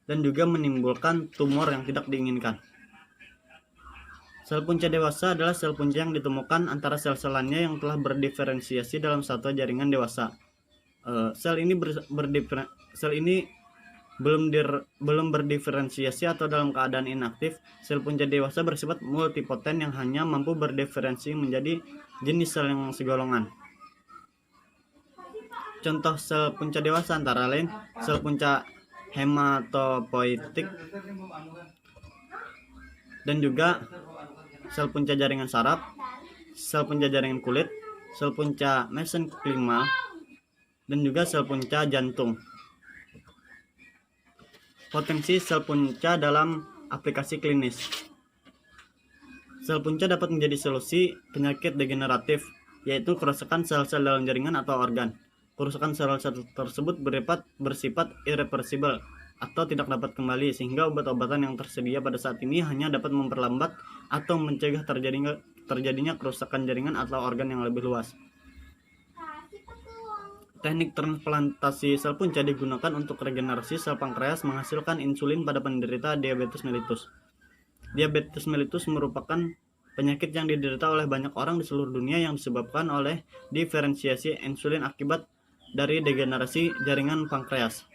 dan juga menimbulkan tumor yang tidak diinginkan. Sel punca dewasa adalah sel punca yang ditemukan antara sel-sel lainnya yang telah berdiferensiasi dalam satu jaringan dewasa. Sel ini belum berdiferensiasi atau dalam keadaan inaktif. Sel punca dewasa bersifat multipoten yang hanya mampu berdiferensi menjadi jenis sel yang segolongan. Contoh sel punca dewasa antara lain sel punca hematopoietik dan juga sel punca jaringan saraf, sel punca jaringan kulit, sel punca mesenklimal, dan juga sel punca jantung. Potensi sel punca dalam aplikasi klinis. Sel punca dapat menjadi solusi penyakit degeneratif, yaitu kerusakan sel-sel dalam jaringan atau organ. Kerusakan sel-sel tersebut bersifat irreversibel atau tidak dapat kembali, sehingga obat-obatan yang tersedia pada saat ini hanya dapat memperlambat atau mencegah terjadinya kerusakan jaringan atau organ yang lebih luas. Teknik transplantasi sel punca digunakan untuk regenerasi sel pankreas menghasilkan insulin pada penderita diabetes mellitus. Diabetes mellitus merupakan penyakit yang diderita oleh banyak orang di seluruh dunia yang disebabkan oleh diferensiasi insulin akibat dari degenerasi jaringan pankreas.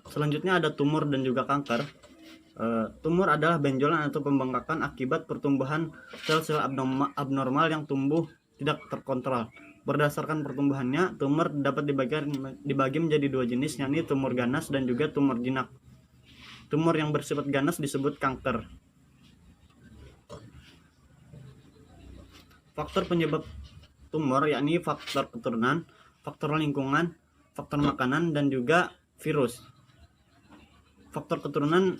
Selanjutnya ada tumor dan juga kanker. Tumor adalah benjolan atau pembengkakan akibat pertumbuhan sel-sel abnormal yang tumbuh tidak terkontrol. Berdasarkan pertumbuhannya, tumor dapat dibagi menjadi dua jenis, yakni tumor ganas dan juga tumor jinak. Tumor yang bersifat ganas disebut kanker. Faktor penyebab tumor yakni faktor keturunan, faktor lingkungan, faktor makanan, dan juga virus. Faktor keturunan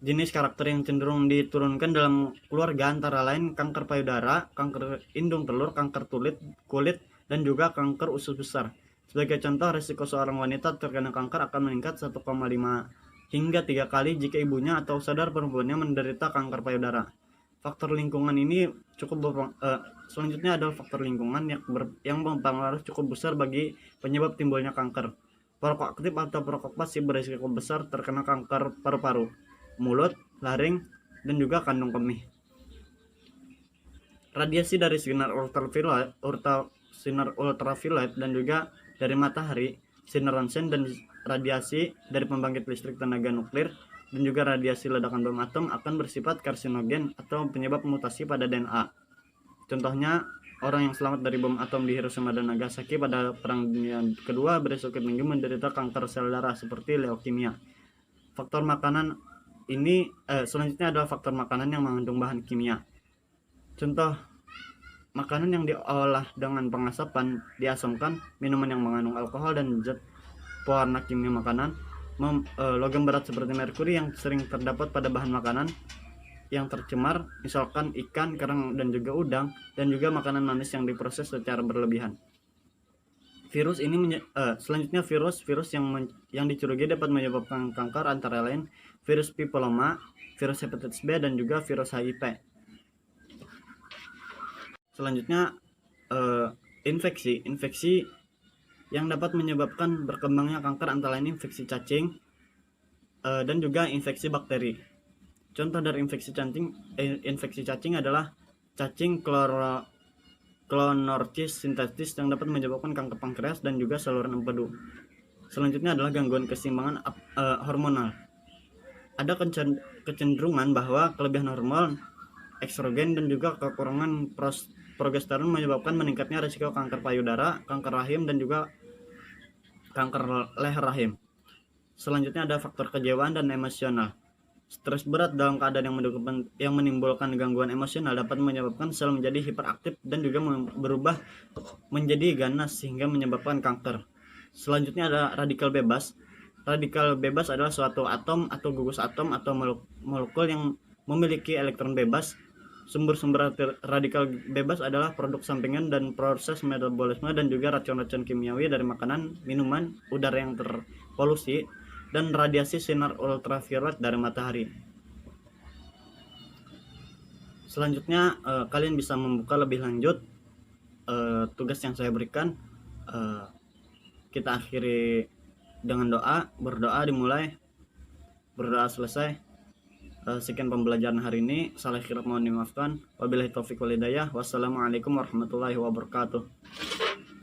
jenis karakter yang cenderung diturunkan dalam keluarga antara lain kanker payudara, kanker indung telur, kanker kulit, dan juga kanker usus besar. Sebagai contoh, risiko seorang wanita terkena kanker akan meningkat 1,5 hingga 3 kali jika ibunya atau saudara perempuannya menderita kanker payudara. Faktor lingkungan ini selanjutnya adalah faktor lingkungan yang berpengaruh cukup besar bagi penyebab timbulnya kanker. Perokok aktif atau perokok pasif berisiko besar terkena kanker paru-paru, mulut, laring, dan juga kandung kemih. Radiasi dari sinar ultraviolet dan juga dari matahari, sinar ronsen, dan radiasi dari pembangkit listrik tenaga nuklir, dan juga radiasi ledakan bom atom akan bersifat karsinogen atau penyebab mutasi pada DNA. Contohnya, orang yang selamat dari bom atom di Hiroshima dan Nagasaki pada Perang Dunia Kedua beresiko tinggi menderita kanker sel darah seperti leukemia. Faktor makanan ini selanjutnya adalah faktor makanan yang mengandung bahan kimia. Contoh makanan yang diolah dengan pengasapan, diasamkan, minuman yang mengandung alkohol dan zat pewarna kimia makanan, logam berat seperti merkuri yang sering terdapat pada bahan makanan yang tercemar, misalkan ikan, kerang, dan juga udang, dan juga makanan manis yang diproses secara berlebihan. Virus ini selanjutnya virus yang dicurigai dapat menyebabkan kanker antara lain virus papilloma, virus hepatitis B, dan juga virus HIV. Selanjutnya infeksi yang dapat menyebabkan berkembangnya kanker antara lain infeksi cacing dan juga infeksi bakteri. Contoh dari infeksi cacing adalah cacing Clonorchis sintetis yang dapat menyebabkan kanker pankreas dan juga saluran empedu. Selanjutnya adalah gangguan keseimbangan hormonal. Ada kecenderungan bahwa kelebihan hormon estrogen dan juga kekurangan progesteron menyebabkan meningkatnya risiko kanker payudara, kanker rahim, dan juga kanker leher rahim. Selanjutnya ada faktor kejiwaan dan emosional. Stres berat dalam keadaan yang menimbulkan gangguan emosional dapat menyebabkan sel menjadi hiperaktif dan juga berubah menjadi ganas sehingga menyebabkan kanker. Selanjutnya ada radikal bebas. Radikal bebas adalah suatu atom atau gugus atom atau molekul yang memiliki elektron bebas. Sumber-sumber radikal bebas adalah produk sampingan dan proses metabolisme dan juga racun-racun kimiawi dari makanan, minuman, udara yang terpolusi, dan radiasi sinar ultraviolet dari matahari. Selanjutnya kalian bisa membuka lebih lanjut tugas yang saya berikan. Kita akhiri dengan berdoa dimulai, berdoa selesai. Sekian pembelajaran hari ini, salah kira mohon dimaafkan. Wabillahi taufiq wal hidayah. Wassalamualaikum warahmatullahi wabarakatuh.